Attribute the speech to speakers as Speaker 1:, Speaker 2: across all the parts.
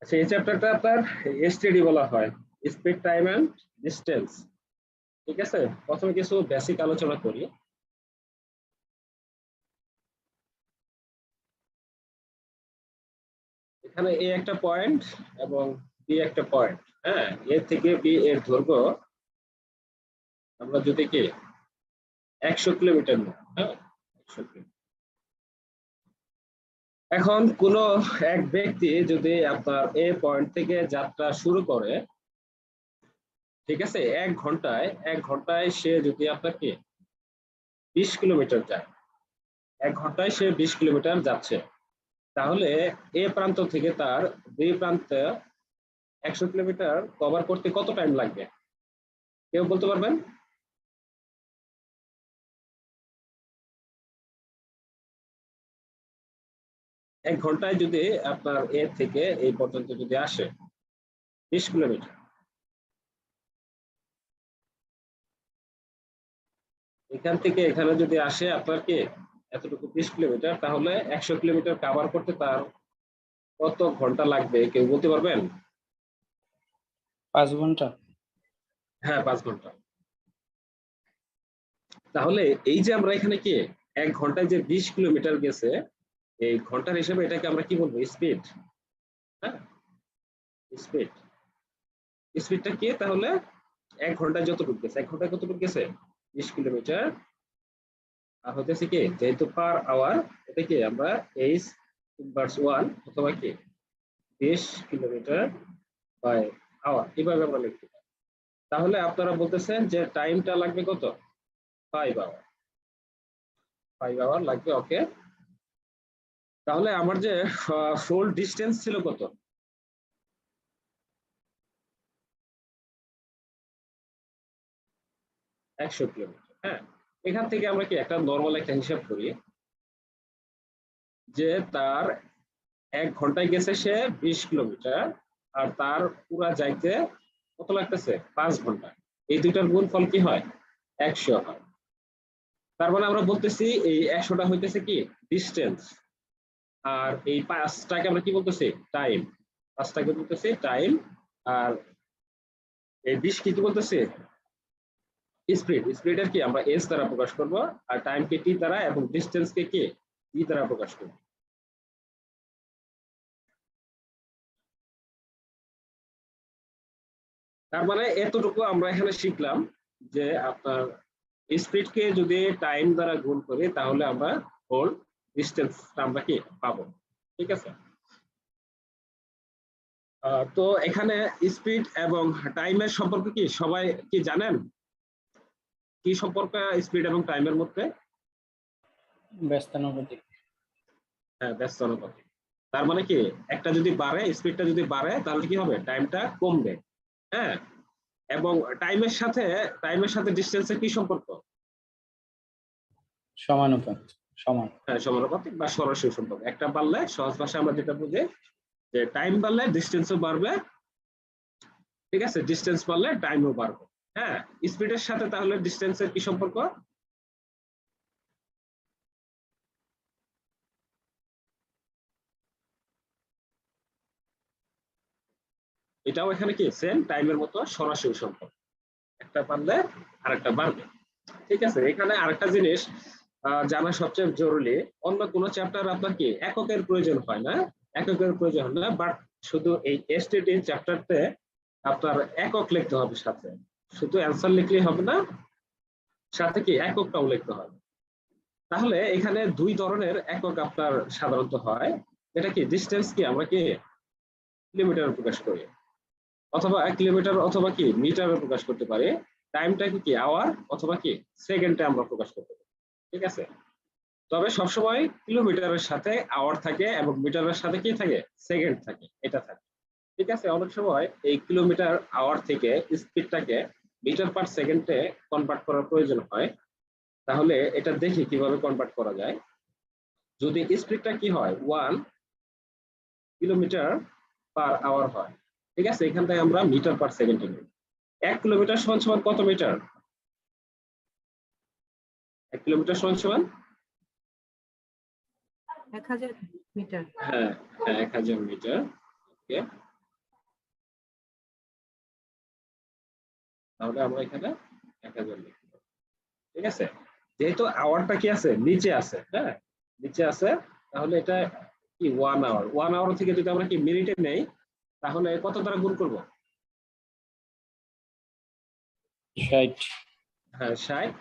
Speaker 1: আচ্ছা, এই চ্যাপ্টারটা আপনার এসটিডি বলা হয়, স্পিড টাইম এন্ড ডিস্টেন্স। ঠিক আছে, প্রথমে কিছু বেসিক আলোচনা করি। এখানে এ একটা পয়েন্ট এবং বি একটা পয়েন্ট। হ্যাঁ, এ থেকে বি এর দৈর্ঘ্য আমরা যদি কি 100 কিলোমিটার নিই। হ্যাঁ, 100 কিলোমিটার। এখন কোন এক ব্যক্তি যদি আপনার এ পয়েন্ট থেকে যাত্রা শুরু করে, ঠিক আছে, 1 ঘন্টায় সে যদি আপনাকে 20 কিলোমিটার যায়, 1 ঘন্টায় সে 20 কিলোমিটার যাচ্ছে, তাহলে এ প্রান্ত থেকে তার বি প্রান্তে 100 কিলোমিটার কভার করতে কত টাইম লাগবে? কেউ বলতে পারবেন? এক ঘন্টায় যদি আপনার এ থেকে এই পর্যন্ত যদি আসে 20 কিলোমিটার, এখান থেকে এখানে যদি আসে আপনার কি এতটুকু 20 কিলোমিটার, তাহলে 100 কিলোমিটার কভার করতে তার কত ঘন্টা লাগবে কেউ বলতে পারবেন?
Speaker 2: 5 ঘন্টা।
Speaker 1: হ্যাঁ, 5 ঘন্টা। তাহলে এই যে আমরা এখানে কি 1 ঘন্টায় যে 20 কিলোমিটার গেছে, এই ঘন্টার হিসেবে এটাকে আমরা কি বলবো? স্পিড। হ্যাঁ, স্পিড। স্পিডটা কি তাহলে? 1 ঘন্টায় যতটুকু গেছে, 1 ঘন্টায় কতটুকু গেছে? 20 কিলোমিটার। আর হতেছে কি, যেহেতু পার আওয়ার, এটা কি আমরা এইচ ইনভার্স 1 অথবা কি 20 কিলোমিটার বাই আওয়ার এভাবে আমরা লিখতে পারি। তাহলে আপনারা বলতেছেন যে টাইমটা লাগবে কত? 5 আওয়ার। 5 আওয়ার লাগবে। ওকে, তাহলে আমার যে ফুল ডিস্টেন্স ছিল কত? 100 কিলোমিটার। হ্যাঁ, এখান থেকে আমরা কি একটা নর্মাল একটা হিসাব করি যে তার 1 ঘন্টায় গেছে সে 20 কিলোমিটার, আর তার পুরা যাইতে কত লাগতেছে? 5 ঘন্টা। এই দুইটার গুণফল কি হয়? 100 হয়। তার মানে আমরা বলতেছি এই 100টা হইতেছে কি ডিস্টেন্স, আর এই 5টাকে আমরা কি বলতেছি? টাইম। 5টাকে বলতেছি টাইম, আর এই 20 কি বলতেছি? স্পিড। স্পিডের কি আমরা এস দ্বারা প্রকাশ করব, আর টাইমকে টি দ্বারা, এবং ডিস্টেন্সকে কি ই দ্বারা প্রকাশ করব। তার মানে এতটুকু আমরা এখানে শিখলাম যে আপনার স্পিডকে যদি টাইম দ্বারা গুণ করি তাহলে আমরা হোল ডিস্টেন্স আমরা কি পাবো। ঠিক আছে, তো এখানে স্পিড এবং টাইমের সম্পর্ক কি সবাই কি জানেন? কি সম্পর্ক স্পিড এবং টাইমের মধ্যে?
Speaker 2: ব্যস্তানুপাতিক।
Speaker 1: হ্যাঁ, ব্যস্তানুপাতিক। তার মানে কি, একটা যদি বাড়ে, স্পিডটা যদি বাড়ে তাহলে কি হবে? টাইমটা কমবে। হ্যাঁ, এবং টাইমের সাথে ডিস্টেন্সের কি সম্পর্ক?
Speaker 2: সমানুপাত। সমান।
Speaker 1: হ্যাঁ, সমানুপাতিক বা সরাসরি সম্পর্ক। একটা বাড়লে সহজ ভাষায় আমরা যেটা বুঝি যে টাইম বাড়লে ডিস্টেন্সও বাড়বে। ঠিক আছে, ডিস্টেন্স বাড়লে টাইমও বাড়বে। হ্যাঁ, স্পিডের সাথে তাহলে ডিস্টেন্সের কি সম্পর্ক? এটাও এখানে কি সেম টাইমের মতো সরাসরি সম্পর্ক, একটা বাড়লে আরেকটা বাড়বে। ঠিক আছে, এখানে আরেকটা জিনিস জানা সবচেয়ে জরুরি। অন্য কোনো চ্যাপ্টার আপনার কি এককের প্রয়োজন হয় না, এককের প্রয়োজন হয় না, বাট শুধু এই এসটিডি চ্যাপ্টারতে আপনার একক লিখতে হবে সাথে। শুধু অ্যান্সার লিখলেই হবে না, সাথে কি এককটাও লিখতে হবে। তাহলে এখানে দুই ধরনের একক আপনার সাধারণত হয়। এটা কি ডিস্টেন্স কি আমরা কি কিলোমিটারে প্রকাশ করি, অথবা 1 কিলোমিটার, অথবা কি মিটারে প্রকাশ করতে পারি। টাইমটাকে কি আওয়ার অথবা কি সেকেন্ডে আমরা প্রকাশ করতে পারি। ঠিক আছে, তবে সবসময় কিলোমিটারের সাথে আওয়ার থাকে এবং মিটারের সাথে কি থাকে? সেকেন্ড থাকে, এটা থাকে। ঠিক আছে, অনেক সময় এই কিলোমিটার আওয়ার থেকে স্পিডটাকে মিটার পার সেকেন্ডে কনভার্ট করার প্রয়োজন হয়। তাহলে এটা দেখি কিভাবে কনভার্ট করা যায়। যদি স্পিডটা কি হয় 1 কিলোমিটার পার আওয়ার হয়, ঠিক আছে, এখান থেকে আমরা মিটার পার সেকেন্ডে নিই। 1 কিলোমিটার সমান সমান কত মিটার? 1 কিলোমিটার সমান সমান
Speaker 3: 1000 মিটার।
Speaker 1: হ্যাঁ, হ্যাঁ, 1000 মিটার। ওকে, তাহলে আমরা এখানে 1000 লিখব। ঠিক আছে, যেহেতু আওয়ারটা কি আছে নিচে আছে, হ্যাঁ নিচে আছে, তাহলে এটা কি 1 আওয়ার। 1 আওয়ার থেকে যদি আমরা কি মিনিটে নেই, তাহলে কত দ্বারা গুণ করব?
Speaker 2: 60।
Speaker 1: হ্যাঁ 60,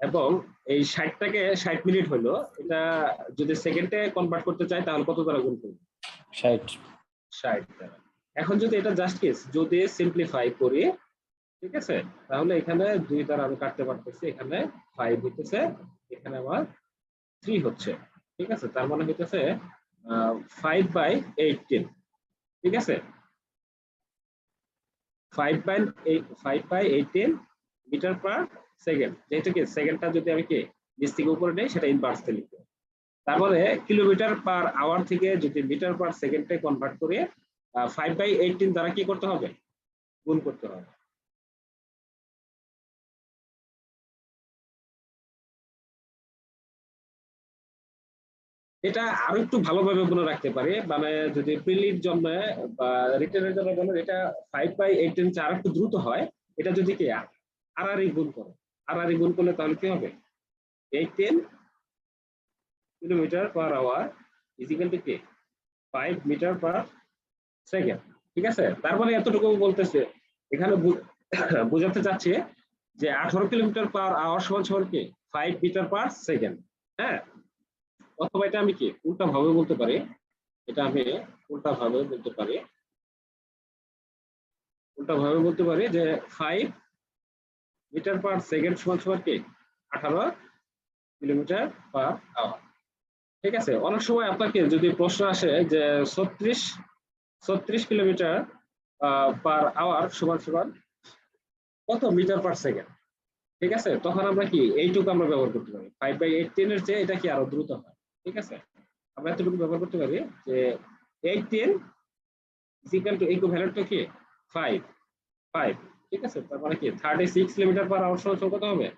Speaker 1: এবং এই 60টাকে 60 মিনিট হলো, এটা যদি সেকেন্ডে কনভার্ট করতে চাই তাহলে কত দ্বারা গুণ করব?
Speaker 2: 60।
Speaker 1: 60 দ্বারা। এখন যদি এটা জাস্ট কেস যদি সিম্পলিফাই করি, ঠিক আছে, তাহলে এখানে 2 দ্বারা আমি কাটতে পারতেছি, এখানে 5 হইতেছে, এখানে আমার 3 হচ্ছে। ঠিক আছে, তার মানে হইতেছে 5/18। ঠিক আছে, 5/18 মিটার পার সেকেন্ড। যেহেতু কি সেকেন্ডটা যদি আমি কি নিচ থেকে উপরে নেই, সেটা ইনভার্সে লিখবো। তারপরে কিলোমিটার পার আওয়ার থেকে যদি মিটার পার সেকেন্ডে কনভার্ট করে 5/18 দ্বারা কি করতে হবে? গুণ করতে হবে। এটা আরো একটু ভালোভাবে মনে রাখতে পারি, মানে যদি প্রিলির জন্য বা রিটেনের জন্য বলেন, এটা 5/18 আর একটু দ্রুত হয়। এটা যদি কি আড়াআড়ি গুণ করে, আড়াআড়ি গুণ করলে তাহলে কি হবে? 18 kilometre per hour is equal to কি 5 মিটার পার সেকেন্ড। ঠিক আছে, তার মানে এতটুকু বলতেছে এখানে বোঝাতে চাচ্ছে যে 18 কিলোমিটার পার আওয়ার সমান সমান কি 5 মিটার পার সেকেন্ড। হ্যাঁ, অথবা এটা আমি কি উল্টা ভাবে বলতে পারি, এটা আমি উল্টা ভাবে বলতে পারি, যে 5 মিটার পার সেকেন্ড সমান সমান কি 18 কিলোমিটার পার আওয়ার। ঠিক আছে, অনেক সময় আপনাকে যদি প্রশ্ন আসে যে 36 কিলোমিটার পার আওয়ার সমান সমান কত মিটার পার সেকেন্ড। ঠিক আছে, তখন আমরা কি এইটুকু আমরা ব্যবহার করতে পারি, 5/18 এর চেয়ে এটা কি আরো দ্রুত হয়। ঠিক আছে, আমরা এতটুকু ব্যবহার করতে পারি যে 18 is equal to equivalent to কি 5। ঠিক আছে, তার মানে কি 36 কিলোমিটার পার আওয়ার সমান কত হবে?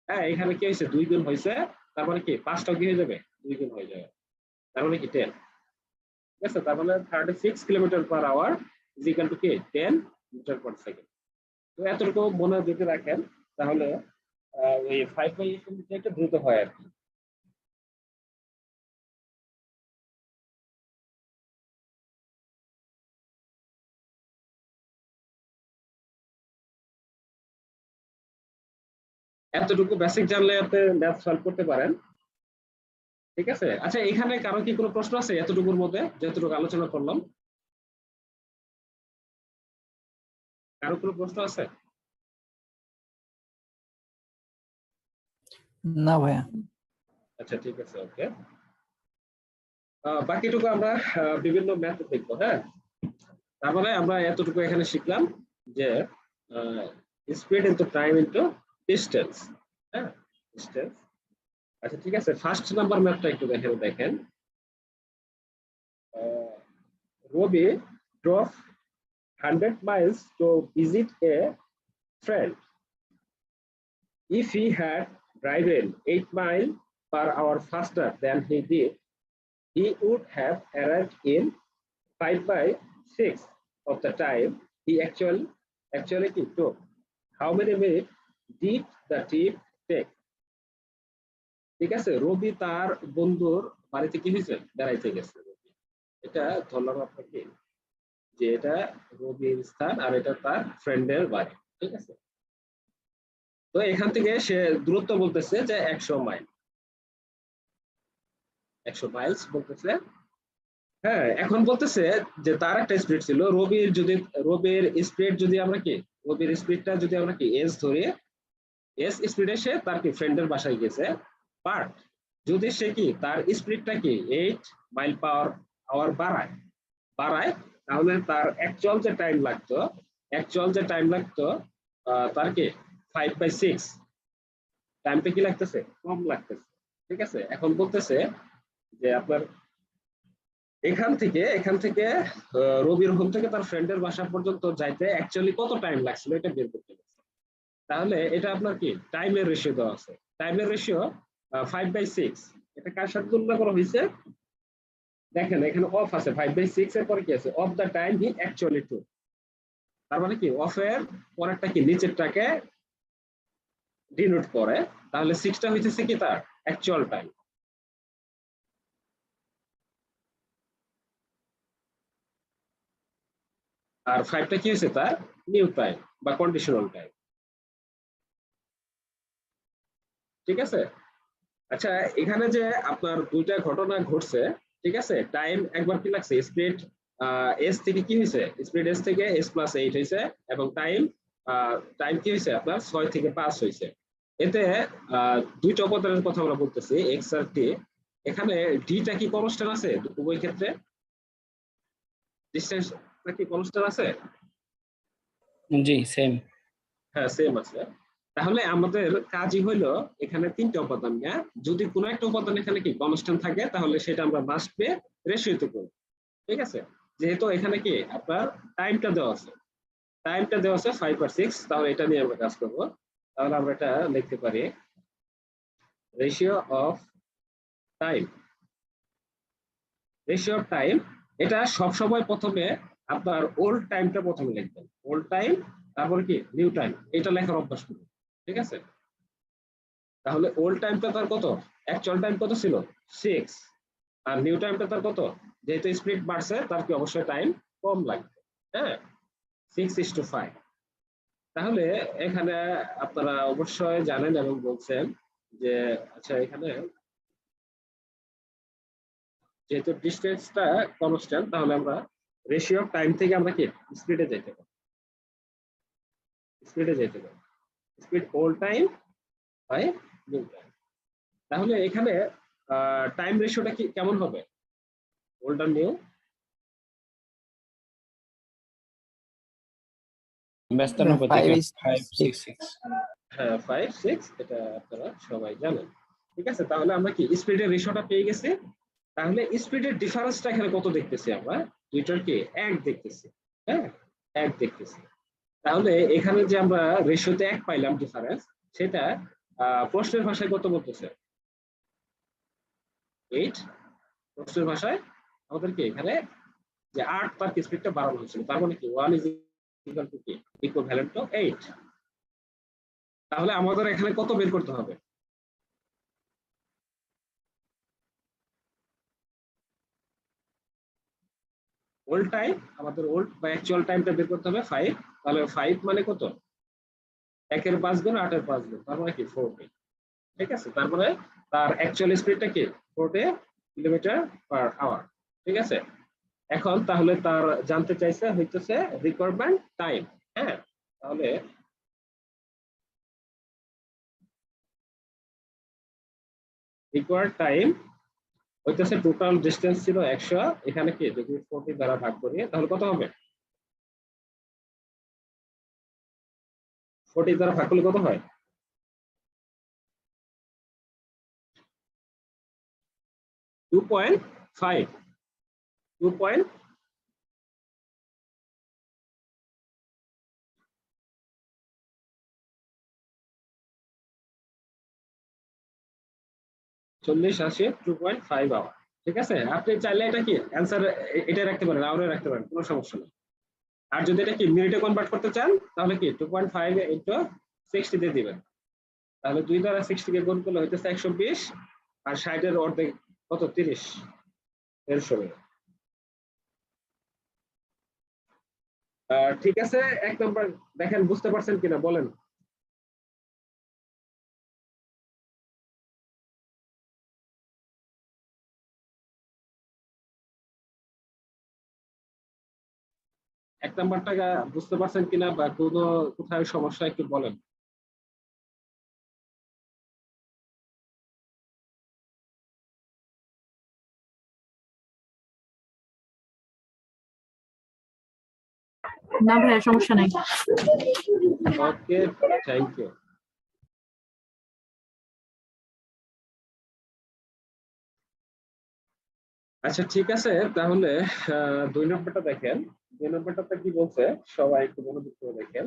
Speaker 1: হ্যাঁ, এখানে কি হয়েছে 2 গুণ হয়েছে, তার মানে কি 5টা কি হয়ে যাবে 2 গুণ হয়ে যাবে, তার মানে কি 10। ঠিক আছে, তার মানে 36 kilometre per hour is equal to কি 10 মিটার পার সেকেন্ড। তো এতটুকু মনে যদি রাখেন, তাহলে ওই 5/18 একটু দ্রুত হয় আর কি। এতটুকু বেসিক জানলে আপনি ম্যাথ সলভ করতে পারেন। ঠিক আছে, আচ্ছা এখানে কারো কি কোনো প্রশ্ন আছে এতটুকুর মধ্যে যতটুকু আলোচনা করলাম? কারো কোনো প্রশ্ন আছে?
Speaker 2: না ভাইয়া।
Speaker 1: আচ্ছা ঠিক আছে, ওকে। বাকিটুকু আমরা বিভিন্ন ম্যাথ দেখবো। হ্যাঁ, তার মানে আমরা এতটুকু এখানে শিখলাম যে speed into time into distance. হ্যাঁ, ডিসটেন্স। আচ্ছা ঠিক আছে, ফার্স্ট নাম্বার ম্যাথটা একটু দেখেন। রবি drove 100 miles to visit a friend. If he had driven 8 miles per hour faster than he did, he would have arrived in 5/6 of the time he actually took. How many minutes did the trip take? ঠিক আছে, রবি তার বন্ধুর বাড়িতে কি হয়েছে বেড়াইতে গেছে। এটা ধরলাম আপনাকে যে এটা রবির স্থান আর এটা তার ফ্রেন্ডের বাড়ি। ঠিক আছে, তো এখান থেকে সে দূরত্ব বলতেছে যে 100 মাইল, 100 মাইলস বলতেছে। হ্যাঁ, এখন বলতেছে যে তার একটা স্পিড ছিল, রবির স্পিড যদি আমরা কি রবির স্পিডটা যদি আমরা কি এস ধরি, এস স্পিডে সে তার কি ফ্রেন্ডের বাসায় গেছে। বাট যদি সে কি তার স্পিডটা কি 8 মাইল পার আওয়ার বাড়ায়, তাহলে তার অ্যাকচুয়াল যে টাইম লাগতো তার কি 5/6 টাইমটা কি লাগতেছে কম লাগতেছে। ঠিক আছে, এখন বলতেছে যে আপনার এখান থেকে রবির হোম থেকে তার ফ্রেন্ডের বাসা পর্যন্ত যাইতে অ্যাকচুয়ালি কত টাইম লাগছিল এটা বের করতে গেছে। তাহলে এটা আপনার কি টাইমের রেশিও দেওয়া আছে, টাইমের রেশিও 5/6। এটা কার সাথে তুলনা করা হয়েছে? দেখেন এখানে অফ আছে, 5/6 এর পরে কি আছে, of the time he actually took. তার মানে কি অফের পরেরটা কি নিচেরটাকে ডিনোট করে, তাহলে 6টা হইতেছে কি তার অ্যাকচুয়াল টাইম। আর 5টা কি হয়েছে তার নিউ টাইম বা কন্ডিশনাল টাইম। ঠিক আছে। আচ্ছা, এখানে যে আপনার দুইটা ঘটনা ঘটছে, ঠিক আছে, টাইম একবার কি লাগছে স্পিড এস থেকে কি হয়েছে, স্পিড এস থেকে s+8 হয়েছে, এবং টাইম টাইম কি হয়েছে আপনার 6 থেকে 5 হয়েছে। এতে দুইটা উপাদানের কথা আমরা বলতেছি এক্স আর টি। এখানে ডিটা কি কনস্ট্যান্ট আছে উভয় ক্ষেত্রে? ডিসটেন্স কি কনস্ট্যান্ট আছে?
Speaker 2: জি সেম।
Speaker 1: হ্যাঁ, সেম আছে। তাহলে আমাদের কাজই হইলো এখানে তিনটা উপাদান নিয়ে, যদি কোনো একটা উপাদান এখানে কি কনস্ট্যান্ট থাকে তাহলে সেটা আমরা মাস্ট বি রেশিওতে করব। ঠিক আছে। যেহেতু এখানে কি আপনার টাইমটা দেওয়া আছে, 5 আর 6, তাহলে এটা নিয়ে আমরা কাজ করব। তাহলে আমরা এটা লিখতে পারি ratio of time. Ratio of time এটা সব সময় প্রথমে আপনার ওল্ড টাইমটা প্রথমে লিখবেন, ওল্ড টাইম, তারপর কি নিউ টাইম, এটা লেখার অভ্যাস করুন। ঠিক আছে। তাহলে ওল্ড টাইমটা তার কত, অ্যাকচুয়াল টাইম কত ছিল 6, আর নিউ টাইমটা তার কত, যেহেতু স্পিড বাড়ছে তার কি অবশ্যই টাইম কম লাগবে। হ্যাঁ, 6:5। তাহলে এখানে আপনারা অবশ্যই জানেন এবং বলছেন যে আচ্ছা এখানে যেহেতু ডিসটেন্সটা কনস্ট্যান্ট, তাহলে আমরা রেশিও অফ টাইম থেকে আমরা কি স্পিডে যেতে পারি, speed old time by new time. তাহলে এখানে টাইম রেশিওটা কি কেমন হবে, ওল্ড আর নিউ?
Speaker 2: ব্যস্তানুপাতিক 5-6-6।
Speaker 1: হ্যাঁ, 5-6, এটা আপনারা সবাই জানেন। ঠিক আছে। তাহলে আমরা কি স্পিডের রেশিওটা পেয়ে গেছি। তাহলে স্পিডের ডিফারেন্সটা এখানে কত দেখতেছি আমরা, দুইটার কি এক দেখতেছি। হ্যাঁ, এক দেখতেছি। তাহলে এখানে যে আমরা রেশিওতে এক পাইলাম ডিফারেন্স, সেটা প্রশ্নের ভাষায় কত বলতেছে 8। প্রশ্নের ভাষায় আমাদেরকে এখানে যে 8 তার স্পিডটা বাড়ানো হয়েছিল, তার মানে কি 1 ইজ ইকুয়াল টু কি ইকুইভ্যালেন্ট টু 8। তাহলে আমাদের এখানে কত বের করতে হবে, ওল্ড টাইম, আমাদের ওল্ড বা অ্যাকচুয়াল টাইমটা বের করতে হবে 5। তাহলে 5 মানে কত, 1 এর 5 গুণ 8 এর 5 গুণ, তার মানে কি 40। ঠিক আছে। তারপরে তার অ্যাকচুয়াল স্পিডটা কি 40 কিলোমিটার পার আওয়ার। ঠিক আছে। এখন তাহলে তার জানতে চাইছে হইতেছে রিকোয়ারমেন্ট টাইম। হ্যাঁ, তাহলে রিকোয়ার্ড টাইম হইতেছে টোটাল ডিসটেন্স ছিল 100, এখানে কি যদি 40 দ্বারা ভাগ করি তাহলে কত হবে, 40 দ্বারা ভাগ করলে কত হয়, 2.5। 2.40 80 2.5 আওয়ার। ঠিক আছে। আপনি চাইলে এটা কি অ্যান্সার এটা রাখতে পারেন, আওয়ারে রাখতে পারেন, কোনো সমস্যা নেই। আর যদি এটা কি মিনিটে কনভার্ট করতে চান তাহলে কি 2.5 ইনটু 60 দিয়ে দিবেন। তাহলে 2 দ্বারা 60 কে গুণ করলে হইতেছে 120, আর 60 এর অর্ধেক কত 30 এর সমান। ঠিক আছে। 1 নম্বর দেখেন বুঝতে পারছেন কিনা বলেন। এক নাম্বারটা বুঝতে পারছেন কিনা বা কোনো কোথায় সমস্যা একটু বলেন।
Speaker 3: না ভাইয়া, সমস্যা নাই।
Speaker 1: ওকে, থ্যাংক ইউ। আচ্ছা ঠিক আছে। তাহলে 2 নম্বরটা দেখেন। 2 নম্বরটাতে কি বলছে, সবাই একটু মনোযোগ করে দেখেন।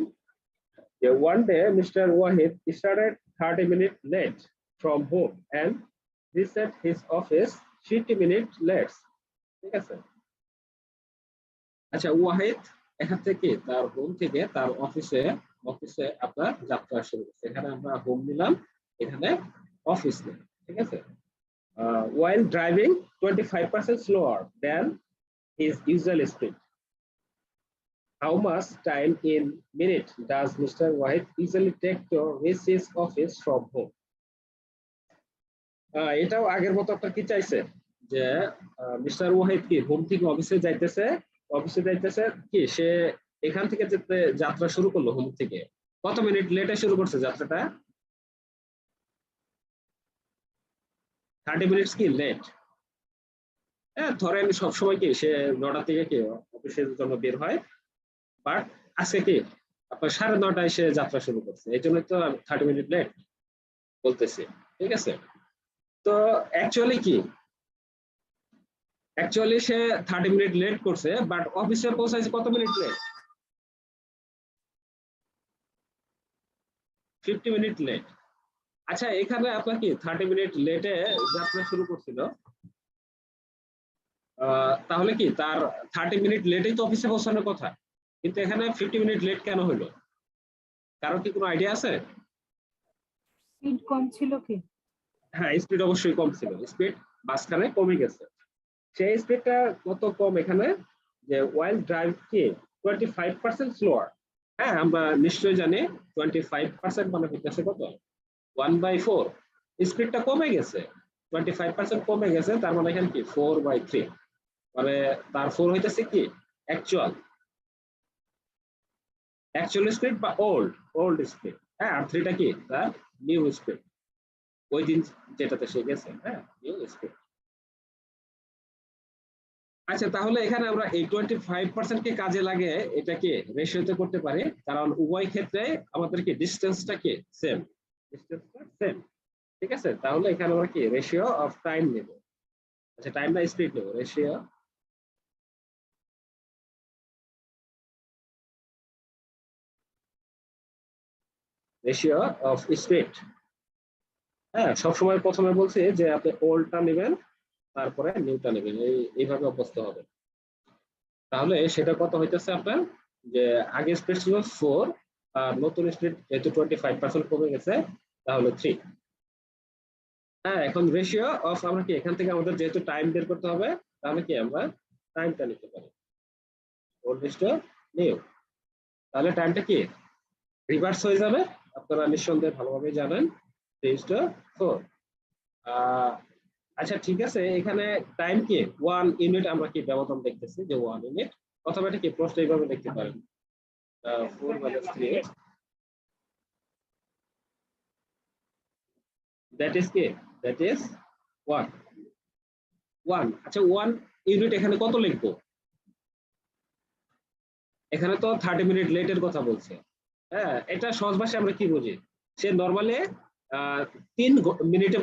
Speaker 1: যে one day Mr. Wahid started 30 minutes late from home and reached his office 30 minutes late. ঠিক আছে। আচ্ছা, ওয়াহিদ এখান থেকে তার হোম থেকে তার অফিসে অফিসে আপনার যাত্রা শুরু করছে। এখানে আমরা হোম নিলাম, এখানে অফিস নিলাম, ঠিক আছে। while driving 25% slower than his usual speed, how much time in minute does Mr. White usually take to reach his office from home? এটাও আগের মতো আপনার কি চাইছে যে মিস্টার ওয়াহিদ কি হোম থেকে অফিসে যাইতেছে কি সে এখান থেকে যেতে যাত্রা শুরু করলো হোম থেকে, কত মিনিট লেটে শুরু করছে যাত্রাটা? 30 মিনিটস কি লেট। হ্যাঁ, ধরেন সবসময় কি সে 9টা থেকে কি অফিসের জন্য বের হয়, বাট আজকে কি আপনার 9:30টায় সে যাত্রা শুরু করছে, এই জন্য তো 30 মিনিট লেট বলতেছি, ঠিক আছে। তো অ্যাকচুয়ালি সে 30 মিনিট লেট করছে, বাট অফিসে পৌঁছাইছে কত মিনিট লেট? 50 minute late. আচ্ছা, এখানে আপনার কি 30 মিনিট লেটে যাত্রা শুরু করছিল, তাহলে কি তার 30 মিনিট লেটেই তো অফিসে পৌঁছানোর কথা, কিন্তু এখানে 50 মিনিট লেট কেন হলো? কারণ কি কোনো আইডিয়া আছে?
Speaker 3: স্পিড কম ছিল কি?
Speaker 1: হ্যাঁ, স্পিড অবশ্যই কম ছিল, স্পিড মাঝখানে কমে গেছে। সেই স্পিডটা কত কম এখানে, যে while drive কি 25% স্লোয়ার। হ্যাঁ, আমরা নিশ্চয়ই জানি 25% মানে হচ্ছে কত, 1/4। স্পিডটা কমে গেছে, 25% কমে গেছে, তার মানে এখানে কি 4/3, মানে তার 4 হইতেছে কি অ্যাকচুয়াল স্পিড বা ওল্ড স্পিড। হ্যাঁ, আর 3টা কি তার নিউ স্পিড, ওই দিন যেটাতে সে গেছে, হ্যাঁ নিউ স্পিড। আচ্ছা, তাহলে এখানে আমরা এই 25% কে কাজে লাগে এটাকে রেশিওতে করতে পারি, কারণ উভয় ক্ষেত্রে আমাদের কি ডিসটেন্সটা কি সেম, ঠিক আছে। তাহলে এখানে আমরা কি রেশিও অফ টাইম নেব, আচ্ছা টাইম না স্পিড নেব, রেশিও অফ স্পিড। হ্যাঁ, সবসময় প্রথমে বলছি যে আপনি ওল্ডটা নেবেন, তারপরে নিউটা নেবেন, এইভাবে অভ্যস্ত হবে। তাহলে সেটা কত হইতেছে আপনার, যে আগে স্পিড ছিল 4 আর নতুন স্পিড যেহেতু 25% কমে গেছে, তাহলে 3। হ্যাঁ, এখন রেশিও অফ আমরা কি এখান থেকে আমাদের যেহেতু টাইম বের করতে হবে, তাহলে কি আমরা টাইমটা নিতে পারি ওল্ড টু নিউ, তাহলে টাইমটা কি রিভার্স হয়ে যাবে, আপনারা নিঃসন্দেহে ভালোভাবে জানেন 3:4। আচ্ছা ঠিক আছে, এখানে টাইম কি 1 ইউনিট আমরা কি ব্যবধান দেখতেছি যে 1 ইউনিট, অথবা এটা কি প্রশ্ন এইভাবে লিখতে পারেন 4 - 3, দ্যাট ইজ 1। আচ্ছা, 1 ইউনিট এখানে কত লিখবো? এখানে তো 30 মিনিট লেটের কথা বলছে। হ্যাঁ, এটা সহজ ভাষায় আমরা কি বুঝি, সে নরমালি 3 মিনিটে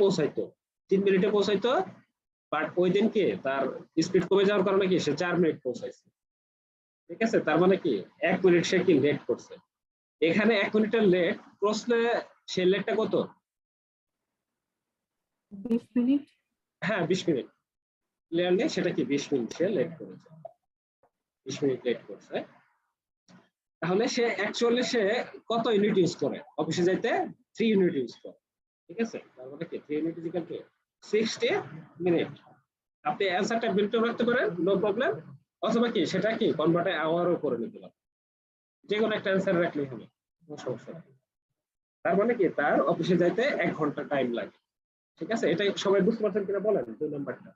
Speaker 1: পৌঁছাইতো, বাট ওই দিন কি তার স্পিড কমে যাওয়ার কারণে কি সে 4 মিনিট পৌঁছাইছে, ঠিক আছে। তার মানে কি 1 মিনিট সে কি লেট করছে। এখানে 1 মিনিটের লেট, প্রশ্নে সে লেটটা কত?
Speaker 3: 20 মিনিট।
Speaker 1: হ্যাঁ, 20 মিনিট। ক্লিয়ারলি সেটা কি 20 মিনিট সে লেট করেছে, 20 মিনিট লেট করছে। তাহলে সে অ্যাকচুয়ালি সে কত ইউনিট ইউজ করে অফিসে যাইতে? 3 ইউনিট ইউজ করে, ঠিক আছে। তার মানে কি 3 ইউনিট ইকুয়াল টু 60 মিনিট। আপনি অ্যানসারটা বিল্ট রাখতে পারেন, নো প্রবলেম, অথবা কি সেটা কি কনভার্ট আওয়ারও করে নিতে পারেন, যে কোনো একটা অ্যানসার রাখলেই হবে, কোনো সমস্যা নেই। তার মানে কি তার অফিসে যাইতে 1 ঘন্টা টাইম লাগে, ঠিক আছে। এটা সবাই বুঝতে পারছেন কিনা বলেন 2 নাম্বারটা?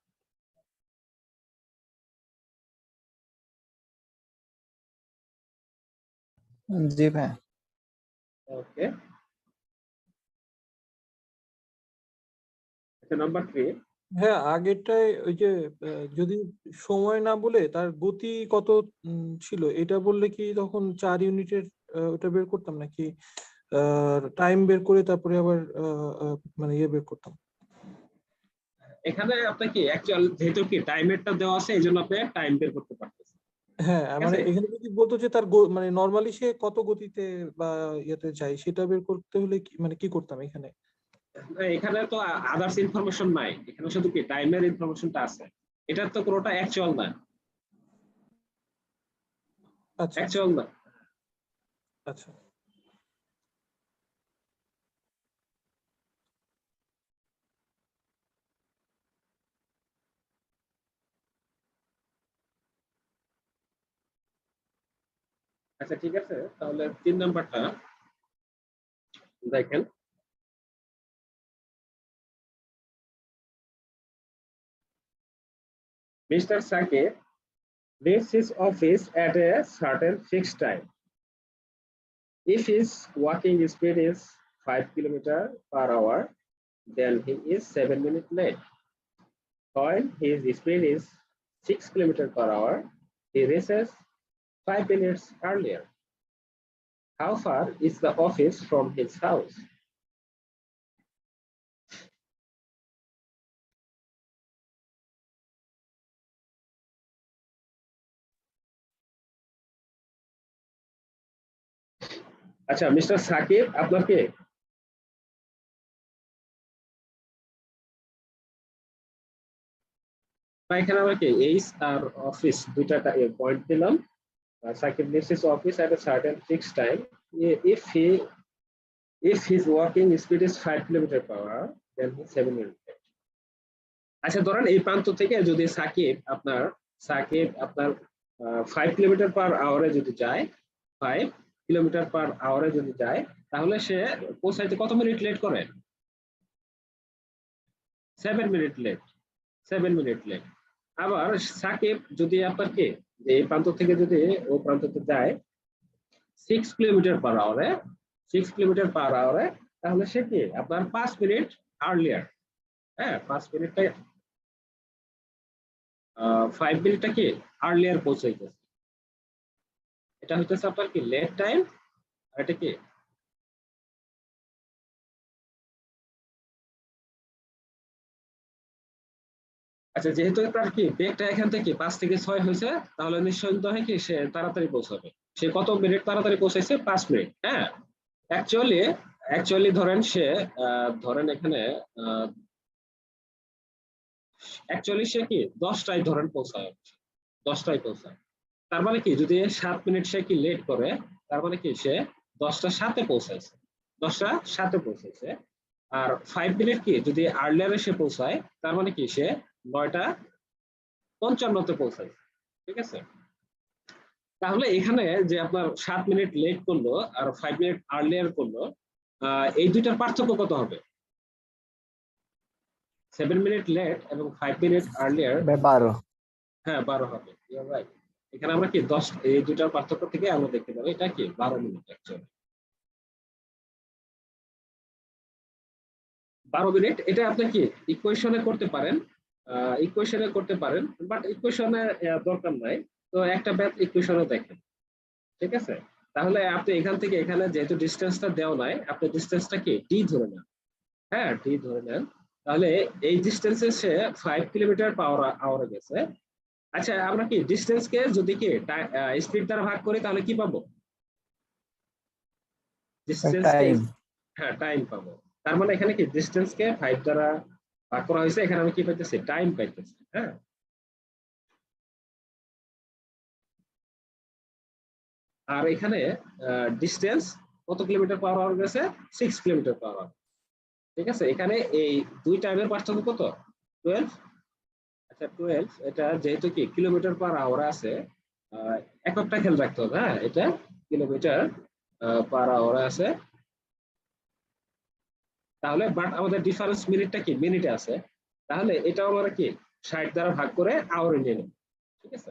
Speaker 4: জি ভাই।
Speaker 1: ওকে, আচ্ছা নাম্বার 3।
Speaker 5: হ্যাঁ, আগেরটায় ওই যে যদি সময় না বলে তার গতি কত ছিল এটা বললে কি তখন 4 ইউনিটের ওটা বের করতাম, নাকি টাইম বের করে তারপরে আবার মানে ইয়ে বের করতাম?
Speaker 1: এখানে আপনি কি অ্যাকচুয়াল যেহেতু কি টাইমেরটা দেওয়া আছে, এইজন্য আপনি টাইম বের করতে পারতেছেন।
Speaker 5: হ্যাঁ,
Speaker 1: ঠিক
Speaker 5: মানে
Speaker 1: আছে?
Speaker 5: এখানে যদি বলতো যে তার মানে নরমালি সে কত গতিতে বা ইয়েতে যায় সেটা বের করতে হলে মানে কি করতাম এখানে?
Speaker 1: এখানে তো আদার্স ইনফরমেশন নাই, এখানে শুধু কি টাইমের ইনফরমেশনটা আছে, এটা তো কোনোটা অ্যাকচুয়াল না।
Speaker 5: আচ্ছা
Speaker 1: অ্যাকচুয়াল না।
Speaker 5: আচ্ছা
Speaker 1: আচ্ছা ঠিক আছে, তাহলে 3 নাম্বারটা দেখেন। Mister Sakib leaves his office at a certain fixed time. If his walking speed is 5 km/h, then he is 7 minutes late. While his speed is 6 km/h, he reaches 5 minutes earlier. How far is the office from his house? আচ্ছা mister Shakib আপনার কে? এখানে আমরা কি H R office দুইটা point দিলাম। Shakib leaves his office at a certain fixed time. If his walking speed is 5 km/h, then he 7 minutes late. আচ্ছা ধরেন এই প্রান্ত থেকে যদি সাকিব আপনার 5 km/h যদি যায়, 5 km/h যদি যায়, তাহলে সে পৌঁছাইতে কত মিনিট লেট করে? 7 মিনিট লেট। 7 minute late. আবার সাকিব যদি আপনার কি যে এই প্রান্ত থেকে যদি ও প্রান্ততে যায় 6 km/h, 6 km/h, তাহলে সে কি আপনার 5 মিনিট আর্লিয়ার। হ্যাঁ 5 মিনিটটা 5 মিনিটটা কি আর্লিয়ার পৌঁছাইতেছে। এটা হইতেছে আপনার কি লেট টাইম, আর এটা কি আচ্ছা যেহেতু আপনার কি বেগটা এখান থেকে 5 থেকে 6 হয়েছে, তাহলে নিঃসন্দেহে কি সে তাড়াতাড়ি পৌঁছাবে। সে কত মিনিট তাড়াতাড়ি পৌঁছাইছে? 5 মিনিট। হ্যাঁ অ্যাকচুয়ালি ধরেন সে ধরেন এখানে অ্যাকচুয়ালি সে কি 10টায় ধরেন পৌঁছায়, 10টায় পৌঁছায়। তার মানে কি যদি 7 মিনিট সে কি লেট করে, তার মানে কি সে 10টা 7-এ পৌঁছাইছে, 10টা 7-এ পৌঁছাইছে। আর 5 মিনিট কি যদি আর্লিয়ার এসে পৌঁছায়, তার মানে কি সে 9টা 55-তে পৌঁছাইছে। ঠিক আছে, তাহলে এখানে যে আপনার 7 মিনিট লেট করলো আর 5 মিনিট আর্লিয়ার করলো, এই দুইটার পার্থক্য কত হবে? 7 মিনিট লেট এবং 5 মিনিট আর্লিয়ার
Speaker 4: 12।
Speaker 1: হ্যাঁ 12 হবে। রাইট, এখানে আমরা কি 10 এই দুইটার পার্থক্য থেকে আমরা দেখতে পাবো এটা কি 12 মিনিট অ্যাকচুয়ালি। 12 মিনিট এটা আপনি কি ইকুয়েশনে করতে পারেন, বাট ইকুয়েশনে দরকার নাই। তো একটা ম্যাথ ইকুয়েশনে দেখেন। ঠিক আছে, তাহলে আপনি এখান থেকে এখানে যেহেতু ডিসটেন্সটা দেওয়া নাই, আপনি ডিসটেন্সটা কি ডি ধরে নেন। হ্যাঁ ডি ধরে নেন, তাহলে এই ডিসটেন্সে সে 5 km/h গেছে। আচ্ছা আমরা কি ডিসটেন্সকে যদি কি স্পিড দ্বারা ভাগ করি তাহলে কি পাবো?
Speaker 4: টাইম।
Speaker 1: হ্যাঁ টাইম পাবো। তার মানে এখানে কি ডিসটেন্সকে 5 দ্বারা ভাগ করা হয়েছে, এখানে আমি কি পাইতেছি? টাইম পাইতেছি। হ্যাঁ আর এখানে ডিসটেন্স কত km/h গেছে? 6 km/h। ঠিক আছে, এখানে এই দুই টাইমের পার্থক্য কত? 12। আচ্ছা 12, এটা যেহেতু কি km/h আছে, এককটা খেয়াল রাখতে হবে। হ্যাঁ এটা km/h আছে, তাহলে বাট আমাদের ডিফারেন্স মিনিটটা কি মিনিটে আছে, তাহলে এটাও আমরা কি 60 দ্বারা ভাগ করে আওয়ারে নিয়ে নেব। ঠিক আছে,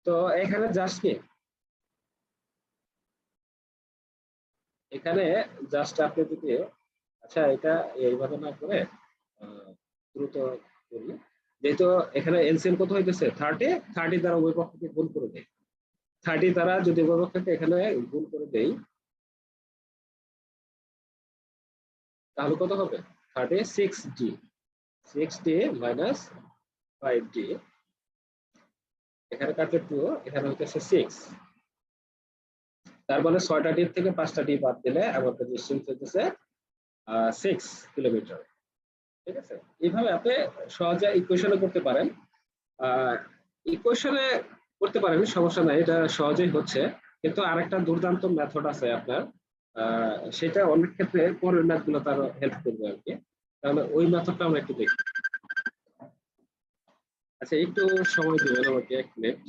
Speaker 1: তো এখানে জাস্ট কি এখানে জাস্ট আপনি যদি আচ্ছা এটা এইভাবে না করে দ্রুত করি, যেহেতু এখানে এলসিএম কত হইতেছে 30 দ্বারা উভয় পক্ষকে গুণ করে দেই। 30 দ্বারা যদি উভয় পক্ষকে এখানে গুণ করে দেই তাহলে কত হবে? 36d, 6d মাইনাস 5d, এখানে কাটলে 2, এখানে হইতেছে 6। তার মানে 6টা ডি থেকে 5টা ডি বাদ দিলে আমাদের ডিসটেন্স হইতেছে 6 কিলোমিটার। ঠিক আছে, এইভাবে আপনি সহজে ইকুয়েশনে করতে পারেন। ইকুয়েশনে করতে পারেন, সমস্যা নাই, এটা সহজেই হচ্ছে। কিন্তু আরেকটা দুর্দান্ত মেথড আছে আপনার, সেটা অনেক ক্ষেত্রে পরের ম্যাথ গুলো তার হেল্প করবে আর কি। তাহলে ওই মেথডটা আমরা একটু দেখি। আচ্ছা, একটু সময় দিবেন আমাকে, 1 মিনিট।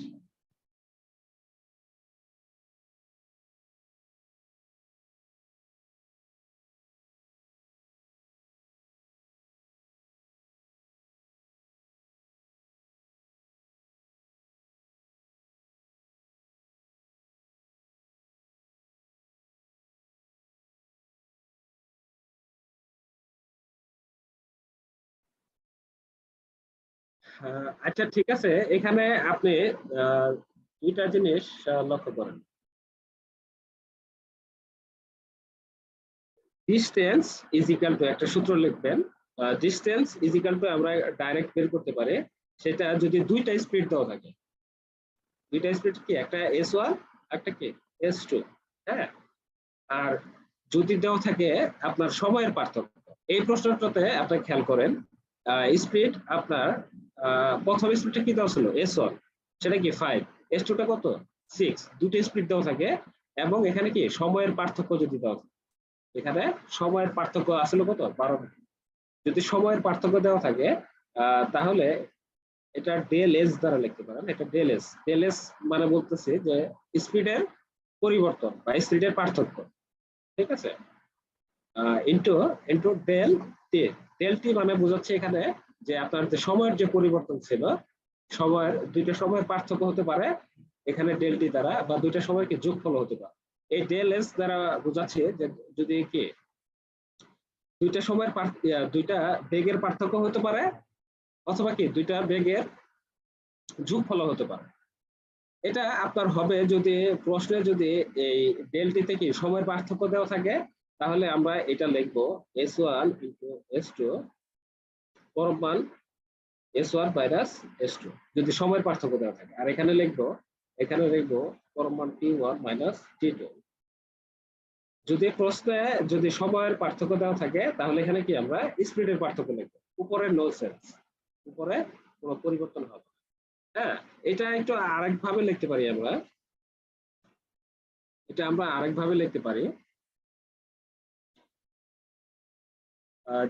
Speaker 1: আচ্ছা ঠিক আছে, এখানে আপনি আহ, দুইটা জিনিস লক্ষ্য করেন। ডিস্টেন্স ইজ ইকুয়াল টু, একটা সূত্র লিখবেন, ডিস্টেন্স ইজ ইকুয়াল টু আমরা ডাইরেক্ট বের করতে পারি, সেটা যদি দুইটা স্পিড দেওয়া থাকে। দুইটা স্পিড কি, একটা S1 একটা কি S2। হ্যাঁ, আর যদি দেওয়া থাকে আপনার সময়ের পার্থক্য। এই প্রশ্নটাতে আপনি খেয়াল করেন, স্পিড আপনার প্রথম স্পিডটা কি দেওয়া ছিল S1, সেটা কি 5, S2 টা কত 6, দুটো স্পিড দেওয়া থাকে। এবং এখানে কি সময়ের পার্থক্য যদি দেওয়া থাকে, এখানে সময়ের পার্থক্য আসলে কত 12। যদি সময়ের পার্থক্য দেওয়া থাকে তাহলে এটা ডেল এস দ্বারা লিখতে পারেন। এটা ডেল এস, ডেল এস মানে বলতেছে যে স্পিডের পরিবর্তন বা স্পিডের পার্থক্য, ঠিক আছে, into into del T. Del T মানে বোঝাচ্ছে এখানে যে আপনার যে সময়ের যে পরিবর্তন ছিল, সময়ের দুইটা সময়ের পার্থক্য হতে পারে এখানে ডেল টি দ্বারা, বা দুইটা সময়কে যোগফল হতে পারে। এই ডেল এস দ্বারা বোঝাচ্ছে যে যদি কি দুইটা সময়ের দুইটা বেগের পার্থক্য হতে পারে, অথবা কি দুইটা বেগের যোগফল হতে পারে। এটা আপনার হবে যদি প্রশ্নে যদি এই ডেলটি থেকে সময়ের পার্থক্য দেওয়া থাকে, তাহলে আমরা এটা লিখবো S1 ইন্টু S2 পরম মান S1 মাইনাস S2, যদি সময়ের পার্থক্য দেওয়া থাকে। আর এখানে লিখবো পরম মান T1 মাইনাস T2। যদি প্রশ্নে যদি সময়ের পার্থক্য দেওয়া থাকে, তাহলে এখানে কি আমরা স্পিডের পার্থক্য লিখবো, উপরে নো সেন্স, উপরে কোনো পরিবর্তন হবে। হ্যাঁ, এটা একটু আরেকভাবে লিখতে পারি আমরা,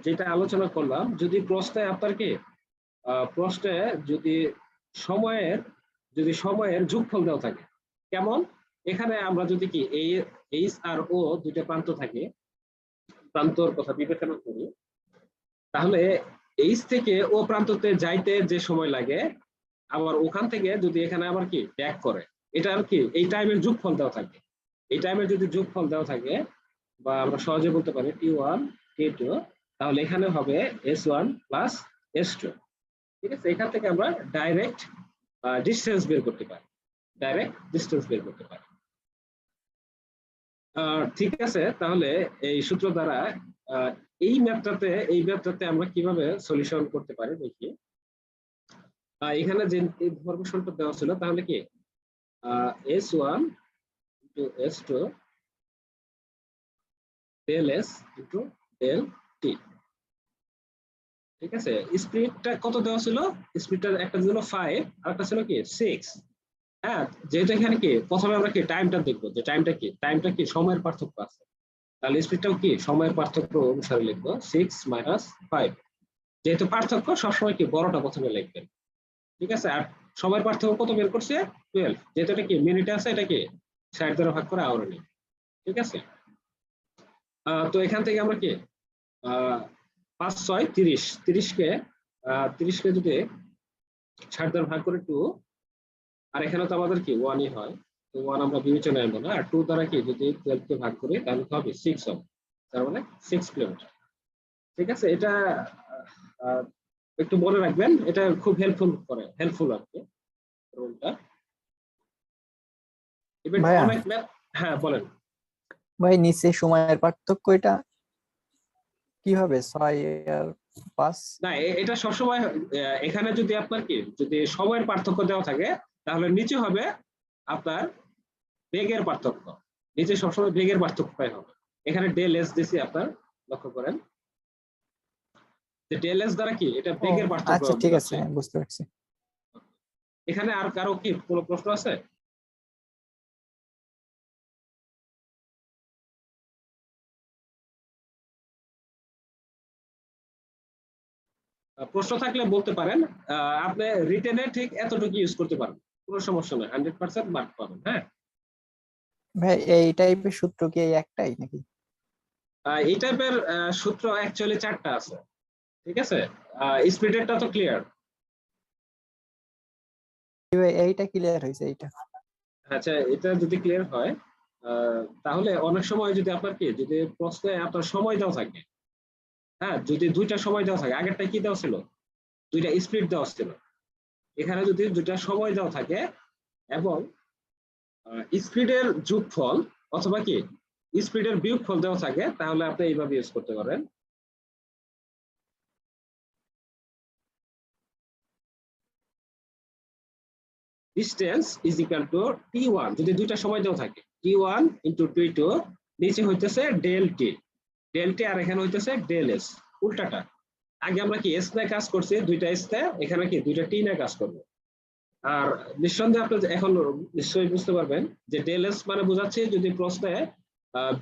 Speaker 1: যেটা আলোচনা করলাম। যদি প্রশ্নে আপনার কি প্রশ্নে যদি সময়ের যোগফল দেওয়া থাকে, কেমন, এখানে আমরা যদি কি এই এইচ আর ও দুইটা প্রান্ত থাকে, প্রান্তর কথা বিবেচনা করি, তাহলে এইচ থেকে ও প্রান্ততে যাইতে যে সময় লাগে, আবার ওখান থেকে যদি এখানে আবার কি ব্যাক করে, এটা আর কি এই টাইমের যোগফল দেওয়া থাকে। এই টাইমের যদি যোগফল দেওয়া থাকে, বা আমরা সহজে বলতে পারি T1 T2, তাহলে এখানে হবে S1 প্লাস S2। ঠিক আছে, এখান থেকে আমরা ডাইরেক্ট ডিসটেন্স বের করতে পারি, ঠিক আছে। তাহলে এই সূত্র দ্বারা এই ম্যাথটাতে আমরা কিভাবে সলিউশন করতে পারি দেখি। এখানে যে ইনফরমেশনটা দেওয়া ছিল, তাহলে কি S1 into S2 del S into del T. ঠিক আছে, স্পিডটা কত দেওয়া ছিল, স্পিডটা একটা ছিল 5 আর একটা ছিল কি 6। হ্যাঁ, যেহেতু এখানে কি প্রথমে আমরা কি টাইমটা দেখবো, যে টাইমটা কি সময়ের পার্থক্য আছে, তাহলে স্পিডটাও কি সময়ের পার্থক্য অনুসারে লিখবো 6 মাইনাস 5। যেহেতু পার্থক্য সবসময় কি বড়টা প্রথমে লিখবেন, ঠিক আছে। আর সময়ের পার্থক্য কত বের করছে 12, যেহেতু এটা কি মিনিটে আছে, এটা কি 60 দ্বারা ভাগ করে আওয়ারে নেই, ঠিক আছে। তো এখান থেকে আমরা কি 5 6 30, 30কে যদি 60 দ্বারা ভাগ করে 2, আর এখানে তো আমাদের কি 1ই হয়, তো 1 আমরা বিবেচনায় আনবো না। আর 2 দ্বারা কি যদি 12 কে ভাগ করি, তাহলে হবে 6 হবে, তার মানে 6 কিলোমিটার। ঠিক আছে, এটা একটু মনে রাখবেন, এটা খুব হেল্পফুল আর কি রুলটা। এবার
Speaker 4: ভাইয়া,
Speaker 1: অনেক হ্যাঁ বলেন।
Speaker 4: ভাই নিচে সময়ের পার্থক্য এটা কি হবে 6 আর 5?
Speaker 1: না, এটা সবসময় এখানে যদি আপনার কি যদি সময়ের পার্থক্য দেওয়া থাকে, তাহলে নিচে হবে আপনার বেগের পার্থক্য, নিচে সবসময় বেগের পার্থক্যটাই হবে। এখানে ডেল এস দিছি, আপনার লক্ষ্য করেন যে ডেল এস দ্বারা কি এটা বেগের পার্থক্য
Speaker 4: আচ্ছা ঠিক আছে,
Speaker 1: বোঝাচ্ছে।
Speaker 4: বুঝতে পারছি।
Speaker 1: এখানে আর কারো কি কোনো প্রশ্ন আছে? প্রশ্ন থাকলে বলতে পারেন। আপনি রিটেনে ঠিক এতটুকু ইউজ করতে পারেন, কোনো সমস্যা নেই, 100% মার্ক পাবেন। হ্যাঁ,
Speaker 4: ভাই এই টাইপের সূত্র কি এই একটাই নাকি?
Speaker 1: এই টাইপের সূত্র অ্যাকচুয়ালি 4টা আছে, ঠিক আছে। স্পিডেরটা তো ক্লিয়ার।
Speaker 4: এইটা ক্লিয়ার হয়েছে এইটা।
Speaker 1: আচ্ছা, এটা যদি ক্লিয়ার হয় তাহলে অনেক সময় যদি আপনার কি, যদি প্রশ্নে আপনার সময় দেওয়া থাকে, হ্যাঁ, যদি দুইটা সময় দেওয়া থাকে, আগেরটা কি দেওয়া ছিল, দুইটা স্পিড দেওয়া ছিল, এখানে যদি দুইটা সময় দেওয়া থাকে এবং স্পিডের যোগফল অথবা কি স্পিডের বিয়োগফল দেওয়া থাকে, তাহলে আপনি এইভাবে ইউজ করতে পারেন। Distance is equal two t1, যদি দুইটা সময় দেওয়া থাকে, t1 ইন্টু t2, নিচে হইতেছে ডেল টি, ডেল টি, আর এখানে হইতেছে ডেল এস। উল্টাটা, আগে আমরা কি এস নিয়ে কাজ করছি, দুইটা এস তে, এখানে কি দুইটা টি নিয়ে কাজ করবো। আর নিঃসন্দেহে আপনি এখন নিশ্চয়ই বুঝতে পারবেন যে ডেল এস মানে বোঝাচ্ছে যদি প্রশ্নে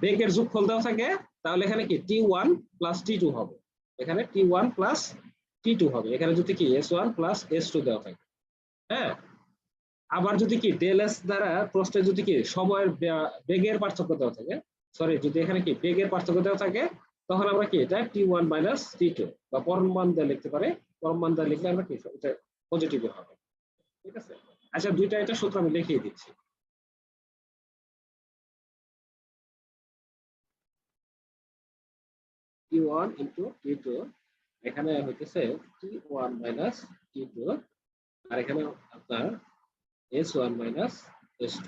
Speaker 1: বেগের যোগফল দেওয়া থাকে, তাহলে এখানে কি t1 প্লাস t2 হবে, এখানে t1 প্লাস t2 হবে, এখানে যদি কি s1 প্লাস s2 দেওয়া থাকে। হ্যাঁ, আবার যদি কি ডেল এস দ্বারা প্রশ্নে যদি কি সময়ের বেগের পার্থক্য দেওয়া থাকে, সরি, যদি এখানে কি বেগের পার্থক্য দেওয়া থাকে, তখন আমরা কি এটা t1 মাইনাস t2 বা পরম মান দিয়ে লিখতে পারি। পরম মান দিয়ে লিখলে আমরা কি এটা পজিটিভ হবে, ঠিক আছে। আচ্ছা, দুইটা এটা সূত্র আমি লিখিয়ে দিচ্ছি। t1 ইন্টু t2, এখানে হইতেছে t1 মাইনাস t2, আর এখানে আপনার s1 minus s2।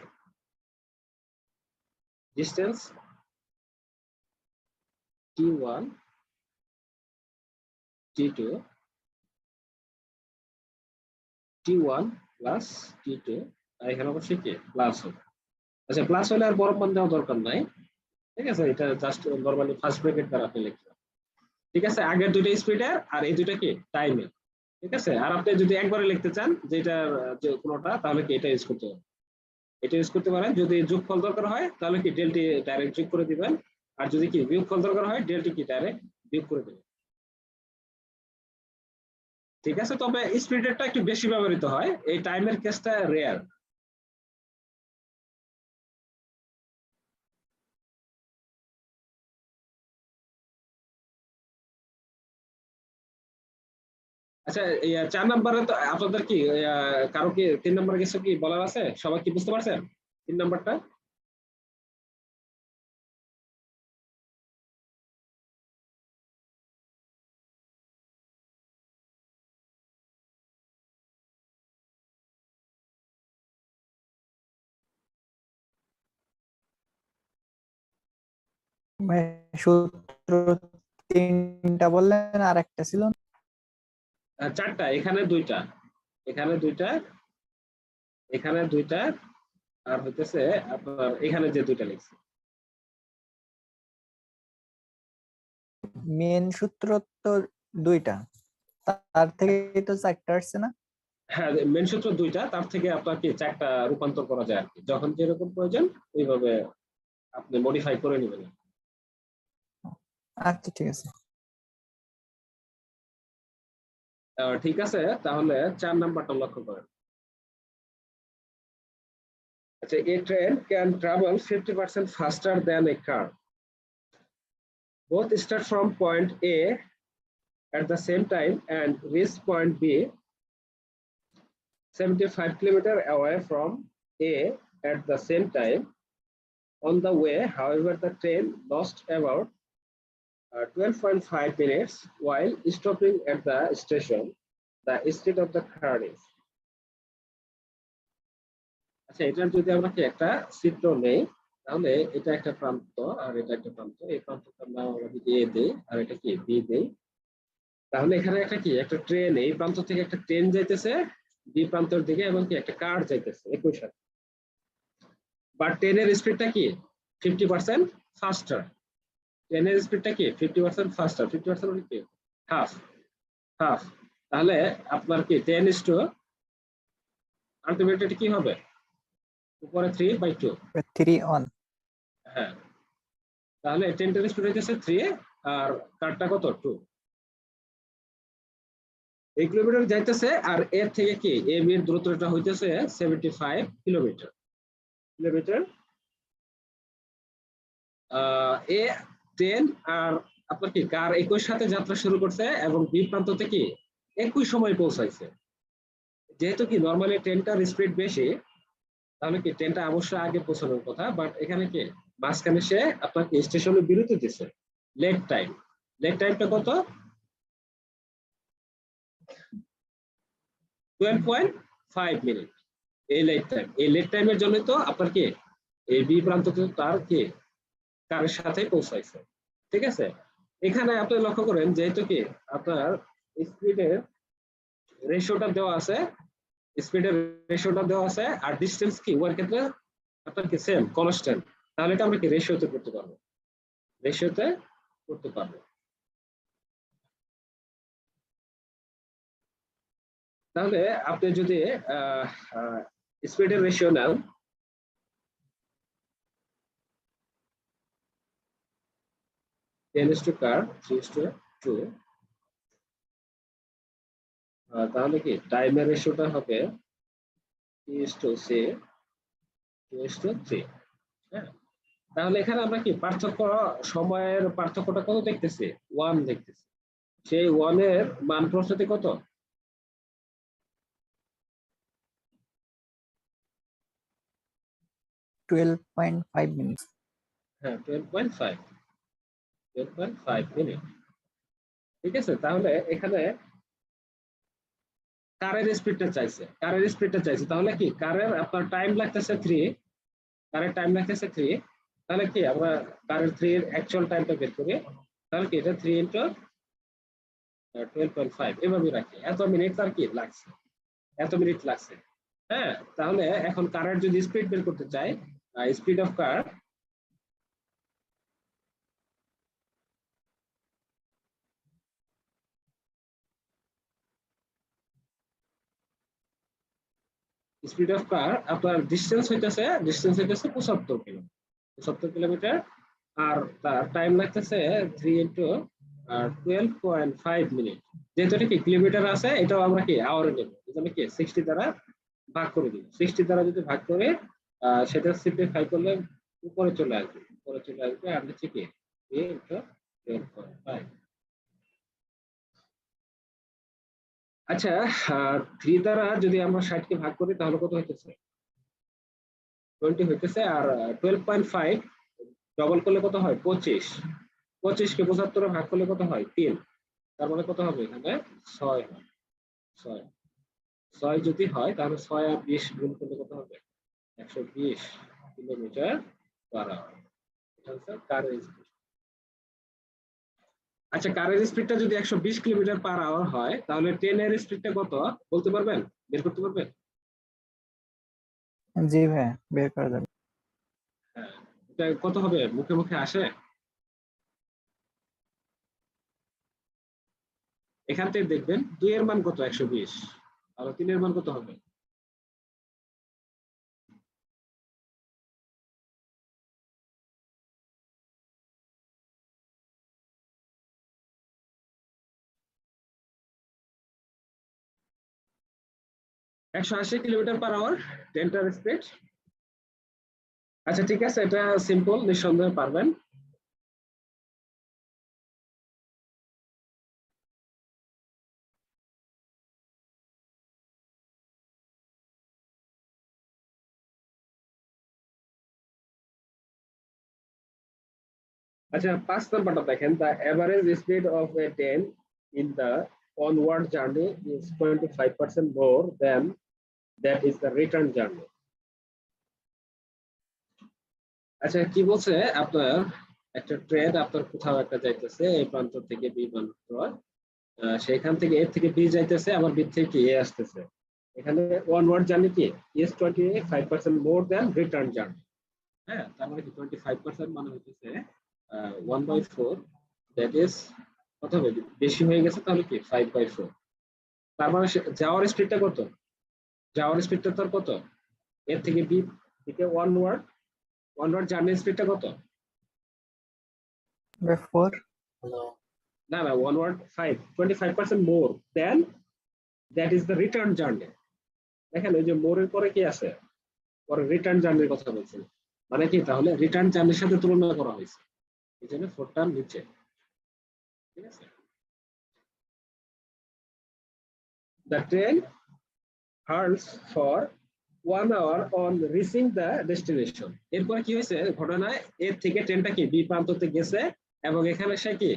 Speaker 1: Distance t1 t2, t1 plus t2, আর এখানে অবশ্যই কি প্লাস হবে। আচ্ছা, প্লাস হলে আর বড় মান দেওয়া দরকার নাই, ঠিক আছে, এটা জাস্ট নরমালি ফার্স্ট ব্র্যাকেট দ্বারা আপনি লিখবেন, ঠিক আছে। আগের দুইটা স্পিডের আর এই দুইটা কি টাইমের, ঠিক আছে। আর আপনি যদি একবারে লিখতে চান যেটা যে কোনোটা, তাহলে কি এটা ইউজ করতে হবে, এটা ইউজ করতে পারেন। যদি যোগফল দরকার হয় তাহলে কি ডেলটি ডাইরেক্ট যোগ করে দিবেন, আর যদি কি বিয়োগফল দরকার হয় ডেলটি কি ডাইরেক্ট বিয়োগ করে দিবেন, ঠিক আছে। তবে স্পিডেরটা একটু বেশি ব্যবহৃত হয়, এই টাইমের কেসটা রেয়ার। আচ্ছা, 4 নম্বরে তো আপনাদের কি কারো কি 3 নম্বরে কিছু কি বলার আছে? সবাই কি বুঝতে পারছেন 3 নম্বরটা?
Speaker 4: ভাই সূত্র তিনটা বললেন আর একটা ছিল না?
Speaker 1: 4টা, এখানে 2টা, এখানে 2টা, এখানে 2টা, আর হইতেছে আপনার এখানে যে 2টা লিখছি।
Speaker 4: মেন সূত্র তো দুইটা, তার থেকে তো চারটা আসছে না?
Speaker 1: হ্যাঁ, মেন সূত্র 2টা, তার থেকে আপনার কি 4টা রূপান্তর করা যায় আর কি, যখন যেরকম প্রয়োজন ওইভাবে আপনি মডিফাই করে নেবেন।
Speaker 4: আচ্ছা ঠিক আছে।
Speaker 1: ঠিক আছে, তাহলে 4 নাম্বারটা লক্ষ্য করেন। আচ্ছা, a train can travel 50% faster than a car. Both start from point A at the same time and reach point B 75 kilometers away from A at the same time. On the way, however, the train lost about 12.5 minutes while stopping at the station. The speed of the car is. আচ্ছা, এটার যদি আমরা কি একটা চিত্র নেই, তাহলে এটা একটা প্রান্ত আর এটা একটা প্রান্ত, এই প্রান্তটার নাম আমরা যদি এ দেই আর এটা কি বি দেই, তাহলে এখানে একটা কি একটা ট্রেন, এই প্রান্ত থেকে একটা ট্রেন যাইতেছে বি প্রান্তের দিকে এবং কি একটা কার যাইতেছে একই সাথে, বাট ট্রেনের স্পিডটা কি 50% ফাস্টার। ট্রেনের স্পিডটা কি 50% ফাস্টার, 50% মানে কি হাফ, হাফ। তাহলে আপনার কি 10:50 আলটিমেটলি এটা কি হবে? উপরে 3/2।
Speaker 4: 3 অন।
Speaker 1: হ্যাঁ, তাহলে 10 টেন স্পিড হইতেছে 3 আর কারটা কত 2। এই কিলোমিটার যাইতেছে আর এর থেকে কি এ বি এর দূরত্বটা হইতেছে 75 কিলোমিটার। এ 10 আর আপনার কি কার একই সাথে যাত্রা শুরু করছে এবং বি প্রান্ত থেকে একই সময় পৌঁছাইছে। যেহেতু কি নরমালি ট্রেনটার স্পিড বেশি, তাহলে কি ট্রেনটা অবশ্যই আগে পৌঁছানোর কথা, বাট এখানে কি মাঝখানে সে আপনাকে স্টেশনে বিরতি দিচ্ছে। লেট টাইমটা কত? 12.5 মিনিট। এই লেট টাইমের জন্য তো আপনার কি এই বি প্রান্ততে তার কি কারের সাথে পৌঁছাইছে। ঠিক আছে, এখানে আপনি লক্ষ্য করেন যেহেতু কি আপনার স্পিডের রেশিওটা দেওয়া আছে, আর ডিসটেন্স কি ওয়ার ক্ষেত্রে আপনার কি সেম কনস্ট্যান্ট, তাহলে এটা আমরা কি রেশিওতে করতে পারবো। তাহলে আপনি যদি স্পিডের রেশিও নেন, car 3:2, তাহলে কি টাইমের রেশিওটা হবে 3:3। হ্যাঁ, তাহলে এখানে আমরা কি সময়ের পার্থক্যটা কত দেখতেছি? 1 দেখতেছি। সেই 1 এর মান প্রস্তুতি কত?
Speaker 4: 12.5 মিনিট।
Speaker 1: হ্যাঁ, 12.5 মিনিট। ঠিক আছে, তাহলে এখানে কারের স্পিডটা চাইছে, তাহলে কি কারের আপনার টাইম লাগতেছে 3, তাহলে কি আমরা কারের 3 এর অ্যাকচুয়াল টাইমটা বের করি, তাহলে কি এটা 3 × 12.5 এভাবে রাখি। এত মিনিট লাগছে। হ্যাঁ, তাহলে এখন কারের যদি স্পিড বের করতে চাই, স্পিড অফ কার আপনার ডিসটেন্স হইতেছে 75 কিলোমিটার, আর তার টাইম লাগতেছে 3 × 12.5 মিনিট। যেহেতু এটা কি কিলোমিটার আছে, এটাও আমরা কি আওয়ারে নেব, এজন্য কি 60 দ্বারা ভাগ করে দিব। 60 দ্বারা যদি ভাগ করে সেটা সিম্পলিফাই করলে উপরে চলে আসবে আর নিচে কি 3 × 12.5। আচ্ছা, 3 দ্বারা যদি আমরা 60 কে ভাগ করি তাহলে কত হইতেছে? 20 হইতেছে। আর 12.5 ডবল করলে কত হয়? 25। 25 কে 75 এ ভাগ করলে কত হয়? 3। তার মানে কত হবে এখানে? 6 হয়। 6 যদি হয় তাহলে 6 আর 20 গুণ করলে কত হবে? 120 কিলোমিটার/আওয়ার। এটা হচ্ছে কারের স্পিড। আচ্ছা, কারের স্পিডটা যদি 120 কিলোমিটার/আওয়ার হয়, তাহলে ট্রেনের স্পিডটা কত বলতে পারবেন? বের করতে পারবেন?
Speaker 4: জি ভাই, বের করা যাবে।
Speaker 1: হ্যাঁ, এটা কত হবে? মুখে আসে? এখান থেকে দেখবেন 2 এর মান কত? 120। আর 3 এর মান কত হবে? (180 কিলোমিটার/আওয়ার ট্রেনটার স্পিড। আচ্ছা, ঠিক আছে, এটা সিম্পল, নিঃসন্দেহে পারবেন। আচ্ছা, 5 নাম্বারটা দেখেন, the average speed of a train in the onward journey is 25% more than that is the return journey. আচ্ছা, কি বলছে? আপনার একটা ট্রেন আপনার কোথাও একটা যাইতেছে, এই প্রান্ত থেকে বি প্রান্ত, সেখান থেকে এ থেকে বি যাইতেছে, আবার বি থেকে এ আসতেছে। এখানে onward journey কি is 25% more than return journey। হ্যাঁ, তার মানে কি 25% মানে হচ্ছে 1/4, দ্যাট ইজ কত হবে? বেশি হয়ে গেছে, তাহলে কি 5/4। তার মানে যাওয়ার স্পিডটা কত? যাওয়ার স্পিডটা তার কত, এর থেকে বি থেকে ওয়ানওয়ার্ড জার্নি স্পিডটা কত?
Speaker 4: 4
Speaker 1: না না, onward 25% more than that is the return journey. দেখেন ওই যে মোরের পরে কি আছে, পরে রিটার্ন জার্নির কথা বলছি, মানে কি তাহলে রিটার্ন জার্নির সাথে তুলনা করা হয়েছে, এই জন্য 4টার নিচে। ঠিক আছে, the train halts for 1 hour on reaching the destination। এরপরে কি হয়েছে ঘটনায়, এর থেকে ট্রেনটা কি বি প্রান্ততে গেছে এবং এখানে সে কি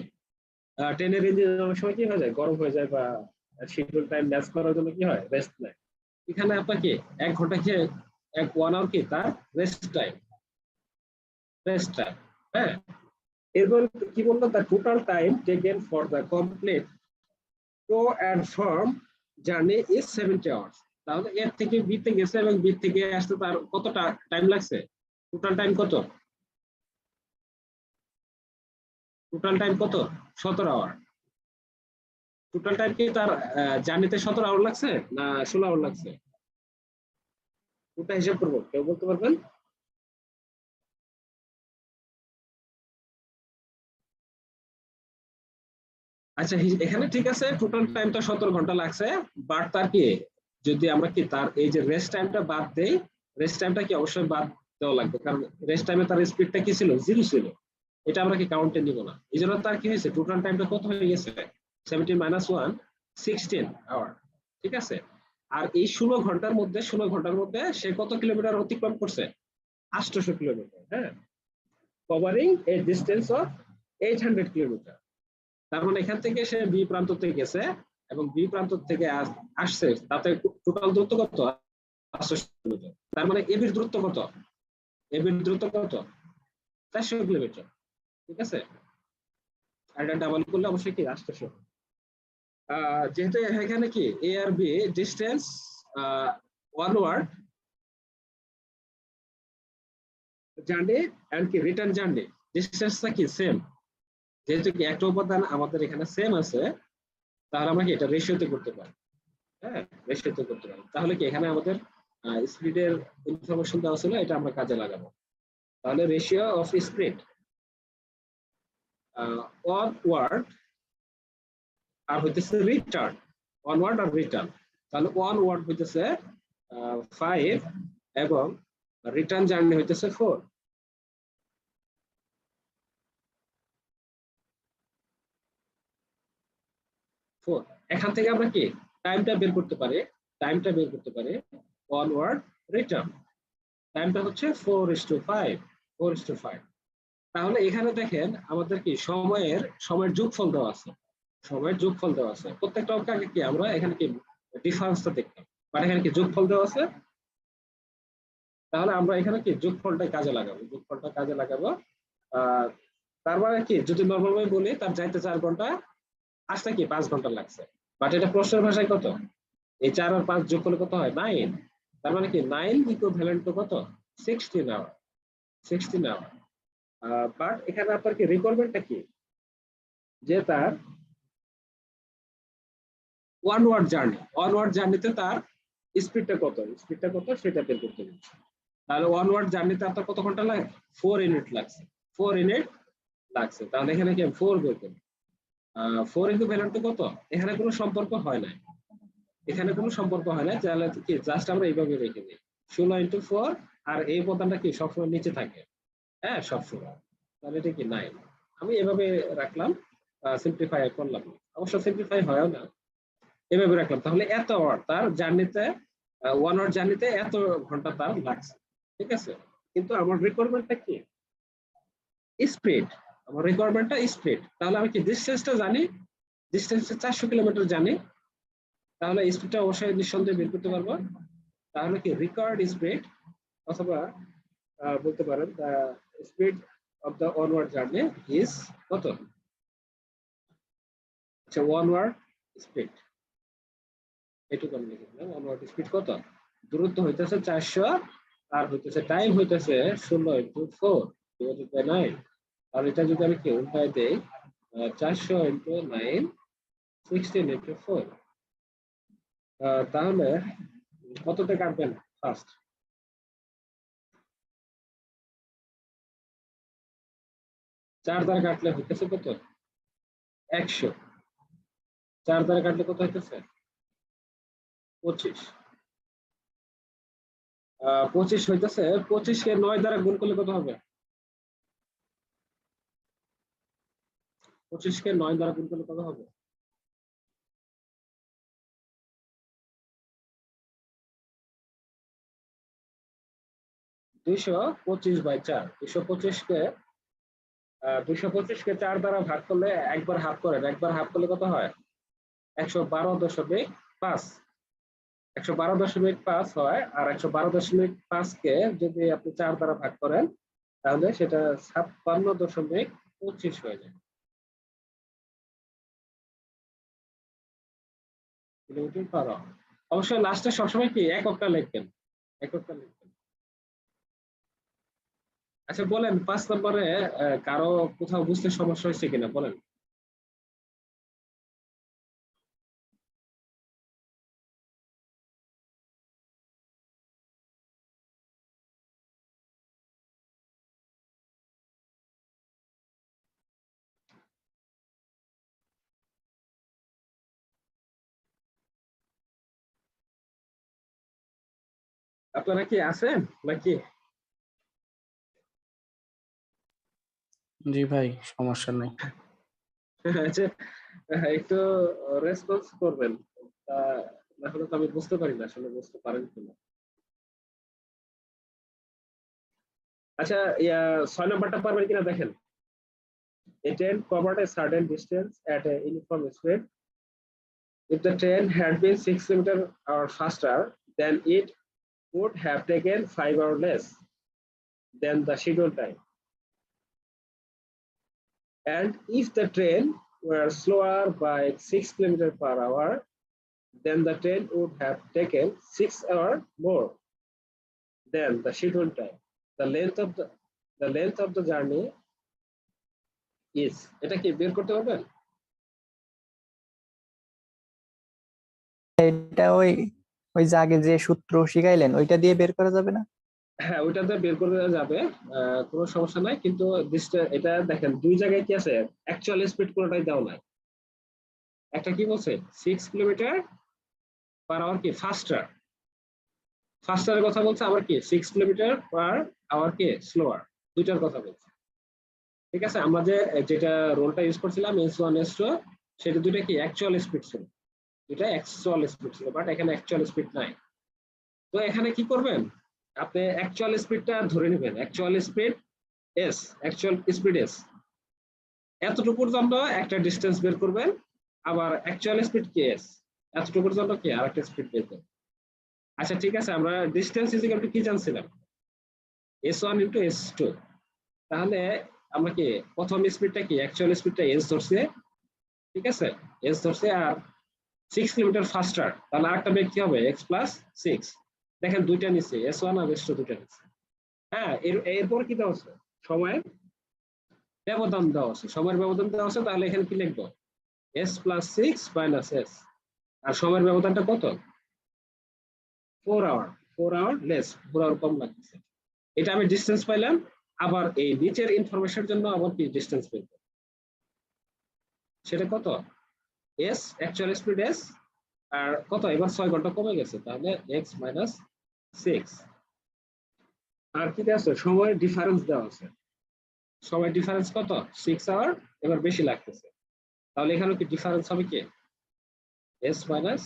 Speaker 1: ট্রেনের ইঞ্জিন অনেক সময় কি হয়ে যায়, গরম হয়ে যায় বা শিডিউল টাইম ম্যাচ করার জন্য কি হয়, রেস্ট নেয়। এখানে আপনার কি 1 ঘন্টা কি 1 আওয়ার কি তার রেস্ট টাইম। হ্যাঁ, এরপর কি বললো, the total time taken for the complete to and from journey is 70 hours. তাহলে এর থেকে বি তে গেছে এবং বি থেকে আসতে তার কতটা টাইম লাগছে, টোটাল টাইম কত, টোটাল টাইম কত 17 আওয়ার। টোটাল টাইম কি তার জার্নিতে 17 আওয়ার লাগছে না 16 আওয়ার লাগছে, ওটা হিসাব করবো, কেউ বলতে পারবেন? আচ্ছা এখানে ঠিক আছে, টোটাল টাইমটা 17 ঘন্টা লাগছে, বাট তার কি যদি আমরা কি তার এই যে রেস্ট টাইমটা বাদ দেই, রেস্ট টাইমটা কি অবশ্যই বাদ দেওয়া লাগবে, কারণ রেস্ট টাইমে তার স্পিডটা কি ছিল, 0 ছিল, এটা আমরা কি কাউন্টে নিব না। এই জন্য তার কি হয়েছে, টোটাল টাইমটা কত হয়ে গেছে, 17 - 1 16 আওয়ার। ঠিক আছে, আর এই 16 ঘন্টার মধ্যে সে কত কিলোমিটার অতিক্রম করছে, 800 কিলোমিটার। হ্যাঁ, covering a distance of 800 kilometre. তার মানে এখান থেকে সে বি প্রান্ততে গেছে এবং বি প্রান্ত থেকে আসছে, তাতে টোটাল দূরত্ব কত, 800 কিলোমিটার। তার মানে এবির দূরত্ব কত, 400 কিলোমিটার। ঠিক আছে, আর এটা ডাবল করলে অবশ্যই কি 800। যেহেতু এখানে কি এ আর বি ডিস্টেন্স ওয়ানওয়ার্ড জার্নি এন্ড কি রিটার্ন জার্নি ডিস্টেন্সটা কি সেম, যেহেতু কি একটা উপাদান আমাদের এখানে সেম আছে, তাহলে আমরা কি এটা রেশিওতে করতে পারি। হ্যাঁ, রেশিওতে করতে পারি, তাহলে কি এখানে আমাদের স্পিডের ইনফরমেশন দেওয়া ছিল, এটা আমরা কাজে লাগাবো। তাহলে রেশিও অফ স্পিড অনওয়ার্ড আর হইতেছে রিটার্ন, অনওয়ার্ড আর রিটার্ন। তাহলে অনওয়ার্ড হইতেছে 5 এবং রিটার্ন জার্নি হইতেছে 4। এখান থেকে আমরা কি টাইমটা বের করতে পারি, অনওয়ার্ড রিটার্ন টাইমটা হচ্ছে 4:5। তাহলে এখানে দেখেন আমাদের কি সময়ের যোগফল দেওয়া আছে, প্রত্যেকটা অঙ্কে কি আমরা এখানে কি ডিফারেন্সটা দেখতাম, মানে এখানে কি যোগফল দেওয়া আছে, তাহলে আমরা এখানে কি যোগফলটা কাজে লাগাবো। তার মানে কি যদি নরমাল ভাবে বলি, তার যাইতে 4 ঘন্টা, আসতে কি 5 ঘন্টা লাগছে, বাট এটা প্রশ্নের ভাষায় কত, এই 4 আর 5 যোগ করলে কত হয় 9। তার মানে কি 9 ইকুইভ্যালেন্ট টু কত, 16 আওয়ার। বাট এখানে আপনার কি রিকোয়ারমেন্টটা কি, যে তার ওয়ানওয়ার্ড জার্নিতে তার স্পিডটা কত সেটা বের করতে দিচ্ছি। তাহলে ওয়ানওয়ার্ড জার্নিতে আপনার কত ঘন্টা লাগে, 4 ইউনিট লাগছে। তাহলে এখানে কি 4 বের করব, 4 ইকুইভ্যালেন্ট টু কত, এখানে কোনো সম্পর্ক হয় না, তাহলে কি জাস্ট আমরা এইভাবে রেখে দিই 16 × 4, আর এই উপাদানটা কি সবসময় নিচে থাকে, হ্যাঁ সবসময়। তাহলে এটা কি 9, আমি এভাবে রাখলাম, সিম্পলিফাই করলাম, অবশ্য সিম্পলিফাই হয়ও না, এভাবে রাখলাম। তাহলে এত আওয়ার তার জার্নিতে, 1 আওয়ার জার্নিতে এত ঘন্টা তার লাগছে। ঠিক আছে, কিন্তু আমার রিকোয়ারমেন্টটা কি স্পিড, তাহলে আমি কি ডিসটেন্সটা জানি, ডিসটেন্সটা 400 কিলোমিটার জানি, তাহলে স্পিডটা অবশ্যই নিঃসন্দেহে বের করতে পারবো। তাহলে কি রিকোয়ার্ড স্পিড, অথবা বলতে পারেন the speed of the onward journey is কত, আচ্ছা অনওয়ার্ড স্পিড, এটুকু আমি লিখে দিলাম। অনওয়ার্ড স্পিড কত, দূরত্ব হইতেছে 400 আর হইতেছে টাইম হইতেছে 16 × 4 / 9। আর এটা যদি আমি কি উল্টায় দেই, 400 × 9 16 × 4, তাহলে কততে কাটবেন ফার্স্ট? চার দ্বারা কাটলে হইতেছে কত? 100। চার দ্বারা কাটলে কত হইতেছে? 25। 25 হইতেছে। 25 কে 9 দ্বারা গুণ করলে কত হবে? 25 কে 9 দ্বারা গুণ করলে কত হবে? 225/4। 225 কে 4 দ্বারা ভাগ করলে একবার হাফ করেন, একবার হাফ করলে কত হয়? 112.5। 112.5 হয়। আর 112.5 কে যদি আপনি 4 দ্বারা ভাগ করেন তাহলে সেটা 56.25 হয়ে যায় কিলোমিটার পার আওয়ার। অবশ্যই লাস্টে সবসময় কি এককটা লিখবেন, এককটা লিখবেন। আচ্ছা বলেন 5 নম্বরে কারো কোথাও বুঝতে সমস্যা হয়েছে কিনা বলেন। আপনারা কি আছেন নাকি?
Speaker 2: জি ভাই, সমস্যা নাই।
Speaker 1: আচ্ছা, একটু রেসপন্স করবেন। তা না হলে তো আমি বুঝতে পারি না আসলে বুঝতে পারেন কিনা। আচ্ছা 6 নাম্বারটা পারবেন কিনা দেখেন। A train covered a certain distance at a uniform speed. If the train had been 6 kilometers or faster, then it would have taken 5 hours less than the scheduled time. And if the train were slower by 6 kilometers per hour, then the train would have taken 6 hours more than the scheduled time. The length of the journey is, এটা কি বের করতে পারবেন?
Speaker 4: এটা ওই ওই যে আগে যে সূত্র শিখাইলেন ওইটা দিয়ে বের করা যাবে না?
Speaker 1: হ্যাঁ ওইটাতে বের করে যাবে, কোনো সমস্যা নাই। কিন্তু এটা দেখেন দুই জায়গায় কি আছে, অ্যাকচুয়াল স্পিড কোনটাই দেওয়া নাই। একটা কি বলছে 6 কিলোমিটার পার আওয়ার কি ফাস্টার, ফাস্টারের কথা বলছে, আবার কি 6 কিলোমিটার পার আওয়ার কি স্লোয়ার, দুইটার কথা বলছে। ঠিক আছে, আমরা যেটা রোলটা ইউজ করছিলাম S1 S2 সেটা দুইটা কি অ্যাকচুয়াল স্পিড ছিল, দুইটা অ্যাকচুয়াল স্পিড ছিল, বাট এখানে অ্যাকচুয়াল স্পিড নাই। তো এখানে কি করবেন, আপনি অ্যাকচুয়াল স্পিডটা ধরে নেবেন, actual speed S, actual speed S, এতটুকুর জন্য একটা ডিস্টেন্স বের করবেন। আবার অ্যাকচুয়াল স্পিড কি এস, এতটুকুর জন্য কি আরেকটা স্পিড বের করবেন। আচ্ছা ঠিক আছে, আমরা ডিস্টেন্স ইজিক্যাল টু কি জানছিলাম, S1 ইনটু S2। তাহলে আমরা কি প্রথম স্পিডটা কি অ্যাকচুয়াল স্পিডটা এস ধরছে, ঠিক আছে, এস ধরছে, আর 6 কিলোমিটার ফাস্টার, তাহলে আরেকটা বেগ কি হবে x প্লাস 6। দেখেন দুইটা নিচে S1 আর S2 দুইটা নিচে। হ্যাঁ এরপর কি দেওয়া আছে, সময়ের ব্যবধান দেওয়া আছে, সময়ের ব্যবধান দেওয়া আছে। তাহলে এখানে কি লিখবো, s প্লাস 6 মাইনাস s, আর সময়ের ব্যবধানটা কত, 4 আওয়ার, 4 আওয়ার লেস, 4 আওয়ার কম লাগছে। এটা আমি ডিসটেন্স পাইলাম। আবার এই নিচের ইনফরমেশনের জন্য আবার কি ডিসটেন্স পেব, সেটা কত, s অ্যাকচুয়াল স্পিড s, আর কত এবার 6 ঘন্টা কমে গেছে, তাহলে x মাইনাস 6। আর কি দেওয়া আছে, সময়ের ডিফারেন্স দেওয়া আছে, সময় ডিফারেন্স কত 6 আওয়ার, এবার বেশি লাগতেছে, তাহলে এখানে কি ডিফারেন্স হবে কি s মাইনাস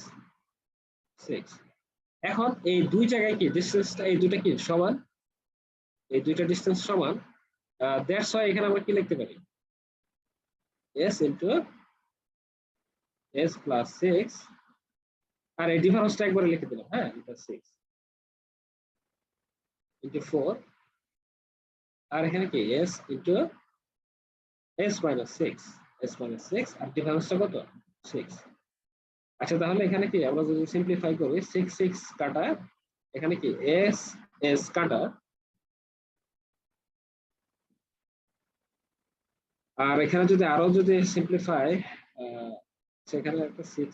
Speaker 1: 6। এখন এই দুই জায়গায় কি ডিসটেন্সটা, এই দুইটা কি সমান, এই দুইটা ডিসটেন্স সমান, দ্যাটস হোয়াই এখানে আমরা কি লিখতে পারি, s ইনটু s প্লাস 6, আর এই ডিফারেন্সটা একবারে লিখে দিলাম, হ্যাঁ এটা 6 ইনটু 4, আর এখানে কি s into s minus 6, s minus 6, আর ডিফারেন্সটা কত 6। আচ্ছা তাহলে এখানে কি আমরা যদি সিম্পলিফাই করি 6 6 কাটা, এখানে কি s s কাটা, আর এখানে যদি আরো যদি সিম্পলিফাই, সেখানে একটা 6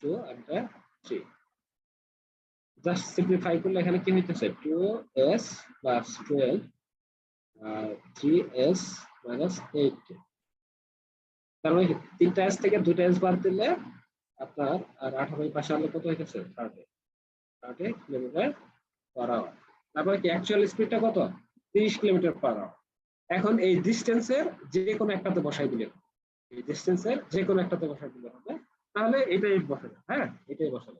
Speaker 1: 2 আর 3, জাস্ট সিম্পলিফাই করলে এখানে কি হইতেছে 2s প্লাস 12 3s মাইনাস 8। তার মানে কি তিনটা s থেকে দুইটা s বাদ দিলে আপনার আর 18 পাশে আনলে কত হইতেছে 30 কিলোমিটার পার আওয়ার। তারপরে কি অ্যাকচুয়াল স্পিডটা কত 30 কিলোমিটার পার আওয়ার। এখন এই ডিসটেন্সের যে কোনো একটাতে বসাই দিলে এই ডিসটেন্সের যে কোনো একটাতে বসাই দিলে হবে, তাহলে এটাই বসাবে। হ্যাঁ এটাই বসাবে।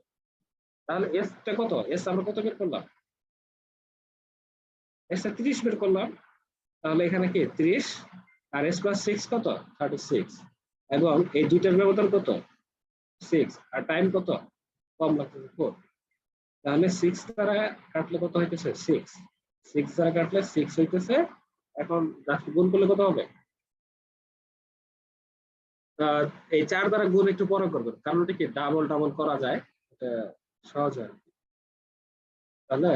Speaker 1: তাহলে এস টা কত, এস আমরা কত বের করলাম, এস টা 30 বের করলাম। তাহলে এখানে কি 30 আর এস প্লাস 6 কত 36, এবং এই দুইটার ব্যবধান কত 6, আর টাইম কত কম লাগতেছে 4। তাহলে 6 দ্বারা কাটলে কত হইতেছে 6 দ্বারা কাটলে 6 হইতেছে। এখন গুণ করলে কত হবে, এই 4 দ্বারা গুণ একটু পরে করবেন, কারণ এটা কি ডাবল ডাবল করা যায়, এটা সহজ হয়। তাহলে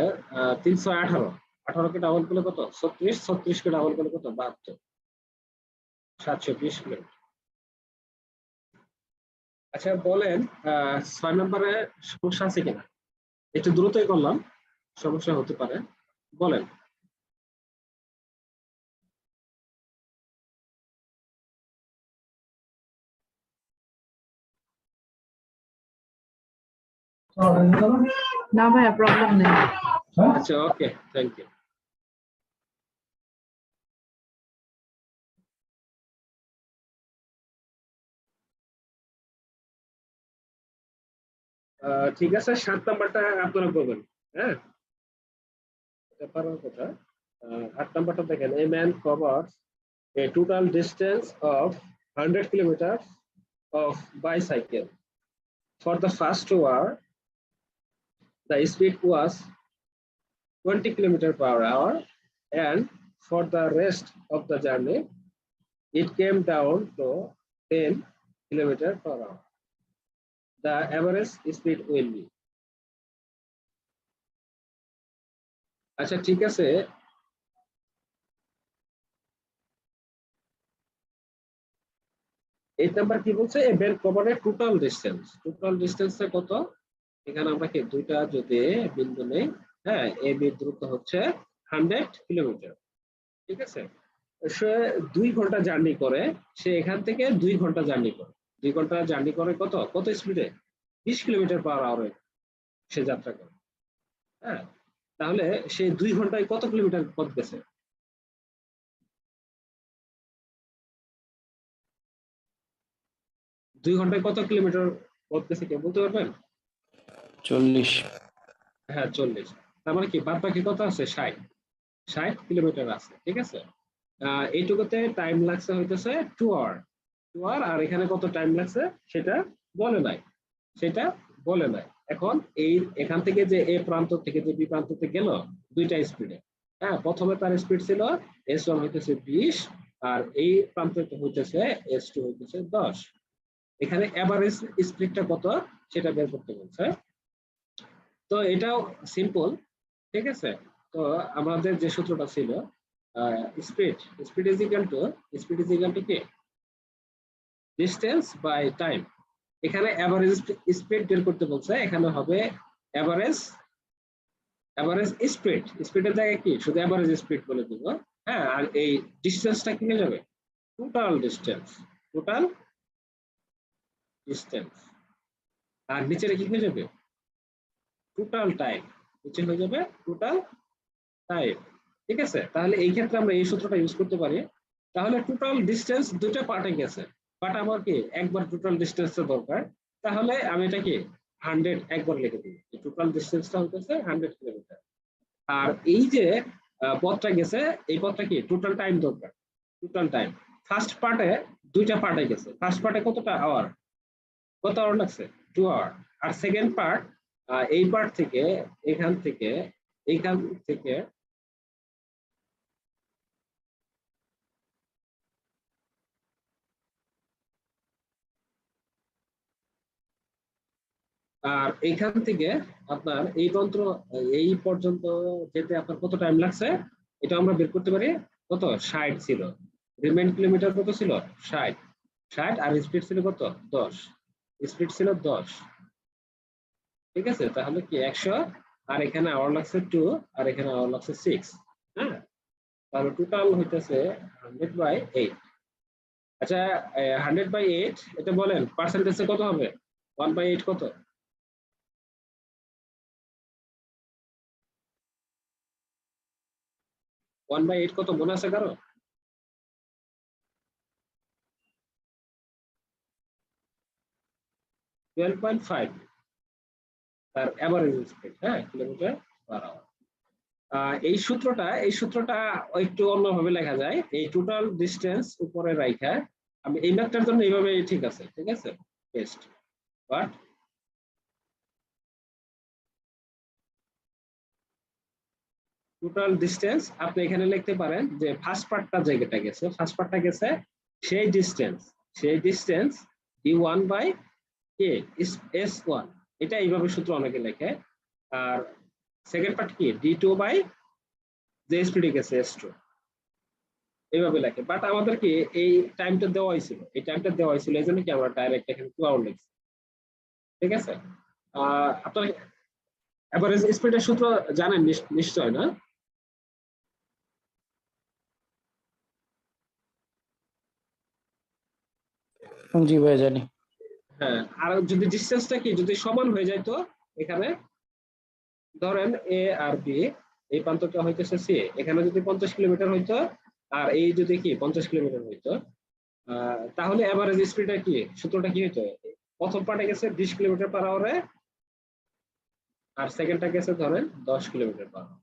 Speaker 1: 318, 18 কে ডাবল করলে কত 36, 36 কে ডাবল করলে কত 72, 720 কিলোমিটার। আচ্ছা বলেন 6 নম্বরে সমস্যা আছে কিনা? একটু দ্রুতই করলাম, সমস্যা হতে পারে, বলেন।
Speaker 3: না ভাইয়া প্রবলেম নেই।
Speaker 1: আচ্ছা ওকে, থ্যাংক ইউ। ঠিক আছে, 7 নাম্বারটা আপনারা করবেন। হ্যাঁ এটা পারার কথা। 8 নাম্বারটা দেখেন, a man covers a total distance of 100 kilometers of bicycle. For the first hour, the speed was 20 kilometers per hour, and for the rest of the journey, it came down to 10 kilometers per hour. The average speed will be. আচ্ছা ঠিক আছে, এই number কি বলছে, এ bell কভারের total distance. Total ডিসটেন্সটা কত, এখানে আমরা কি দুইটা যদি বিন্দু নেই, হ্যাঁ এ বি দূরত্ব হচ্ছে 100 কিলোমিটার। ঠিক আছে, সে 2 ঘন্টা জার্নি করে, সে এখান থেকে 2 ঘন্টা জার্নি করে, 2 ঘন্টা জার্নি করে কত কত স্পিডে 20 কিলোমিটার পার আওয়ারে সে যাত্রা করে। হ্যাঁ তাহলে সে 2 ঘন্টায় কত কিলোমিটার পথ গেছে, 2 ঘন্টায় কত কিলোমিটার পথ গেছে কে বলতে পারবেন?
Speaker 2: 40।
Speaker 1: হ্যাঁ 40। তার মানে কি বাদ বাকি কত আছে 60 কিলোমিটার আছে। ঠিক আছে, এইটুকুতে টাইম লাগছে হইতেছে 2 আওয়ার। 2 আওয়ার, আর এখানে কত টাইম লাগছে সেটা বলে নাই, সেটা বলে নাই। এখন এই এখান থেকে যে এ প্রান্ত থেকে যে বি প্রান্ততে গেল দুইটা স্পিডে। হ্যাঁ প্রথমে তার স্পিড ছিল s1 হইতেছে 20, আর এই প্রান্ততে হইতেছে s2 হইতেছে 10। এখানে এভারেজ স্পিডটা কত সেটা বের করতে বলছে। তো এটাও সিম্পল। ঠিক আছে, তো আমাদের যে সূত্রটা ছিল স্পিড ইজ ইকুয়াল টু কি ডিসটেন্স বাই টাইম। এখানে এভারেজ স্পিড বের করতে বলছে, এখানে হবে এভারেজ স্পিড, স্পিডের জায়গায় কি শুধু এভারেজ স্পিড বলে দিব। হ্যাঁ আর এই ডিসটেন্সটা কি হয়ে যাবে টোটাল ডিসটেন্স, আর নিচে কি হয়ে যাবে টোটাল টাইম, নিচে হয়ে যাবে টোটাল টাইম। ঠিক আছে, তাহলে এই ক্ষেত্রে আমরা এই সূত্রটা ইউজ করতে পারি। তাহলে টোটাল ডিসটেন্স দুটো পার্টে গেছে, বাট আমার কি একবার টোটাল ডিসটেন্সটা দরকার, তাহলে আমি এটা কি 100 একবার লিখে দিই। টোটাল ডিসটেন্সটা হচ্ছে 100 কিলোমিটার। আর এই যে পথটা গেছে, এই পথটা কি টোটাল টাইম দরকার। টোটাল টাইম ফার্স্ট পার্টে দুইটা পার্টে গেছে, ফার্স্ট পার্টে কতটা আওয়ার, কত আওয়ার লাগছে 2 আওয়ার। আর সেকেন্ড পার্ট এই পার্ট থেকে এখান থেকে আর এইখান থেকে আপনার এই পর্যন্ত যেতে আপনার কত টাইম লাগছে এটা আমরা বের করতে পারি। কত 60 ছিল, রিমেইন কিলোমিটার কত ছিল 60, আর স্পিড ছিল কত 10, স্পিড ছিল 10। ঠিক আছে, তাহলে কি আর এখানে আওয়ার লাগছে 2, আর এখানে আওয়ার লাগছে 6। হ্যাঁ, তাহলে টোটাল হইতেছে 100/8। আচ্ছা, 100/8 এটা বলেন পার্সেন্টেজে কত হবে? 1/8 কত? 1/8 কত মনে আছে কারো? 12.5 তার এভারেজ স্পিড, হ্যাঁ, কিলোমিটার পার আওয়ার। এই সূত্রটা একটু অন্যভাবে লেখা যায়। এই টোটাল ডিস্টেন্স উপরে রাখা, আমি এই ম্যাথটার জন্য এইভাবে ঠিক আছে, ঠিক আছে, বেস্ট। বাট টোটাল ডিস্টেন্স আপনি এখানে লিখতে পারেন যে ফার্স্ট পার্টটা জায়গাটা গেছে, ফার্স্ট পার্টটা গেছে সেই distance d1 by K s1, এটা এইভাবে সূত্র অনেকে লেখে। আর সেকেন্ড পার্ট কি d2 বাই যে স্পিডে গেছে s2, এইভাবে লেখে। বাট আমাদেরকে এই টাইমটা দেওয়া হয়েছিল, এই জন্য কি আমরা ডাইরেক্ট এখানে 2 আওয়ার লিখছি, ঠিক আছে। আপনারা এভারেজ স্পিডের সূত্র জানেন নিশ্চয়, না?
Speaker 2: জি ভাই জানি।
Speaker 1: হ্যাঁ, আর যদি ডিসটেন্সটা কি যদি সমান হয়ে যায়, তো এখানে ধরেন এ আর বি, এই প্রান্তটা হইতেছে সি, এখানে যদি 50 কিলোমিটার হইতো আর এই যদি কি 50 কিলোমিটার হইতো, তাহলে এভারেজ স্পিডটা কি সূত্রটা কি হইতো? প্রথম পার্টে গেছে 20 কিলোমিটার পার আওয়ারে, আর সেকেন্ডটা গেছে ধরেন 10 কিলোমিটার পার আওয়ার,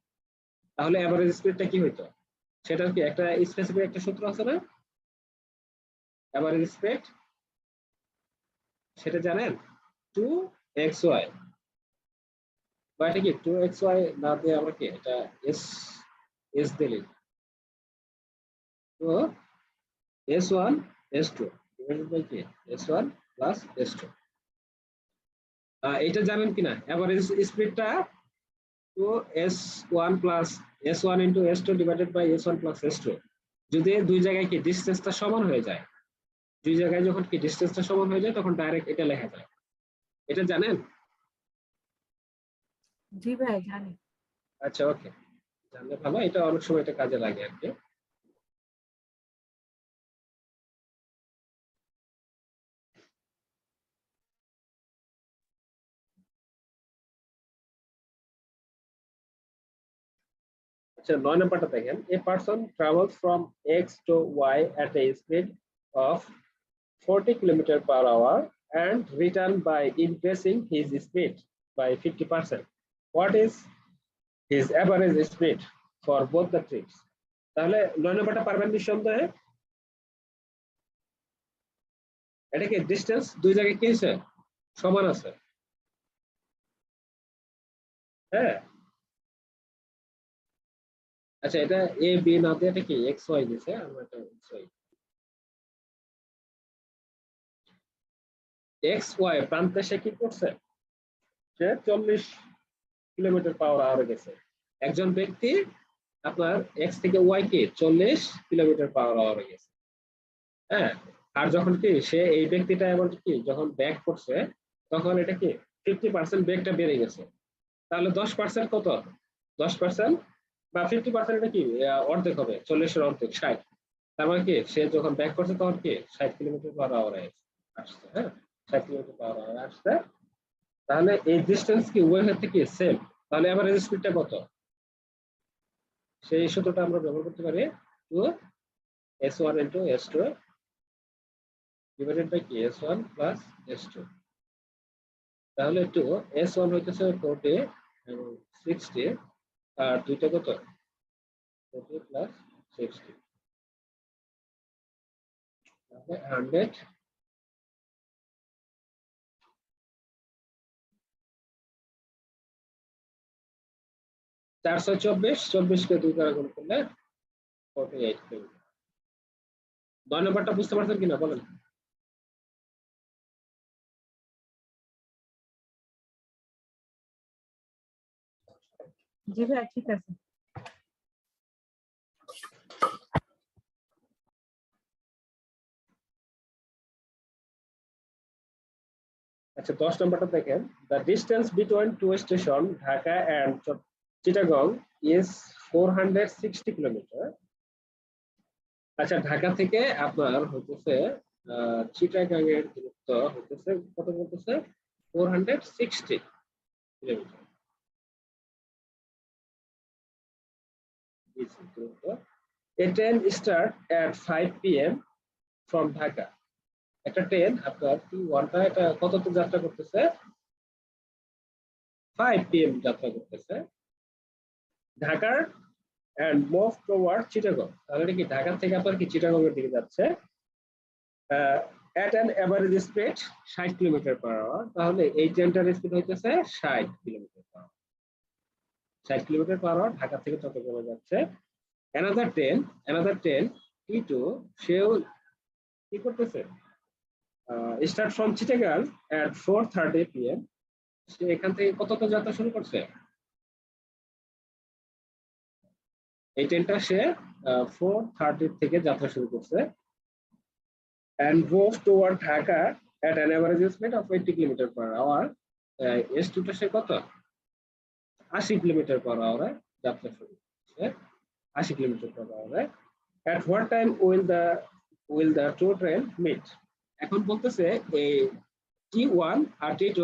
Speaker 1: তাহলে এভারেজ স্পিডটা কি হইতো? সেটার কি একটা স্পেসিফিক একটা সূত্র আছে না, এভারেজ স্পিড, সেটা জানেন? 2xy, বা এটা কি 2xy না দিয়ে আমরা কি এটা s s দিলে, তো s1 s2 ডিভাইডেড বাই কি s1 প্লাস s2। এটা জানেন কিনা এভারেজ স্পিডটা 2s1 plus s1 into s2 divided by s1 plus s2, যদি দুই জায়গায় কি ডিসটেন্সটা সমান হয়ে যায়, দুই জায়গায় যখন কি ডিসটেন্সটা সমান হয়ে যায় তখন ডাইরেক্ট এটা লেখা যায়। এটা জানেন?
Speaker 3: জি ভাই জানি।
Speaker 1: আচ্ছা, ওকে, জানলে ভালো, এটা অনেক সময় এটা কাজে লাগে আর কি। আচ্ছা, 9 নাম্বারটা দেখেন, a person travels from x to y at a speed of 40 kilometre per hour and return by increasing his speed by 50%. What is his average speed for both the trips? তাহলে 9 নাম্বারটা পারবেন নিঃসন্দেহে। এটা কি ডিসটেন্স দুই জায়গায় কি আছে সমান আছে, হ্যাঁ। আচ্ছা, এটা এ বি না দিয়ে এটা কি এক্স ওয়াই দিছে, আমরা এটা এক্স ওয়াই, এক্স ওয়াই প্রান্তে সে কি করছে, সে 40 কিলোমিটার পার আওয়ারে গেছে। একজন ব্যক্তি আপনার এক্স থেকে ওয়াই কে 40 কিলোমিটার পার আওয়ারে গেছে, হ্যাঁ। আর যখন কি সে এই ব্যক্তিটা এমন কি যখন ব্যাক করছে, তখন এটা কি 50% ব্যাকটা বেড়ে গেছে। তাহলে 10% কত, 10% বা 50% এটা কি অর্ধেক হবে, 40-এর অর্ধেক 60। তার মানে কি সে যখন ব্যাক করছে তখন কি 60 কিলোমিটার পার আওয়ারে আসছে, হ্যাঁ, 60 কিলোমিটার পার আওয়ারে আসছে। তাহলে এই ডিসটেন্স কি উভয়ের ক্ষেত্রে কি সেম, তাহলে এভারেজ স্পিডটা কত? সেই সূত্রটা আমরা ব্যবহার করতে পারি 2s1 into s2 divided by কি s1 প্লাস s2। তাহলে s1 হইতেছে 40 এবং 60, আর দুইটা কত 40 প্লাস 60, তাহলে 100। 424, 24 কে 2 দ্বারা গুণ করলে 48 কিলোমিটার। 9 নাম্বারটা বুঝতে পারছেন কিনা বলেন?
Speaker 3: জি ভাই ঠিক আছে।
Speaker 1: আচ্ছা 10 নম্বরটা দেখেন, the distance between two station Dhaka and Chittagong is 460 kilometre. আচ্ছা ঢাকা থেকে আপনার হইতেছে চিটাগাং এর দূরত্ব হইতেছে কত বলতেছে 460 kilometre. A train start at 5 p.m. from Dhaka. একটা ট্রেন আপনার T1টা এটা কততে যাত্রা করতেছে 5 p.m. যাত্রা করতেছে ঢাকার and move toward চিটাগং। তাহলে এটা কি ঢাকা থেকে আপনার কি চিটাগং এর দিকে যাচ্ছে at an average speed 60 কিলোমিটার/আওয়ার। তাহলে এই ট্রেনটার স্পিড হইতেছে 60 কিলোমিটার/আওয়ার। 60 কিলোমিটার/আওয়ার ঢাকা থেকে চট্টগ্রামে যাচ্ছে। another train T2 সেও কি করতেছে start from Chittagong at 4:30 p.m. সে এখান থেকে কতটা যাত্রা শুরু করছে এই ট্রেনটা সে 4:30 থেকে যাত্রা শুরু করছে and goes toward Dhaka at an average speed of 80 কিলোমিটার/আওয়ার। S2 টা সে কত 80 কিলোমিটার/আওয়ার যাত্রা শুরু করছে 80 কিলোমিটার/আওয়ার। at what time will the two train meet? এখন বলতেছে এই T1 আর T2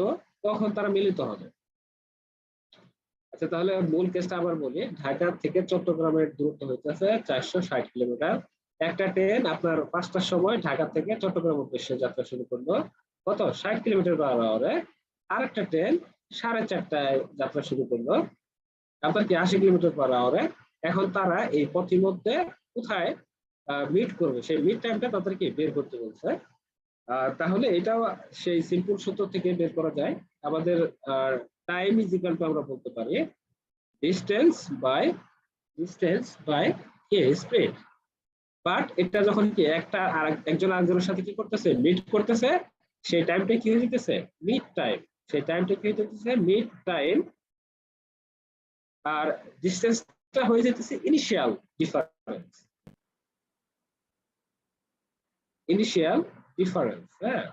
Speaker 1: কখন তারা মিলিত হবে। আচ্ছা তাহলে মূল কেসটা আবার বলি, ঢাকা থেকে চট্টগ্রামের দূরত্ব হইতেছে 460 কিলোমিটার। একটা ট্রেন আপনার 5টার সময় ঢাকা থেকে চট্টগ্রাম উদ্দেশ্যে যাত্রা শুরু করলো কত 60 কিলোমিটার/আওয়ারে। আরেকটা ট্রেন 4:30টায় যাত্রা শুরু করলো আপনার কি 80 কিলোমিটার/আওয়ারে। এখন তারা এই পথের মধ্যে কোথায় মিট করবে সেই মিড টাইমটা তাদেরকে বের করতে বলছে। তাহলে এটাও সেই সিম্পল সূত্র থেকে বের করা যায়। আমাদের টাইম ইজ ইকুয়াল টু আমরা বলতে পারি ডিসটেন্স বাই স্পিড। বাট এটা যখন কি একটা একজন আরেকজনের সাথে কি করতেছে মিট করতেছে সেই টাইমটা কি হয়ে যেতেছে মিড টাইম। সেই টাইমটা কি হয়ে যেতেছে মিড টাইম আর ডিসটেন্সটা হয়ে যেতেছে ইনিশিয়াল ডিফারেন্স। হ্যাঁ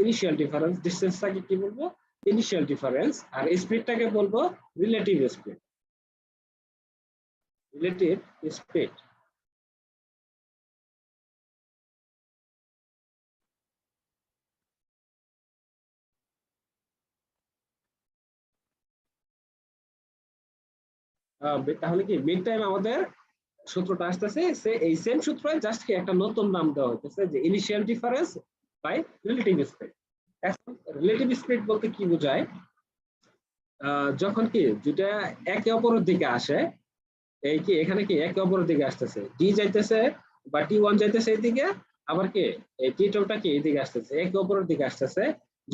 Speaker 1: ইনিশিয়াল ডিফারেন্স ডিসটেন্সটাকে কি বলবো ইনিশিয়াল ডিফারেন্স আর স্পিডটাকে বলবো রিলেটিভ স্পিড। তাহলে কি মিড টাইম আমাদের সূত্রটা আসতেছে এই সেম সূত্রে জাস্ট কি একটা নতুন নাম দেওয়া হইতেছে যে initial difference by relative speed. এখন রিলেটিভ স্পিড বলতে কি বোঝায় যখন কি দুটা একে অপরের দিকে আসে এই কি এখানে কি একে অপরের দিকে আসতেছে ডি যাইতেছে বা T1 যাইতেছে এইদিকে আবার কি এই T2টা কি এইদিকে আসতেছে একে অপরের দিকে আসতেছে।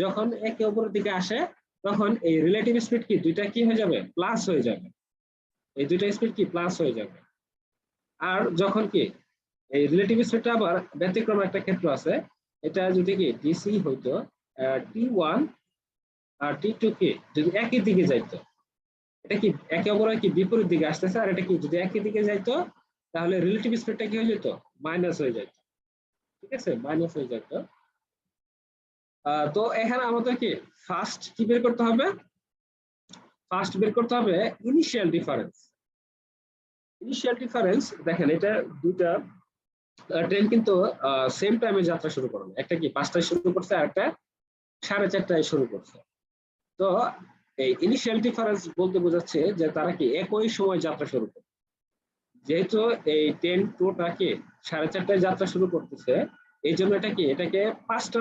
Speaker 1: যখন একে অপরের দিকে আসে তখন এই রিলেটিভ স্পিড কি দুইটা কি হয়ে যাবে প্লাস হয়ে যাবে। এই দুইটা স্পিড কি প্লাস হয়ে যাবে। আর যখন কি এই রিলেটিভ স্পিডটা আবার ব্যতিক্রম একটা ক্ষেত্র আছে। এটা যদি কি ডিসি হইতো T1 আর T2 কি যদি একই দিকে যাইতো এটা কি একে অপরের কি বিপরীত দিকে আসতেছে আর এটা কি যদি একই দিকে যাইতো তাহলে রিলেটিভ স্পিডটা কি হয়ে যেত মাইনাস হয়ে যেত। ঠিক আছে মাইনাস হয়ে যেত। তো এখানে আমাদের কি ফার্স্ট কি বের করতে হবে ইনিশিয়াল ডিফারেন্স। দেখেন এটা দুইটা ট্রেন কিন্তু সেম টাইমে যাত্রা শুরু করবে। একটা কি 5টায় শুরু করছে আর একটা 4:30টায় শুরু করছে। তো এই ইনিশিয়াল ডিফারেন্স বলতে বোঝাচ্ছে যে তারা কি একই সময় যাত্রা শুরু করবে। যেহেতু এই ট্রেন টোটা কি 4:30টায় যাত্রা শুরু করতেছে এই জন্য এটাকে 5টা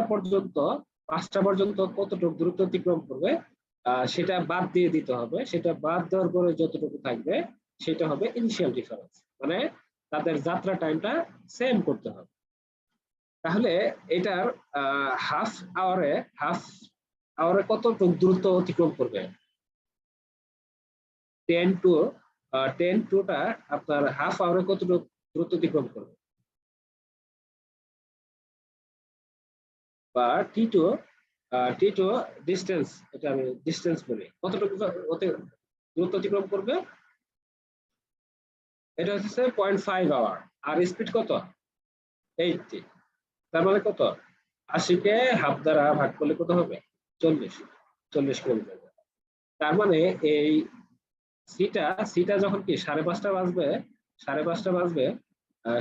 Speaker 1: পর্যন্ত কতটুকু দূরত্ব অতিক্রম করবে সেটা বাদ দিয়ে দিতে হবে। সেটা বাদ দেওয়ার পরে যতটুকু থাকবে সেটা হবে ইনিশিয়াল ডিফারেন্স। মানে তাদের যাত্রা টাইমটা সেম করতে হবে। তাহলে এটার হাফ আওয়ারে কতটুকু দূরত্ব অতিক্রম করবে 10 টা আপনার হাফ আওয়ারে কতটুকু দূরত্ব অতিক্রম করবে বা T2 ডিসটেন্স এটা আমি ডিসটেন্স বলি কতটুকু দূরত্ব অতিক্রম করবে এটা হচ্ছে 0.5 আওয়ার আর স্পিড কত 80। তার মানে কত 80 কে হাফ দ্বারা ভাগ করলে কত হবে? 40 কিলোমিটার। তার মানে এই সিটা যখন কি 5:30 বাজবে,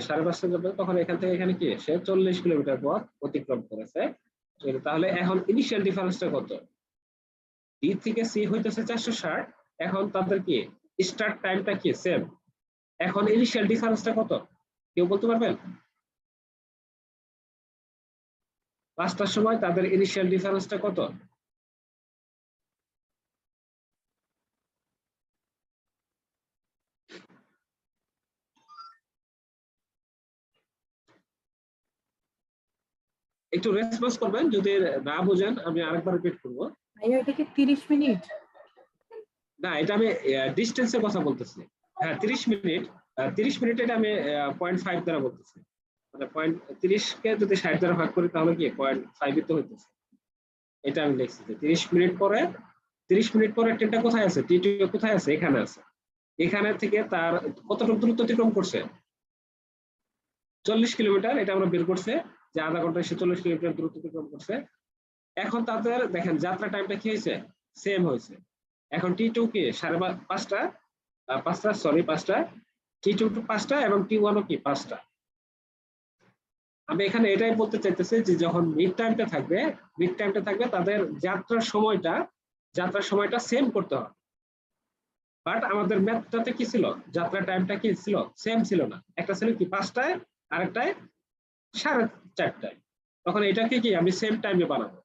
Speaker 1: 5:30 যাবে, তখন এখান থেকে এখানে কি সে 40 কিলোমিটার পথ অতিক্রম করেছে। তাহলে এখন ইনিশিয়াল ডিফারেন্সটা কত? ডি থেকে সি হইতেছে 460। এখন তাদের কি স্টার্ট টাইমটা কি সেম। এখন ইনিশিয়াল ডিফারেন্সটা কত কেউ বলতে পারবেন? 5টার সময় তাদের ইনিশিয়াল ডিফারেন্সটা কত? একটু রেসপন্স করবেন, যদি না বুঝেন আমি আরেকবার রিপিট করব।
Speaker 3: ভাইয়া এটা কি 30 মিনিট?
Speaker 1: না, এটা আমি ডিসটেন্সের কথা বলতেছি। হ্যাঁ 30 মিনিট। 30 মিনিট এটা আমি 0.5 দ্বারা বলতেছি। মানে 30 কে যদি 60 দ্বারা ভাগ করি তাহলে কি 0.5 তো হইতেছে। এটা আমি লিখছি যে 30 মিনিট পরে ট্রেনটা কোথায় আছে? টি2 কোথায় আছে? এখানে আছে। এখানে থেকে তার কতটুকু দূরত্ব অতিক্রম করছে? 40 কিলোমিটার। এটা আমরা বের করছে যে আধা ঘন্টায় সে 40 কিলোমিটার দূরত্ব অতিক্রম করছে। এখন তাদের দেখেন যাত্রা টাইমটা কি হয়েছে? সেম হয়েছে। এখন টি2 কি 5:30, 5টা, টি2 5টা এবং টি1 কি 5টা। আমি এখানে এটাই বলতে চাইতেছি যে যখন মিড টাইমটা থাকবে তাদের যাত্রার সময়টা সেম করতে হবে। বাট আমাদের ম্যাথটাতে কি ছিল? যাত্রা টাইমটা কি ছিল? সেম ছিল না। একটা ছিল কি 5টায়, আরেকটায় 4:30টায়। তখন এটাকে কি আমি সেম টাইমে বানাবো।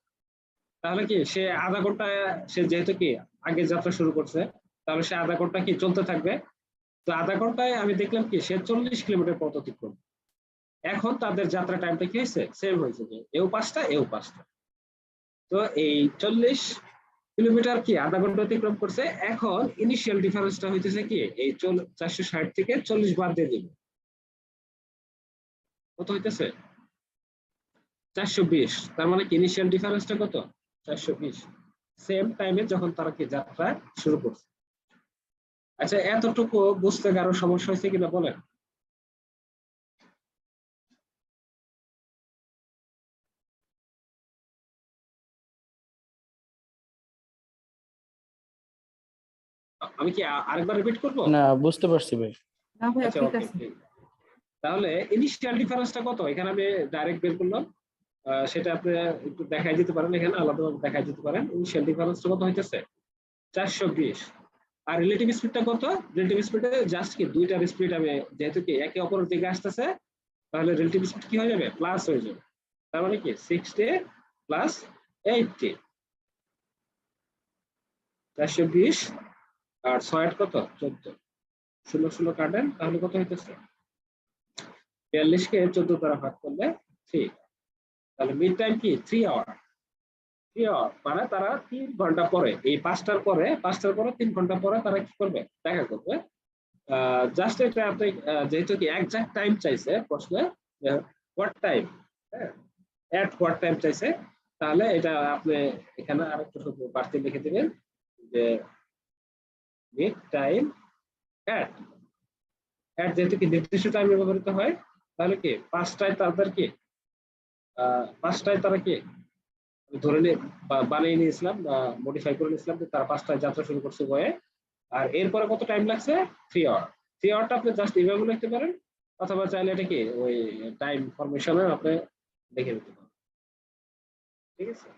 Speaker 1: তাহলে কি সে আধা ঘন্টা, সে যেহেতু কি আগে যাত্রা শুরু করছে, তাহলে সে আধা ঘন্টা কি চলতে থাকবে। তো আধা ঘন্টায় আমি দেখলাম কি সে 40 কিলোমিটার পথ অতিক্রম। এখন তাদের যাত্রা টাইমটা কি হয়েছে? সেম হয়েছে, যে এও 5টা এও 5টা। তো এই 40 কিলোমিটার কি আধা ঘন্টা অতিক্রম করছে। এখন ইনিশিয়াল ডিফারেন্সটা হইতেছে কি এই 460 থেকে 40 বাদ দিয়ে দিব, কত হইতেছে? 420। তার মানে কি ইনিশিয়াল ডিফারেন্সটা কত? 420। সেম টাইমে যখন তারা কি যাত্রা শুরু করছে। আচ্ছা, এতটুকু বুঝতে কারো সমস্যা হয়েছে কিনা বলেন? আমি কি আরেকবার রিপিট করব?
Speaker 2: না, বুঝতে পারছি ভাই।
Speaker 3: না ভাইয়া
Speaker 1: আচ্ছা
Speaker 3: ঠিক
Speaker 1: ওকে।
Speaker 3: আছে।
Speaker 1: তাহলে ইনিশিয়াল ডিফারেন্সটা কত? এখানে আমি ডাইরেক্ট বের করলাম। সেটা আপনি একটু দেখাই দিতে পারেন, এখানে আলাদাভাবে দেখাই দিতে পারেন। ইনিশিয়াল ডিফারেন্সটা কত হইতেছে? 420। আর রিলেটিভ স্পিডটা কত? রিলেটিভ স্পিডে জাস্ট কি দুইটার স্পিড আমি যেহেতু কি একে অপরের দিকে আসতেছে, তাহলে রিলেটিভ স্পিড কি হয়ে যাবে? প্লাস হয়ে যাবে। তার মানে কি 60 প্লাস 80। 420 আর 6 কত? 14। 16 কাটেন, তাহলে কত হইতেছে? 42 কে 14 দ্বারা ভাগ করলে 3। তাহলে মিড টাইম কি 3 আওয়ার। 3 আওয়ার মানে তারা 3 ঘন্টা পরে, এই 5টার পরে 3 ঘন্টা পরে তারা কি করবে? দেখা করবে। জাস্ট এটা আপনি যেহেতু কি এক্সাক্ট টাইম চাইছে প্রশ্নে, হোয়াট টাইম, হ্যাঁ এট হোয়াট টাইম চাইছে, তাহলে এটা আপনি এখানে আরেকটু শুধু বাড়তি লিখে দিবেন যে মিড টাইম এট যেহেতু কি নির্দিষ্ট টাইমে ব্যবহৃত হয়, তাহলে কি 5টায় তাদের কি 5টায় তারা কি ধরে নিয়ে বানিয়ে নিয়েছিলাম বা মডিফাই করে নিয়েছিলাম যে তারা 5টায় যাত্রা শুরু করছে বয়ে। আর এরপরে কত টাইম লাগছে? 3 আওয়ার। 3 আওয়ারটা আপনি জাস্ট এইভাবে লিখতে পারেন, অথবা চাইলে এটা কি ওই টাইম ফরমেশনে আপনি দেখে নিতে পারেন। ঠিক আছে,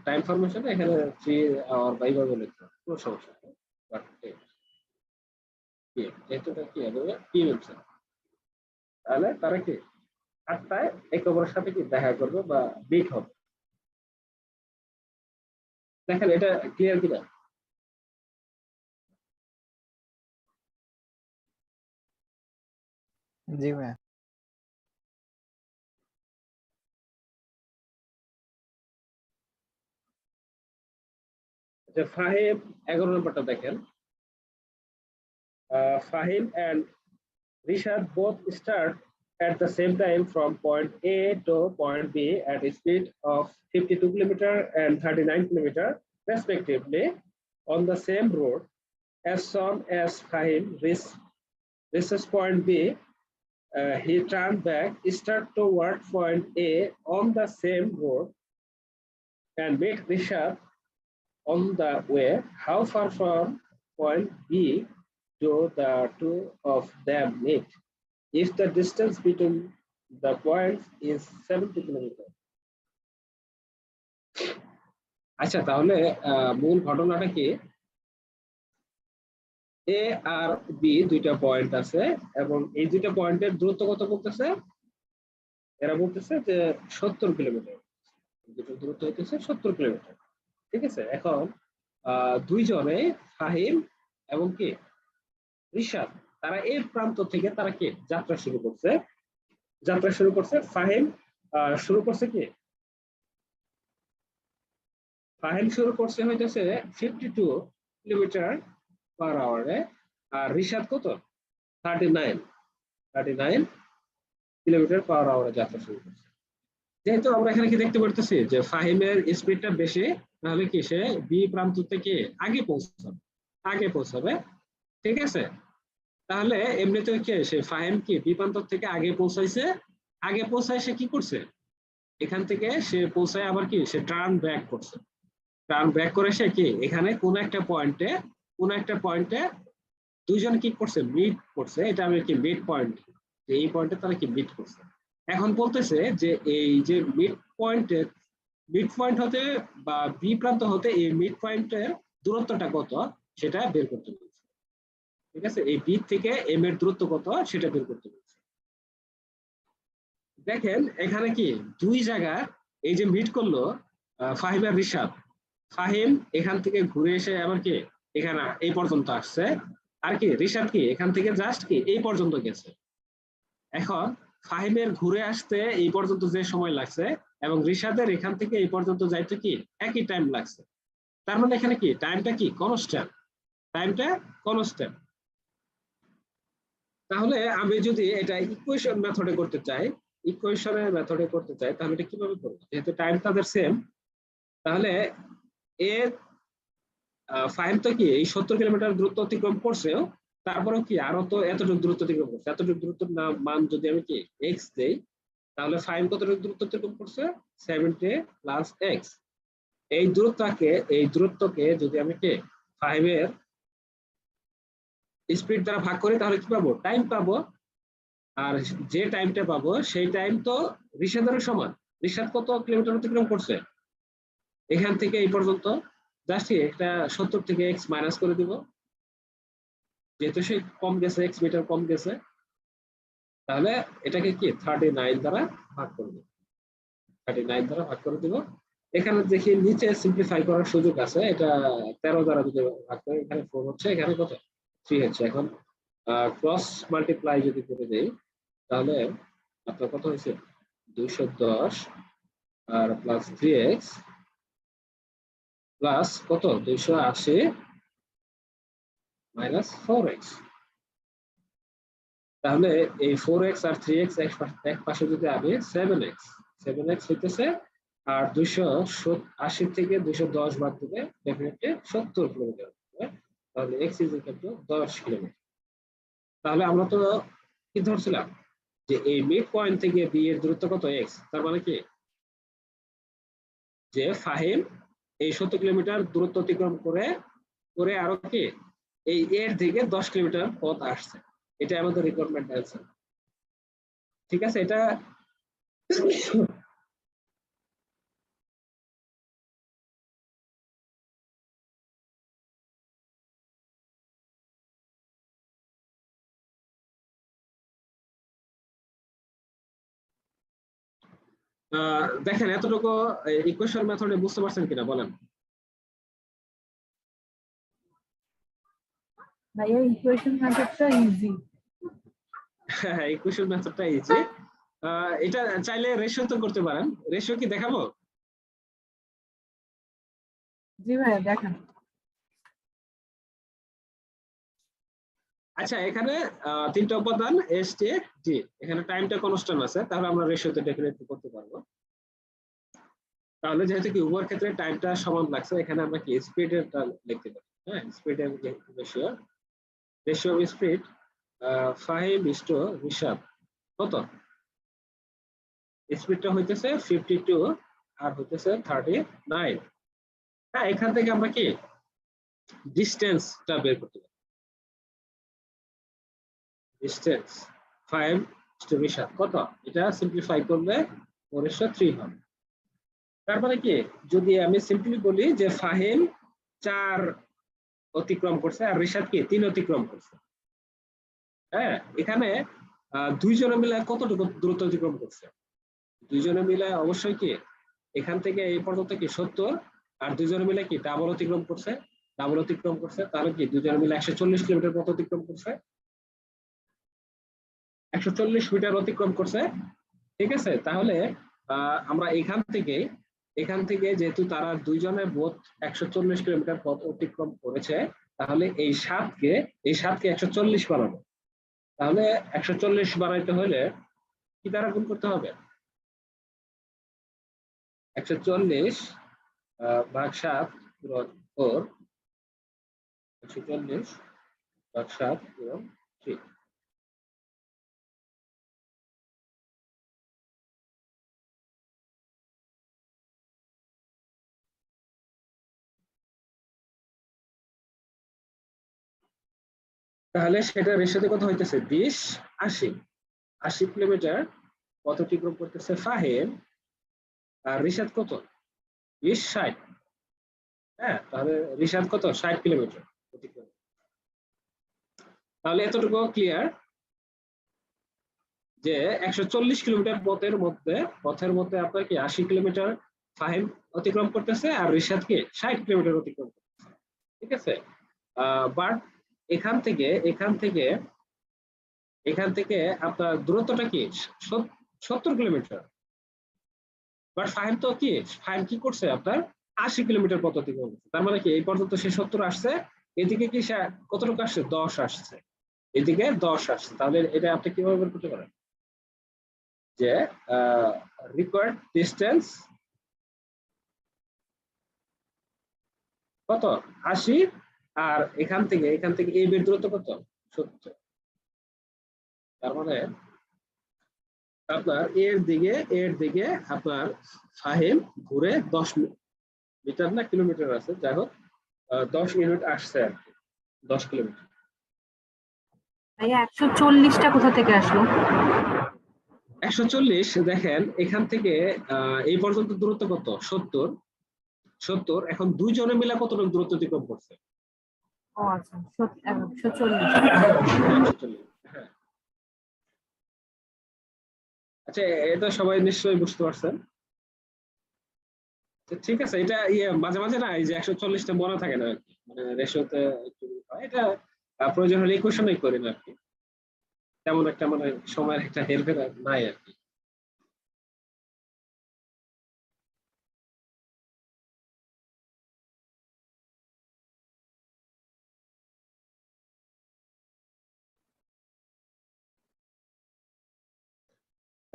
Speaker 1: টাইম ফরমেশনে এখানে 3 আওয়ার বা এইভাবে লিখতে হবে, কোনো সমস্যা নেই। বাট যেহেতু এটা কি হবে পিএম, তাহলে তারা কি 8টায় একে অপরের সাথে কি দেখা করবে বা মিট হবে। দেখেন এটা ক্লিয়ার কিনা?
Speaker 4: জি ভাই।
Speaker 1: আচ্ছা, ফাহিম 11 নম্বরটা দেখেন। Fahim and Rishad both start at the same time from point A to point B at a speed of 52 km and 39 km respectively on the same road. As soon as Fahim reaches point B, he turned back, start toward point A on the same road, and met Rishad on the way. How far from point B do the two of them meet? If the distance between the points is 70 kilometers. আচ্ছা, তাহলে মূল ঘটনাটা কি? এ আর B দুইটা point আছে এবং এই দুইটা পয়েন্টের দূরত্ব কত বলতেছে? এরা বলতেছে যে 70 কিলোমিটার। দুটোর দূরত্ব হইতেছে 70 কিলোমিটার। ঠিক আছে, এখন দুইজনে ফাহিম এবং কি রিশাদ, তারা এই প্রান্ত থেকে তারা কি যাত্রা শুরু করছে। ফাহিম শুরু করছে কি? ফাহিম শুরু করছে হইতেছে 52 কিলোমিটার পার আওয়ারে, আর রিশাদ কত? 39 কিলোমিটার পার আওয়ারে যাত্রা শুরু করছে। যেহেতু আমরা এখানে কি দেখতে পারতেছি যে ফাহিমের স্পিডটা বেশি, তাহলে কি সে বি প্রান্ত থেকে আগে পৌঁছাবে। ঠিক আছে, তাহলে এমনিতে কি সে ফাহিম কি বি প্রান্ত থেকে আগে পৌঁছায় সে কি করছে? এখান থেকে সে পৌঁছায় আবার কি সে টার্ন ব্যাক করে সে কি এখানে কোন একটা পয়েন্টে দুইজন কি করছে? মিট করছে। এটা আমি কি মিড পয়েন্ট, এই পয়েন্টে তারা কি মিট করছে। এখন বলতেছে যে এই যে মিড পয়েন্ট হতে বা বি প্রান্ত হতে এই মিড পয়েন্টের দূরত্বটা কত সেটা বের করতে বলছে। ঠিক আছে, এই বি থেকে এম এর দূরত্ব কত সেটা বের করতে বলছে। দেখেন এখানে কি দুই জায়গা এই যে মিট করলো ফাহিম আর রিশাদ। ফাহিম এখান থেকে ঘুরে এসে আবার কি এখানে এই পর্যন্ত আসছে, আর কি রিশাদ কি এখান থেকে জাস্ট কি এই পর্যন্ত গেছে। এখন ফাহিমের ঘুরে আসতে এই পর্যন্ত যে সময় লাগছে এবং রিশাদের এখান থেকে এই পর্যন্ত যাইতে কি একই টাইম লাগছে। তার মানে এখানে কি টাইমটা কনস্ট্যান্ট। তাহলে আমি যদি এটা ইকুয়েশনের মেথডে করতে চাই তাহলে এটা কিভাবে করব? যেহেতু টাইম তাদের সেম, তাহলে এ ফাহিম তো কি এই 70 কিলোমিটার দূরত্ব অতিক্রম করছেও, তারপরেও কি আরো তো এতটুকু দূরত্ব অতিক্রম করছে। এতটুকু দূরত্বের মান যদি আমি কি এক্স দেই, তাহলে ফাহিম কতটুকু দূরত্ব অতিক্রম করছে? 70 প্লাস এক্স। এই দূরত্বকে যদি আমি কি ফাহিমের স্পিড দ্বারা ভাগ করি তাহলে কি পাবো? টাইম পাবো। আর যে টাইমটা পাবো সেই টাইম তো রিশাদের সমান। রিশাদ কত কিলোমিটার অতিক্রম করছে এখান থেকে এই পর্যন্ত? জাস্ট একটা 70 থেকে এক্স মাইনাস করে দিব, যেহেতু সে কম গেছে, এক্স মিটার কম গেছে। তাহলে এটাকে কি 39 দ্বারা ভাগ করে দিব। এখানে দেখি নিচে সিম্পলিফাই করার সুযোগ আছে, এটা 13 দ্বারা যদি ভাগ করে, এখানে 4 হচ্ছে, এখানে কত 3 হচ্ছে। এখন ক্রস মাল্টিপ্লাই যদি করে দেই তাহলে আপনার কত হয়েছে? 210 আর প্লাস 3x প্লাস কত 280 মাইনাস 4x। তাহলে এই 4x আর 3x এক পাশে যদি আনি 7x হইতেছে, আর 280 থেকে 210 বাদ দিলে ডেফিনেটলি 70 কিলোমিটার। তাহলে x is equal two 10 kilometre. তাহলে আমরা তো কি ধরছিলাম যে এই মিড পয়েন্ট থেকে বি এর দূরত্ব কত? x। তার মানে কি যে ফাহিম এই 70 কিলোমিটার দূরত্ব অতিক্রম করে আরো কি এই এর থেকে 10 কিলোমিটার পথ আসছে। এটা আমাদের রিকোয়ারমেন্ট অ্যান্সার। ঠিক আছে, এটা দেখেন এতটুকু ইকুয়েশন মেথডে বুঝতে পারছেন কিনা বলেন?
Speaker 3: ভাইয়া ইকুয়েশন মেথডটা ইজি।
Speaker 1: হ্যাঁ, ইকুয়েশন মেথডটা ইজি। এটা চাইলে রেশিও তো করতে পারেন। রেশিও কি দেখাবো?
Speaker 3: জি ভাইয়া দেখান।
Speaker 1: আচ্ছা, এখানে তিনটা উপাদান এস টি জি, এখানে টাইমটা কনস্ট্যান্ট আছে, তাহলে আমরা রেশিওতে ডেফিনেটলি করতে পারবো। তাহলে যেহেতু কি উভয়ের ক্ষেত্রে টাইমটা সমান লাগছে, এখানে আমরা কি স্পিডেরটা লিখতে পারি। হ্যাঁ, স্পিডের ratio of speed Fahim is to Rishad কত? স্পিডটা হইতেছে 52 আর হইতেছে 39। হ্যাঁ, এখান থেকে আমরা কি ডিসটেন্সটা বের করতে পারি। ডিসটেন্স 5:7 কত? এটা সিম্পলিফাই করলে 4:3 হবে। তারপরে কি, যদি আমি সিম্পলি বলি যে ফাহিম 4 অতিক্রম করছে আর রিশাদ কি 3 অতিক্রম করছে। হ্যাঁ, এখানে দুইজনে মিলে কতটুকু দূরত্ব অতিক্রম করছে? দুইজনে মিলে অবশ্যই কি এখান থেকে এই পর্যন্ত কি 70, আর দুইজনে মিলে কি ডাবল অতিক্রম করছে। ডাবল অতিক্রম করছে, তাহলে কি দুইজনে মিলে 140 কিলোমিটার পথ অতিক্রম করছে। 140 মিটার অতিক্রম করছে। ঠিক আছে, তাহলে আমরা এখান থেকে যেহেতু তারা দুইজনে বোধ 140 কিলোমিটার পথ অতিক্রম করেছে, তাহলে এই 7কে 140 বানাবো। তাহলে 140 বানাইতে হলে কি দ্বারা গুণ করতে হবে? 140 ভাগ 7 পূরণ 4, 140 ভাগ 7 পূরণ 3। তাহলে সেটা রেশিওতে কত হইতেছে? 20-80 কিলোমিটার পথ অতিক্রম করতেছে ফাহিম, আর রিশাদ কত? 20-60। হ্যাঁ, তাহলে রিশাদ কত? 60 কিলোমিটার অতিক্রম। তাহলে এতটুকু ক্লিয়ার যে 140 কিলোমিটার পথের মধ্যে আপনার কি 80 কিলোমিটার ফাহিম অতিক্রম করতেছে আর রিশাদ কি 60 কিলোমিটার অতিক্রম করতেছে। ঠিক আছে, বাট এখান থেকে আপনার দূরত্বটা কি 70 কিলোমিটার। বাট ফাহিম কি করছে? আপনার 80 কিলোমিটার পথ অতিক্রম করছে। তার মানে কি এই পর্যন্ত সে 70 আসছে, এদিকে কি সে কতটুকু আসছে? 10 আসছে, এদিকে 10 আসছে। তাহলে এটা আপনি কিভাবে বের করতে পারেন যে রিকোয়ার্ড ডিসটেন্স কত? 80, আর এখান থেকে এই বের দূরত্ব কত? 70। তার মানে আপনার এর দিকে আপনার ফাহিম ঘুরে 10 মিটার না কিলোমিটার আছে, যাই হোক 10 ইউনিট আসছে আর কি, 10 কিলোমিটার।
Speaker 3: ভাইয়া 140টা কোথা থেকে আসলো?
Speaker 1: 140 দেখেন এখান থেকে এই পর্যন্ত দূরত্ব কত? 70। এখন দুইজনে মিলে কতটুকু দূরত্ব অতিক্রম করছে?
Speaker 3: ও আচ্ছা, 140।
Speaker 1: 140। হ্যাঁ, আচ্ছা, এটা সবাই নিশ্চয়ই বুঝতে পারছেন। ঠিক আছে, এটা মাঝে মাঝে না এই যে 140টা মনে থাকে না আর কি, মানে রেশিওতে একটু এটা প্রয়োজন হলে ইকুয়েশনই করি না আর কি, তেমন একটা মানে সময়ের একটা হেরফের নাই আর কি।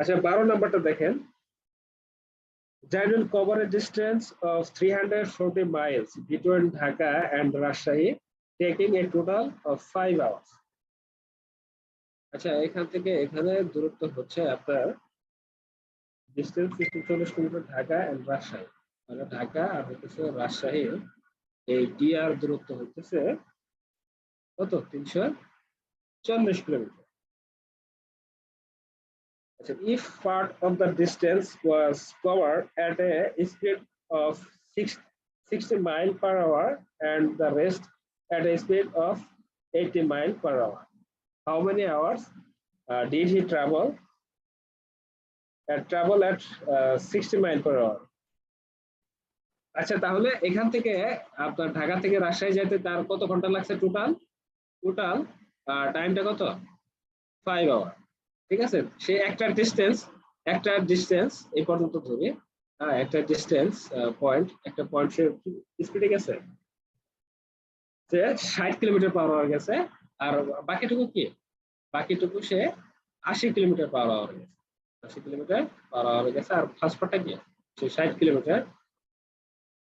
Speaker 1: আচ্ছা, 12 নাম্বারটা দেখেন। That will cover a distance of 340 miles between Dhaka and Rajshahi, taking a total of 5 hours. আচ্ছা, এখান থেকে এখানে দূরত্ব হচ্ছে আপনার distance 340 kilometre Dhaka and Rajshahi, মানে ঢাকা আর হচ্ছে রাজশাহী, এই ডিআর দূরত্ব হচ্ছে কত? 340 কিলোমিটার। আচ্ছা, if part of the distance was covered at a speed of 60 mile per hour and the rest at a speed of 80 mile per hour, how many hours did he travel at 60 mile per hour? আচ্ছা, তাহলে এখান থেকে আপনার ঢাকা থেকে রাজশাহী যেতে তার কত ঘন্টা লাগছে? টোটাল টাইমটা কত? 5 আওয়ার। ঠিক আছে, সে একটা ডিস্টেন্স এই পর্যন্ত ধরে একটা ডিস্টেন্স একটা পয়েন্ট সে স্পিডে গেছে, সে 60 কিলোমিটার পার আওয়ার গেছে, আর বাকিটুকু সে 80 কিলোমিটার পার আওয়ার গেছে। 80 কিলোমিটার পার আওয়ার গেছে, আর ফার্স্ট পার্টটা কি সে 60 কিলোমিটার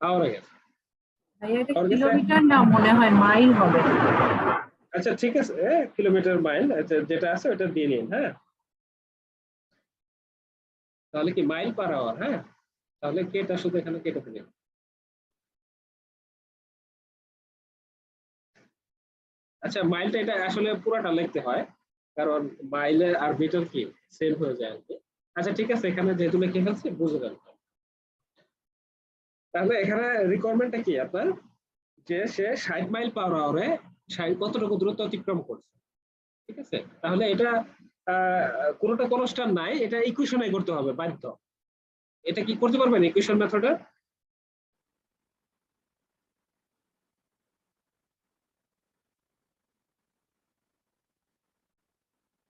Speaker 1: আওয়ারে গেছে।
Speaker 3: ভাইয়া এটা কিলোমিটার না, মনে হয় মাইল হবে।
Speaker 1: আচ্ছা, ঠিক আছে, কিলোমিটার মাইল যেটা আছে ওটা দিয়ে নিন। হ্যাঁ, তাহলে কি মাইল পার আওয়ার। হ্যাঁ, তাহলে কেটা শুধু এখানে কেটে দিলে। আচ্ছা, মাইলটা এটা আসলে পুরাটা লিখতে হয়, কারণ মাইলের আর মিটার কি সেম হয়ে যায় আর কি। আচ্ছা ঠিক আছে, এখানে যেহেতু লিখে ফেলছি বুঝে গেল। তাহলে এখানে রিকোয়ারমেন্টটা কি আপনার, যে সে 60 মাইল পার আওয়ারে কতটুকু দূরত্ব অতিক্রম করছে। ঠিক আছে, তাহলে এটা কোনোটা কনস্ট্যান্ট নাই, এটা ইকুয়েশনে করতে হবে বাধ্য। এটা কি করতে পারবেন ইকুয়েশন মেথডে?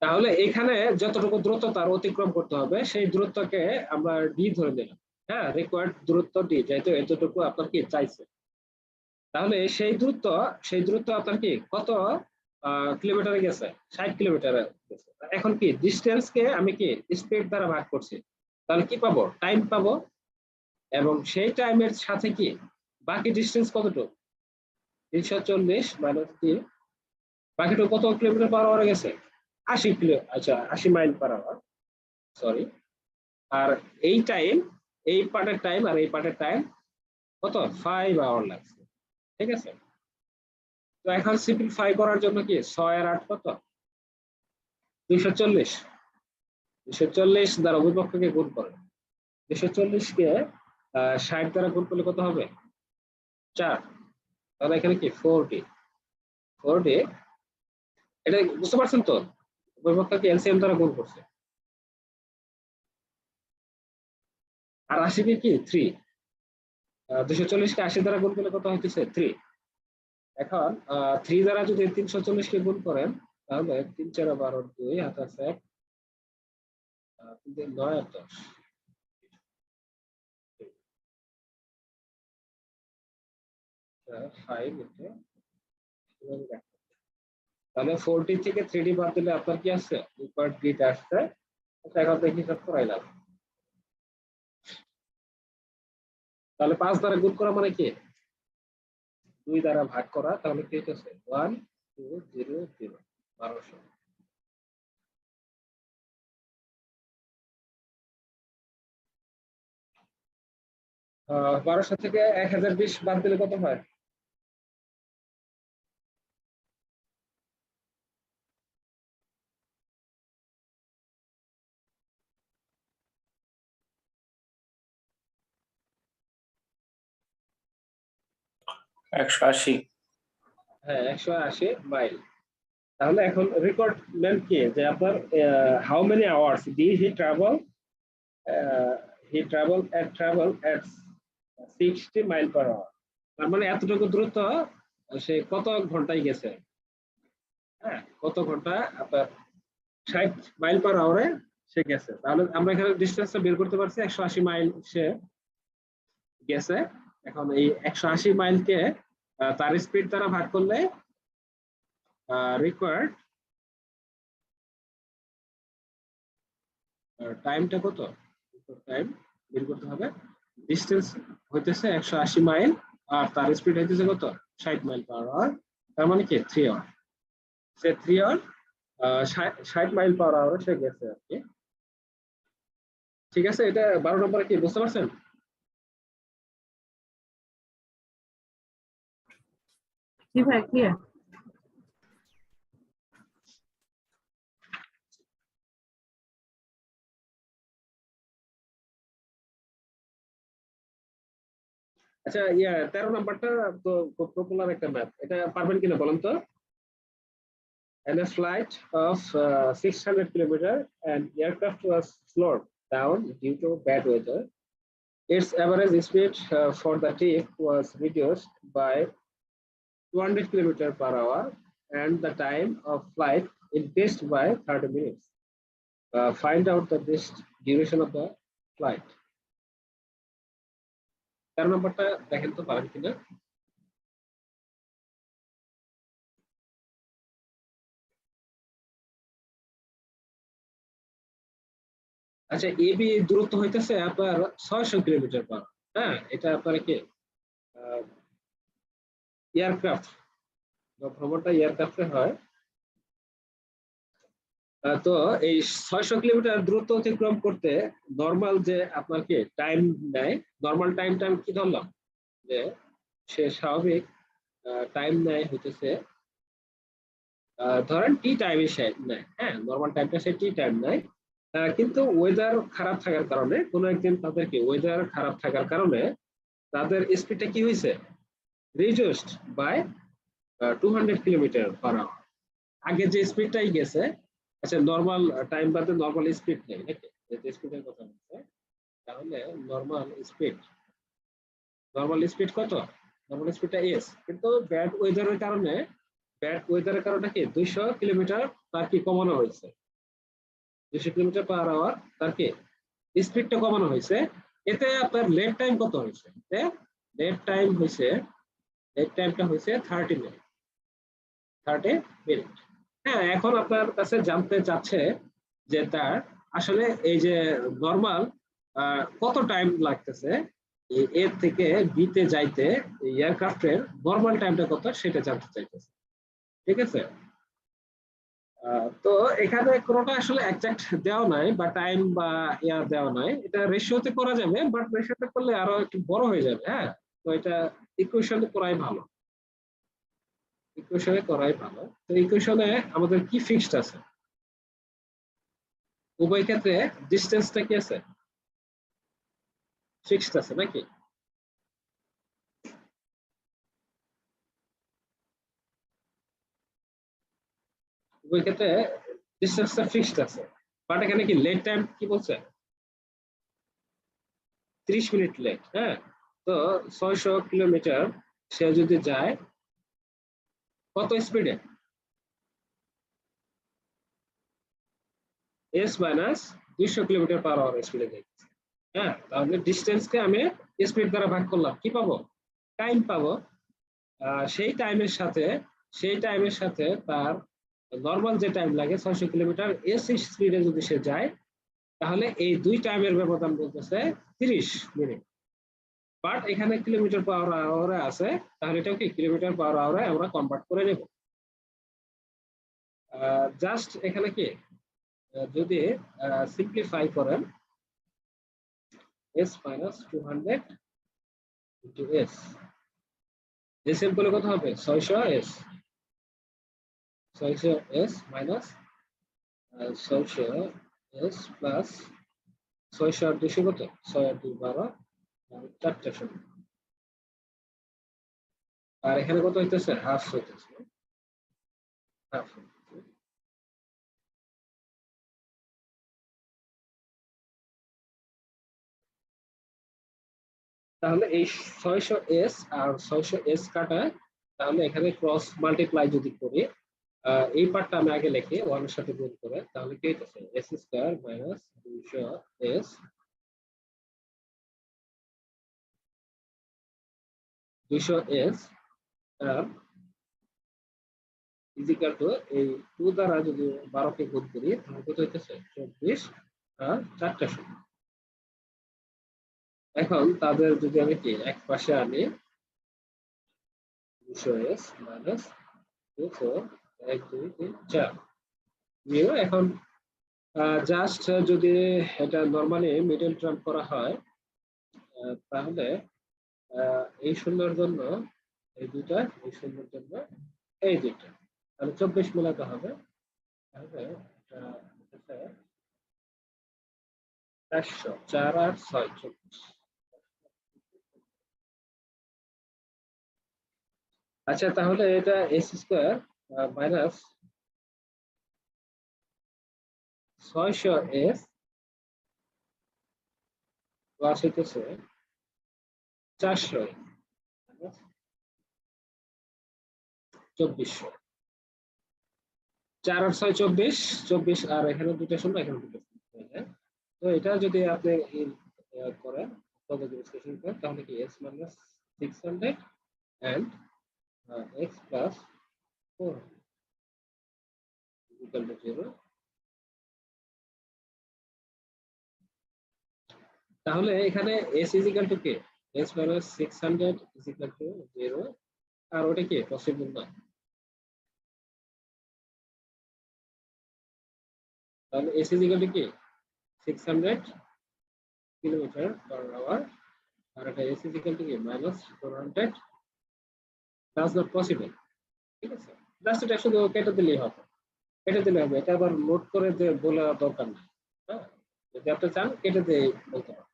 Speaker 1: তাহলে এখানে যতটুকু দূরত্ব তার অতিক্রম করতে হবে সেই দূরত্বকে আমরা ডি ধরে নিলাম। হ্যাঁ, রিকোয়ার্ড দূরত্ব ডি, যেহেতু এতটুকু আপনার কি চাইছে। তাহলে সেই দূরত্ব আপনার কি কত কিলোমিটারে গেছে? 60 কিলোমিটারে গেছে। এখন কি ডিস্টেন্সকে আমি কি স্পিড দ্বারা ভাগ করছি, তাহলে কি পাবো? টাইম পাবো। এবং সেই টাইমের সাথে কি বাকি ডিস্টেন্স কতটুকু? 340 মাইনাস কি বাকিটুকু কত কিলোমিটার পার আওয়ারে গেছে? 80 কিলো, আচ্ছা 80 মাইল পার আওয়ার, সরি। আর এই টাইম, এই পার্টের টাইম আর এই পার্টের টাইম কত? 5 আওয়ার লাগছে। ঠিক আছে, তো এখন সিম্পলিফাই করার জন্য কি 6 আর 8 কত? 240। 240 দ্বারা উভয় পক্ষকে গুণ করেন। 240 কে 60 দ্বারা গুণ করলে কত হবে? 4। তাহলে এখানে কি 4D। 4D, এটা বুঝতে পারছেন তো? উভয় পক্ষকে এলসিএম দ্বারা গুণ করছে। আর 80 কে কি 3, 240 কে 80 দ্বারা গুণ করলে কত হইতেছে? 3। এখন 3 দ্বারা যদি 340 কে গুণ করেন, তাহলে 3 4 12 2 হাতে আছে 1, 9 আর 10, তাহলে 4D থেকে 3D বাদ দিলে আপনার কি আছে? রিকোয়ার্ড ডিটা আসছে। এখন দেখি হিসাব করাইলাম। তাহলে 5 দ্বারা গুণ করা মানে কি 2 দ্বারা ভাগ করা, তাহলে কি হচ্ছে 1 2 0 0, 1200। 1200 থেকে 1020 বাদ দিলে কত হয়?
Speaker 2: একশো আশি।
Speaker 1: হ্যাঁ, 180 মাইল। তাহলে এখন রিকোয়ারমেন্ট কি, যে আপনার how many hours D travel at 60 mile per hour. তার মানে এতটুকু দূরত্ব সে কত ঘন্টায় গেছে। হ্যাঁ, কত ঘন্টা আপনার 60 মাইল পার আওয়ারে সে গেছে। তাহলে আমরা এখানে ডিসটেন্সটা বের করতে পারছি, 180 মাইল সে গেছে। এখন এই 180 মাইলকে তার স্পিড দ্বারা ভাগ করলে রিকোয়ার্ড টাইমটা কত? টাইম বের করতে হবে। ডিস্টেন্স হইতেছে 180 মাইল, আর তার স্পিড হইতেছে কত? 60 মাইল পার আওয়ার। তার মানে কি 3 আওয়ার। সে 3 আওয়ার 60 মাইল পার আওয়ারে সে গেছে আর কি। ঠিক আছে, এটা 12 নম্বরে কি বুঝতে পারছেন?
Speaker 3: জি ভাই, ক্লিয়ার।
Speaker 1: আচ্ছা, 13 নাম্বারটা তো খুব পপুলার একটা ম্যাথ, এটা পারবেন কিনা বলেন তো? And a flight of 600 kilometers, an aircraft was slowed down due to bad weather. Its average speed for the trip was reduced by 200 kilometers per hour, and the time of flight increased by 30 minutes. Find out the duration of the flight. 13 নম্বরটা দেখেন তো পারেন কিনা। আচ্ছা, AB দূরত্ব হইতেছে আপনার 600 kilometre পার। হ্যাঁ, এটা আপনার কি এয়ারক্রাফট, ভ্রমণটা এয়ারক্রাফটে হয়। তো এই 600 কিলোমিটার দ্রুত অতিক্রম করতে নর্মাল যে আপনার কি টাইম নেয়, নর্মাল টাইমটা আমি কি ধরলাম যে সে স্বাভাবিক টাইম নেয় হইতেছে ধরেন টি টাইম নেয়, হ্যাঁ নর্মাল টাইমটা সে টি টাইম নেয়। কিন্তু ওয়েদার খারাপ থাকার কারণে কোনো একদিন তাদের কি ওয়েদার খারাপ থাকার কারণে তাদের স্পিডটা কি হয়েছে reduced by 200 kilometre per hour. আগে যে স্পিডটাই গেছে, আচ্ছা নর্মাল টাইম বাদে নর্মাল স্পিড নেই নাকি, যে স্পিডের কথা বলছে, তাহলে নর্মাল স্পিড কত, নর্মাল স্পিডটা এস, কিন্তু ব্যাড ওয়েদারের কারণে কি 200 কিলোমিটার তার কি কমানো হয়েছে, 200 কিলোমিটার পার আওয়ার তার কি স্পিডটা কমানো হয়েছে। এতে আপনার লেট টাইম কত হয়েছে, লেট টাইমটা হয়েছে 30 মিনিট। হ্যাঁ এখন আপনার কাছে জানতে চাচ্ছে যে তার আসলে এই যে নর্মাল কত টাইম লাগতেছে এ থেকে বি তে যাইতে, এয়ারক্রাফটের নর্মাল টাইমটা কত সেটা জানতে চাইতেছে, ঠিক আছে। তো এখানে কোনোটা আসলে এক্সাক্ট দেওয়া নাই বা টাইম বা ইয়ার দেওয়া নাই, এটা রেশিওতে করা যাবে, বাট রেশিওতে করলে আরো একটু বড় হয়ে যাবে। হ্যাঁ তো এটা ইকুয়েশনে করাই ভালো, তো ইকুয়েশনে আমাদের কি ফিক্সড আছে, উভয় ক্ষেত্রে ডিসটেন্সটা কি আছে ফিক্সড আছে নাকি, উভয় ক্ষেত্রে ডিসটেন্সটা ফিক্সড আছে, বাট এখানে কি লেট টাইম কি বলছে 30 মিনিট লেট। হ্যাঁ তো 600 কিলোমিটার সে যদি যায় কত স্পিডে, S minus 200 kilometre per hour স্পিডে যাইতেছে। হ্যাঁ তাহলে ডিসটেন্সকে আমি স্পিড দ্বারা ভাগ করলাম, কি পাবো টাইম পাবো। সেই টাইমের সাথে তার নর্মাল যে টাইম লাগে 600 কিলোমিটার এস স্পিডে যদি সে যায়, তাহলে এই দুই টাইমের ব্যবধান বলতেছে 30 মিনিট। বাট এখানে কিলোমিটার পার আওয়ারে আছে, তাহলে এটাও কি কিলোমিটার পার আওয়ারে আমরা কনভার্ট করে নেব। জাস্ট এখানে কি যদি সিম্পলিফাই করেন s minus 200 into s, SM করলে কত হবে 600s মাইনাস 600s প্লাস 600 আর 200 কত 6 আর 2 12, 4টা শূন্য, আর এখানে কত হইতেছে হাফ হইতেছে, হাফ। তাহলে এই 600s আর 600s কাটা, তাহলে এখানে ক্রস মাল্টিপ্লাই যদি করি, এই পার্টটা আমি আগে লিখি 1 এর সাথে গুণ করে, তাহলে কি হইতেছে s square minus 200s 200s equal to এই 2 দ্বারা যদি 12 কে গুণ করি তাহলে কত হইতেছে 24 আর 4টা শূন্য। এখন তাদের যদি আমি কি এক পাশে আনি 200s মাইনাস 24 1 2 3 4 নিয়ে, এখন জাস্ট যদি এটা নরমালি মিডল টার্ম করা হয় তাহলে এই শূন্যের জন্য এই দুইটা, এই শূন্যের জন্য এই দুইটা, তাহলে 24 মেলাতে হবে, তাহলে এটা হচ্ছে 400 4 আর 6 24। আচ্ছা তাহলে এটা s square minus 600s plus হইতেছে 400 2400, 4 আর 6 24, 24 আর এখানে দুটো শূন্য, এখানে দুটো শূন্য হয়ে যায়। তো এটা যদি আপনি করেন বিশ্লেষণ করেন তাহলে কি s minus 600 and x plus 4 equal to 0, তাহলে এখানে s is equal to কি s minus 600 is equal to 0, আর ওটা কি পসিবল না। তাহলে এস ইজ ইকুয়াল টু কি 600 কিলোমিটার পার আওয়ার, আর এটা এস ইজ ইকুয়াল টু কি মাইনাস 400, দ্যাটস নট পসিবল। ঠিক আছে, জাস্ট এটা শুধু কেটে দিলেই হবে, কেটে দিলে হবে, এটা আবার নোট করে যে বলা দরকার নেই। হ্যাঁ, যদি আপনি চান কেটে দিয়ে বলতে পারেন।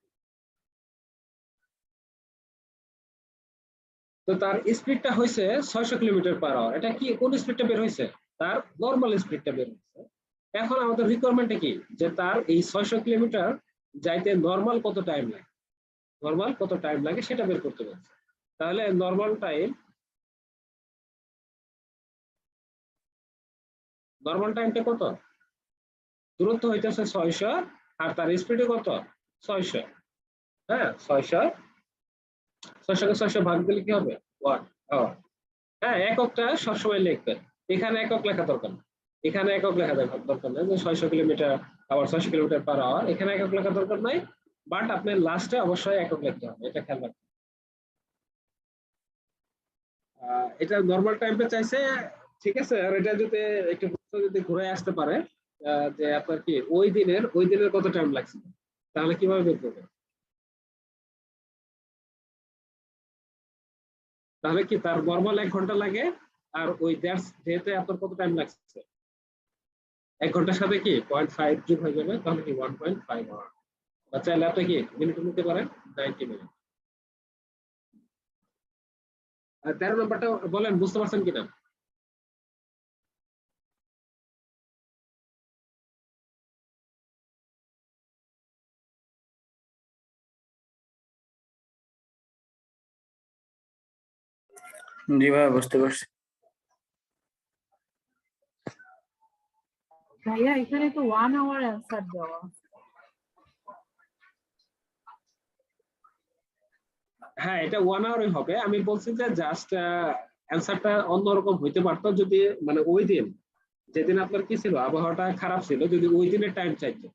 Speaker 1: তো তার স্পিডটা হয়েছে 600 কিলোমিটার পার আওয়ার। এটা কি কোন স্পিডটা বের হয়েছে? তার নরমাল স্পিডটা বের হয়েছে। এখন আমাদের রিকোয়ারমেন্টটা কি, যে তার এই 600 কিলোমিটার যাইতে নরমাল কত টাইম লাগে, নরমাল কত টাইম লাগে সেটা বের করতে বলছে। তাহলে নরমাল টাইমটা কত? দূরত্ব হইতেছে 600 আর তার স্পিডে কত 600। হ্যাঁ, 600 কে 600 ভাগ দিলে কি হবে 1 আওয়ার। হ্যাঁ, এককটা সবসময় লিখবেন, এখানে একক লেখা দরকার না, এখানে একক লেখা দরকার নাই, যে 600 kilometre hour 600 kilometre per hour, এখানে একক লেখা দরকার নাই, বাট আপনার লাস্টে অবশ্যই একক লিখতে হবে, এটা খেয়াল রাখবেন। এটা নরমাল টাইমটা চাইছে, ঠিক আছে। আর এটা যদি একটু যদি ঘুরে আসতে পারে যে আপনার কি ওই দিনের কত টাইম লাগছে, তাহলে কিভাবে বের করবেন? তাহলে কি তার নরমাল 1 ঘন্টা লাগে, আর ওই যেহেতু আপনার কত টাইম লাগছে 1 ঘন্টার সাথে কি 0.5 যোগ হয়ে যাবে, তাহলে কি 1.5 আওয়ার। বা চাইলে আপনি কি মিনিট নিতে পারেন 90 মিনিট। আর 13 নম্বরটা বলেন, বুঝতে পারছেন কিনা?
Speaker 2: জি ভাই, বুঝতে পারছি।
Speaker 3: ভাইয়া এখানে তো 1 আওয়ার অ্যান্সার দেওয়া।
Speaker 1: হ্যাঁ, এটা 1 আওয়ারই হবে। আমি বলছি যে জাস্ট অ্যান্সারটা অন্যরকম হইতে পারতো যদি মানে ওই দিন যেদিন আপনার কি ছিল আবহাওয়াটা খারাপ ছিল, যদি ওই দিনের টাইম চাইতো,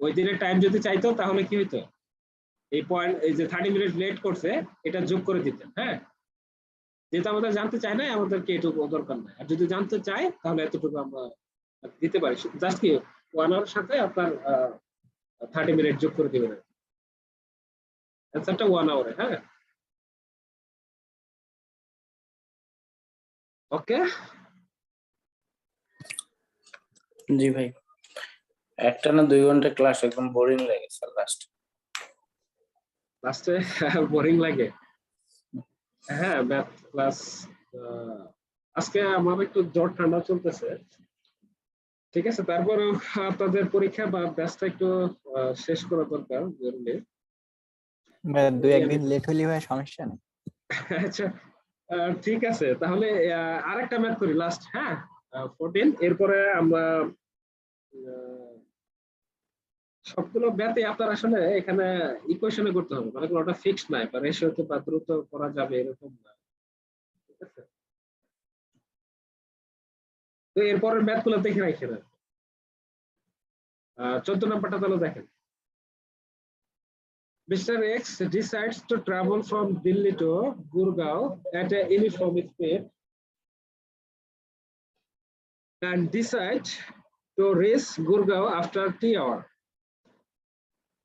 Speaker 1: ওই দিনের টাইম যদি চাইতো তাহলে কি হইতো, এই যে 30 মিনিট লেট করছে এটা যোগ করে দিতেন। হ্যাঁ, যেহেতু আমাদের জানতে চাই না, আমাদেরকে এটুকু দরকার নাই। আর যদি জানতে চাই তাহলে এতটুকু আমরা দিতে পারি, জাস্ট কি 1 আওয়ার সাথে আপনার 30 মিনিট যোগ করে দিবেন, অ্যান্সারটা 1 আওয়ারে। হ্যাঁ, ওকে।
Speaker 2: জি ভাই, একটা না 2 ঘন্টা ক্লাস একদম বোরিং লাগে স্যার
Speaker 1: লাস্টে বোরিং লাগে। হ্যাঁ, ম্যাথ ক্লাস আজকে আমার একটু জ্বর ঠান্ডা চলতেছে, ঠিক আছে। তারপরে আপনাদের পরীক্ষা বা ব্যাচটা একটু শেষ করা দরকার জরুরি।
Speaker 4: 2-1 দিন লেট হলে ভাই সমস্যা নেই।
Speaker 1: আচ্ছা, ঠিক আছে, তাহলে আরেকটা ম্যাথ করি লাস্ট। হ্যাঁ, 14, এরপরে আমরা সবগুলো ম্যাথে আপনার আসলে এখানে ইকুয়েশনে করতে হবে, মানে কোনোটা ফিক্সড নাই বা রেশিওতে বা দ্রুত করা যাবে এরকম না, ঠিক আছে। তো এরপরের ম্যাথ গুলো দেখে রাখি না। 14 নাম্বারটা তাহলে দেখেন। Mr. X decides to travel from Delhi to Gurgaon at a uniform speed and decide to reach Gurgaon after 3 hours.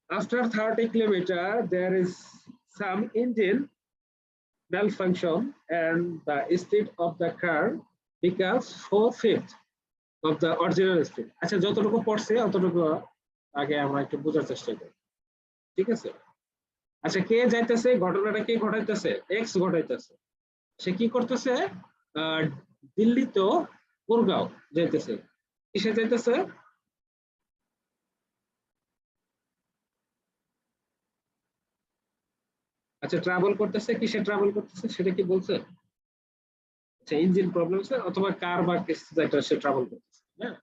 Speaker 1: After 30 kilometers, there is some engine malfunction and the speed of the car becomes 4/5 of the original speed. আচ্ছা, যতটুকু পড়ছে অতটুকু আগে আমরা একটু বোঝার চেষ্টা করি, ঠিক আছে। আচ্ছা, কে যাইতেছে, ঘটনাটা কে ঘটাইতেছে? এক্স ঘটাইতেছে। সে কি করতেছে? দিল্লি তো গুরগাঁও যাইতেছে। কিসে যাইতেছে? আচ্ছা, ট্রাভেল করতেছে, কিসে ট্রাভেল করতেছে সেটা কি বলছে? আচ্ছা, ইঞ্জিন প্রবলেম আছে অথবা কার বা কিছু একটা সে ট্রাভেল করতেছে। হ্যাঁ,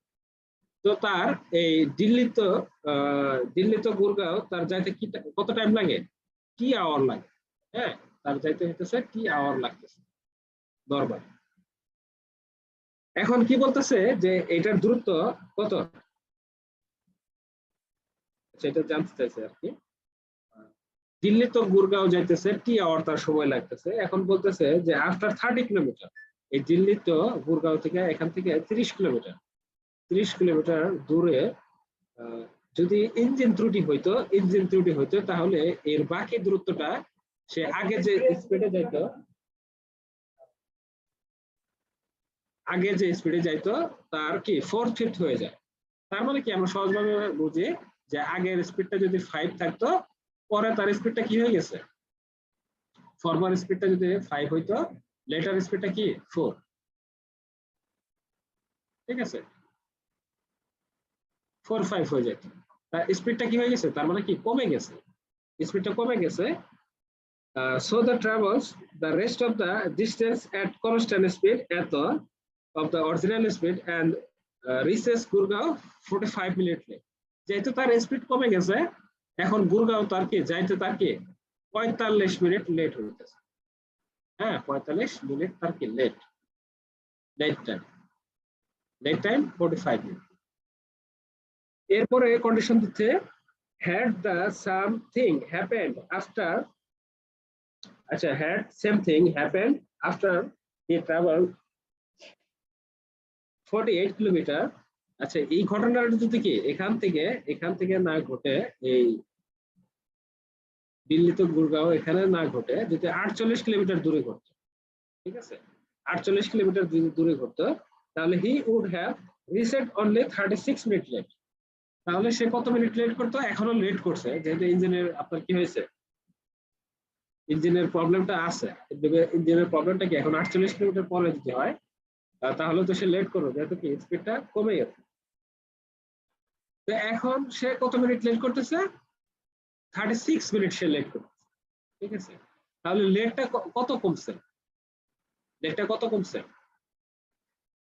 Speaker 1: তো তার এই দিল্লি তো গুরগাঁও তার যাইতে কি কত টাইম লাগে? টি আওয়ার লাগে। হ্যাঁ, তার যাইতে হইতেছে টি আওয়ার লাগতেছে নরমাল। এখন কি বলতেছে যে এটার দূরত্ব কত, সেটা জানতে চাইছে আর কি। দিল্লি তো গুরগাঁও যাইতেছে টি আওয়ার তার সময় লাগতেছে। এখন বলতেছে যে আফটার 30 কিলোমিটার, এই দিল্লি তো গুরগাঁও থেকে এখান থেকে 30 কিলোমিটার, 30 কিলোমিটার দূরে যদি ইঞ্জিন ত্রুটি হইতো তাহলে এর বাকি দূরত্বটা সে আগে যে স্পিডে যাইতো তার কি 4/5 হয়ে যায়। তার মানে কি আমরা সহজভাবে বুঝি যে আগের স্পিডটা যদি 5 থাকতো, পরে তার স্পিডটা কি হয়ে গেছে, ফরওয়ার্ড স্পিডটা যদি 5 হইতো, লেটার স্পিডটা কি 4। ঠিক আছে, 4/5 হয়ে যেত, তার স্পিডটা কি হয়ে গেছে, তার মানে কি কমে গেছে, স্পিডটা কমে গেছে। So the travels the rest of the distance at constant speed of the original speed and reaches Gurgaon 45 minutes late. যেহেতু তার স্পিড কমে গেছে, এখন গুরগাঁও তার কি যাইতে তার কি 45 মিনিট লেট হইতেছে। হ্যাঁ, 45 মিনিট তার কি লেট টাইম 45 মিনিট। এরপরে কন্ডিশন দিচ্ছে had the something happened after, আচ্ছা, had something happened after he traveled 48 kilometre. আচ্ছা, এই ঘটনাটা যদি কি এখান থেকে না ঘটে, এই দিল্লি তো গুরগাঁও এখানে না ঘটে, যদি 48 কিলোমিটার দূরে ঘটতো, ঠিক আছে, 48 কিলোমিটার দূরে ঘটতো, তাহলে he would have reached only 36 minute late. তাহলে সে কত মিনিট লেট করতো, এখনো লেট করছে, যেহেতু ইঞ্জিনের আপনার কি হয়েছে, ইঞ্জিনের প্রবলেমটা আছে, ইঞ্জিনের প্রবলেমটা কি এখন 48 কিলোমিটার পরে যদি হয়, তাহলে তো সে লেট করবে, যেহেতু কি স্পিডটা কমে গেছে। তো এখন সে কত মিনিট লেট করতেছে, 36 মিনিট সে লেট করতেছে। ঠিক আছে, তাহলে লেটটা কত কমছে,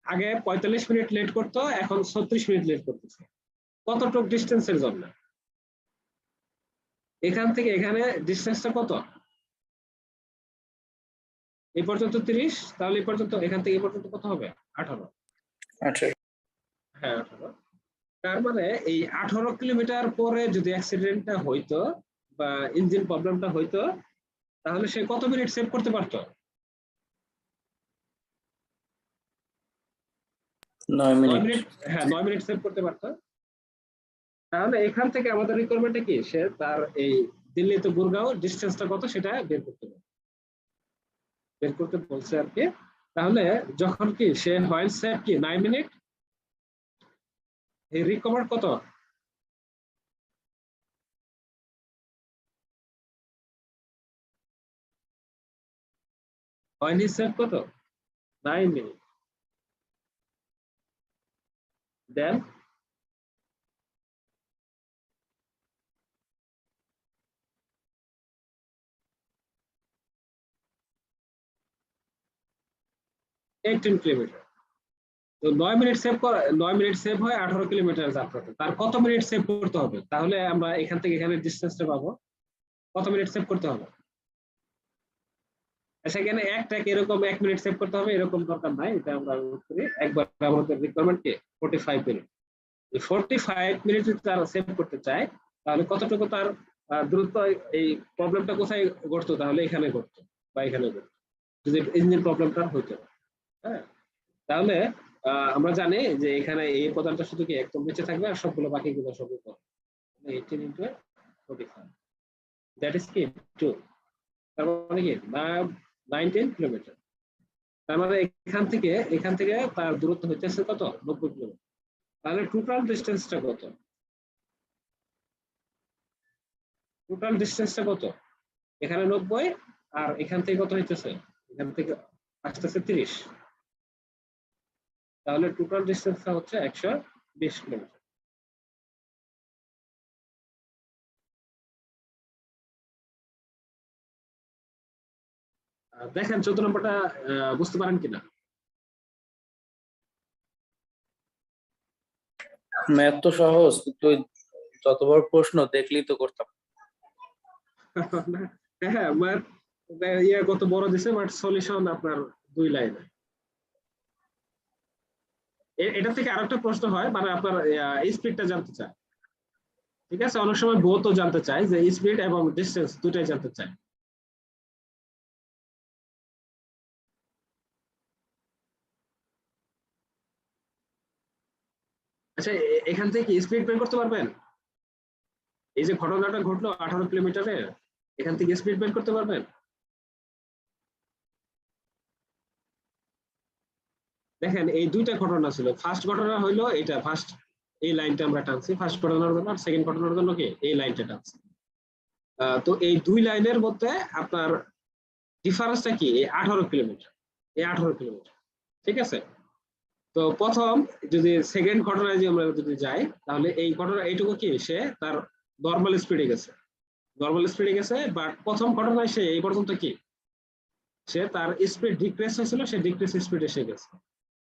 Speaker 1: আগে 45 মিনিট লেট করতো, এখন 36 মিনিট লেট করতেছে। কতটুক ডিস্টেন্সের জন্য, এখান থেকে এখানে ডিস্টেন্সটা কত, এই পর্যন্ত 30, তাহলে এই পর্যন্ত, এখান থেকে এই পর্যন্ত কত হবে, 18।
Speaker 2: আচ্ছা,
Speaker 1: হ্যাঁ, 18। তার মানে এই 18 কিলোমিটার পরে যদি অ্যাক্সিডেন্টটা হইতো বা ইঞ্জিন প্রবলেমটা হইতো, তাহলে সে কত মিনিট সেভ করতে পারতো,
Speaker 2: 9
Speaker 1: 9
Speaker 2: মিনিট।
Speaker 1: মিনিট। হ্যাঁ, 9 মিনিট সেভ করতে পারতো। তাহলে এখান থেকে আমাদের রিকোয়ারমেন্টটা কি, সে তার এই দিল্লি তো গুরগাঁও ডিস্টেন্সটা কত সেটা বের করতে বলছে আর কি। তাহলে যখন কি সে হয় সেভ কি 9 মিনিট, এই রিকভার কত, হয়নি সেভ কত, 9 মিনিট, দেন কিলোমিটার। তো 9 মিনিট সেভ করা, 9 মিনিট সেভ হয় 18 কিলোমিটার যাত্রাতে, তার কত মিনিট সেভ করতে হবে, তাহলে আমরা এখান থেকে এখানে ডিস্টেন্সটা পাবো, কত মিনিট সেভ করতে হবে। সেখানে একটা এরকম 1 মিনিট সেভ করতে হবে এরকম দরকার নাই, এটা আমরা করি একবার, আমাদের রিকোয়ারমেন্ট কি 45 মিনিট। 45 মিনিট যদি তারা সেভ করতে চায়, তাহলে কতটুকু তার দ্রুত, এই প্রবলেমটা কোথায় ঘটতো, তাহলে এখানে ঘটতো বা এখানে ঘটতো, যদি ইঞ্জিন প্রবলেমটা হইতো। হ্যাঁ, তাহলে আমরা জানি যে এখানে এই উপাদানটা শুধু কি একদম নিচে থাকবে, আর সবগুলো বাকিগুলো সবই কম। 18 into 45, দ্যাট ইজ কি 2, তার মানে কি না 19 কিলোমিটার। তার মানে এখান থেকে তার দূরত্ব হইতেছে কত, 90 কিলোমিটার। তাহলে টোটাল ডিস্টেন্সটা কত, এখানে 90, আর এখান থেকে কত হইতেছে, এখান থেকে আসতেছে 30, তাহলে টোটাল ডিস্টেন্সটা হচ্ছে 120 কিলোমিটার। দেখেন 14 নম্বরটা বুঝতে পারেন কিনা।
Speaker 2: ম্যাথ তো সহজ, কিন্তু যত বড় প্রশ্ন দেখলেই তো করতাম।
Speaker 1: হ্যাঁ, কত বড় দিছে, বাট সলিউশন আপনার 2 লাইনে। এটা থেকে আরেকটা প্রশ্ন হয়, মানে আপনার স্পিডটা জানতে চায়। ঠিক আছে, অনেক সময় বোথও জানতে চায়, যে স্পিড এবং ডিস্টেন্স দুটাই জানতে চায়। আচ্ছা এখান থেকে স্পিড বের করতে পারবেন? এই যে ঘটনাটা ঘটলো 18 কিলোমিটারে, এখান থেকে স্পিড বের করতে পারবেন? দেখেন এই দুইটা ঘটনা ছিল, ফার্স্ট ঘটনা হইলো এটা, ফার্স্ট এই লাইনটা আমরা টানছি ফার্স্ট ঘটনার জন্য, আর সেকেন্ড ঘটনার জন্য কি এই লাইনটা টানছি। তো এই দুই লাইনের মধ্যে আপনার ডিফারেন্সটা কি? এই 18 কিলোমিটার, এই 18 কিলোমিটার, ঠিক আছে? তো প্রথম যদি সেকেন্ড ঘটনায় যে আমরা যদি যাই, তাহলে এই ঘটনা এইটুকু কি, সে তার নর্মাল স্পিডে গেছে, নর্মাল স্পিডে গেছে, বাট প্রথম ঘটনায় সে এই পর্যন্ত কি, সে তার স্পিড ডিক্রিজ হয়েছিল, সে ডিক্রিজ স্পিডে এসে গেছে।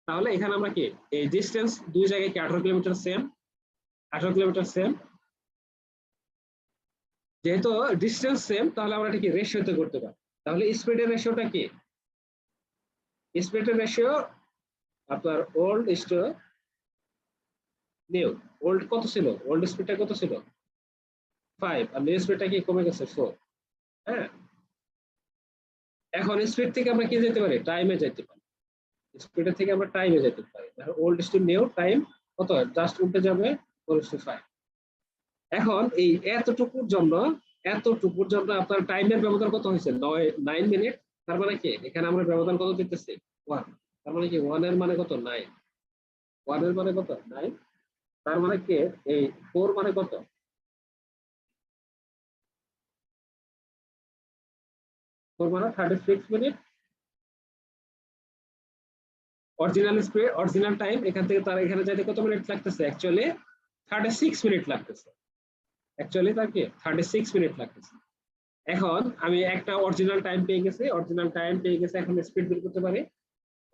Speaker 1: তাহলে এখানে আমরা কি এই ডিস্টেন্স দুই জায়গায় কি 18 কিলোমিটার সেম, 18 কিলোমিটার সেম, যেহেতু ডিস্টেন্স সেম তাহলে আমরা এটা কি রেশিওতে করতে পারি। তাহলে স্পিডের রেশিওটা কি, স্পিডের রেশিও আপনার old is to new. Old কত ছিল, ওল্ড স্পিডটা কত ছিল 5, আর নিউ স্পিডটা কি কমে গেছে 4। হ্যাঁ, এখন স্পিড থেকে আমরা কি যেতে পারি, টাইমে যেতে পারি, স্পিডের থেকে আমরা টাইমে যেতে পারি। Old is to new, time কত জাস্ট উল্টে যাবে 4:5। এখন এই এতটুকুর জন্য আপনার টাইমের ব্যবধান কত হয়েছে, 9 মিনিট। তার মানে কি এখানে আমরা ব্যবধান কত দিতেছি 1, তার মানে কি 1 এর মানে কত 9, 1 এর মানে কত 9, তার মানে কি এই 4 মানে কত, 4 মানে 36 minute. Original speed, original time এখান থেকে তার এখানে যাইতে কত মিনিট লাগতেছে, অ্যাকচুয়ালি 36 মিনিট লাগতেছে, অ্যাকচুয়ালি তার কি 36 মিনিট লাগতেছে। এখন আমি একটা অরিজিনাল টাইম পেয়ে গেছি, অরিজিনাল টাইম পেয়ে গেছে, এখন স্পিড বের করতে পারি,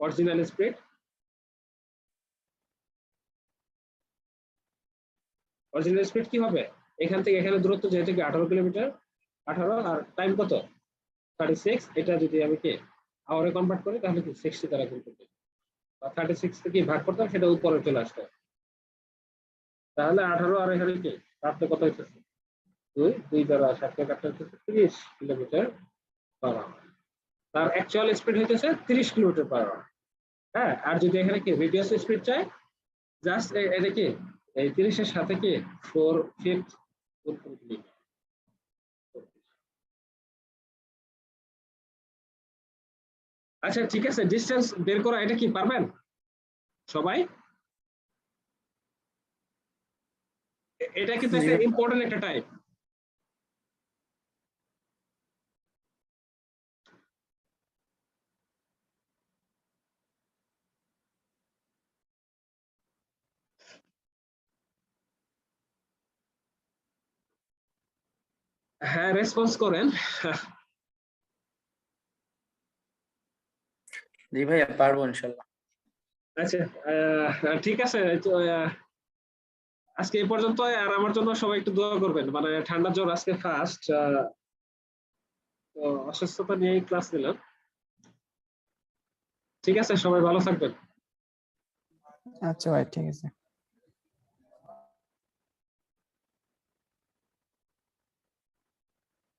Speaker 1: অরিজিনাল স্পিড, অরিজিনাল স্পিড কি হবে, এখান থেকে এখানে দূরত্ব যেহেতু কি 18 কিলোমিটার, 18 আর টাইম কত 36, এটা যদি আমি কি আওয়ারে কনভার্ট করি তাহলে কি 60 দ্বারা গুণ করতে, বা 36 থেকে ভাগ করতাম সেটা উপরে চলে আসতো, তাহলে 18 আর এখানে কি কাটতে কত হইতেছে 2 দ্বারা 7 কাটতে হইতেছে 30 কিলোমিটার পার আওয়ার। তার অ্যাকচুয়াল স্পিড হইতেছে 30 কিলোমিটার পার আওয়ার। হ্যাঁ, আর যদি এখানে কি রেডিয়াস স্পিড চাই, জাস্ট এটা কি এই 30 এর সাথে কি 4/5 গুণ করে দিলেই। আচ্ছা ঠিক আছে, ডিসটেন্স বের করা এটা কি পারবেন সবাই? এটা কিন্তু একটা ইম্পর্টেন্ট একটা টাইপ। হ্যাঁ, রেসপন্স করেন।
Speaker 2: জি ভাইয়া পারবো ইনশাল্লাহ।
Speaker 1: আচ্ছা ঠিক আছে, তো আজকে এই পর্যন্ত। আর আমার জন্য সবাই একটু দোয়া করবেন, মানে ঠান্ডা জ্বর আজকে ফার্স্ট, তো অসুস্থতা নিয়েই ক্লাস নিলাম। ঠিক আছে, সবাই ভালো থাকবেন।
Speaker 4: আচ্ছা ভাই, ঠিক আছে।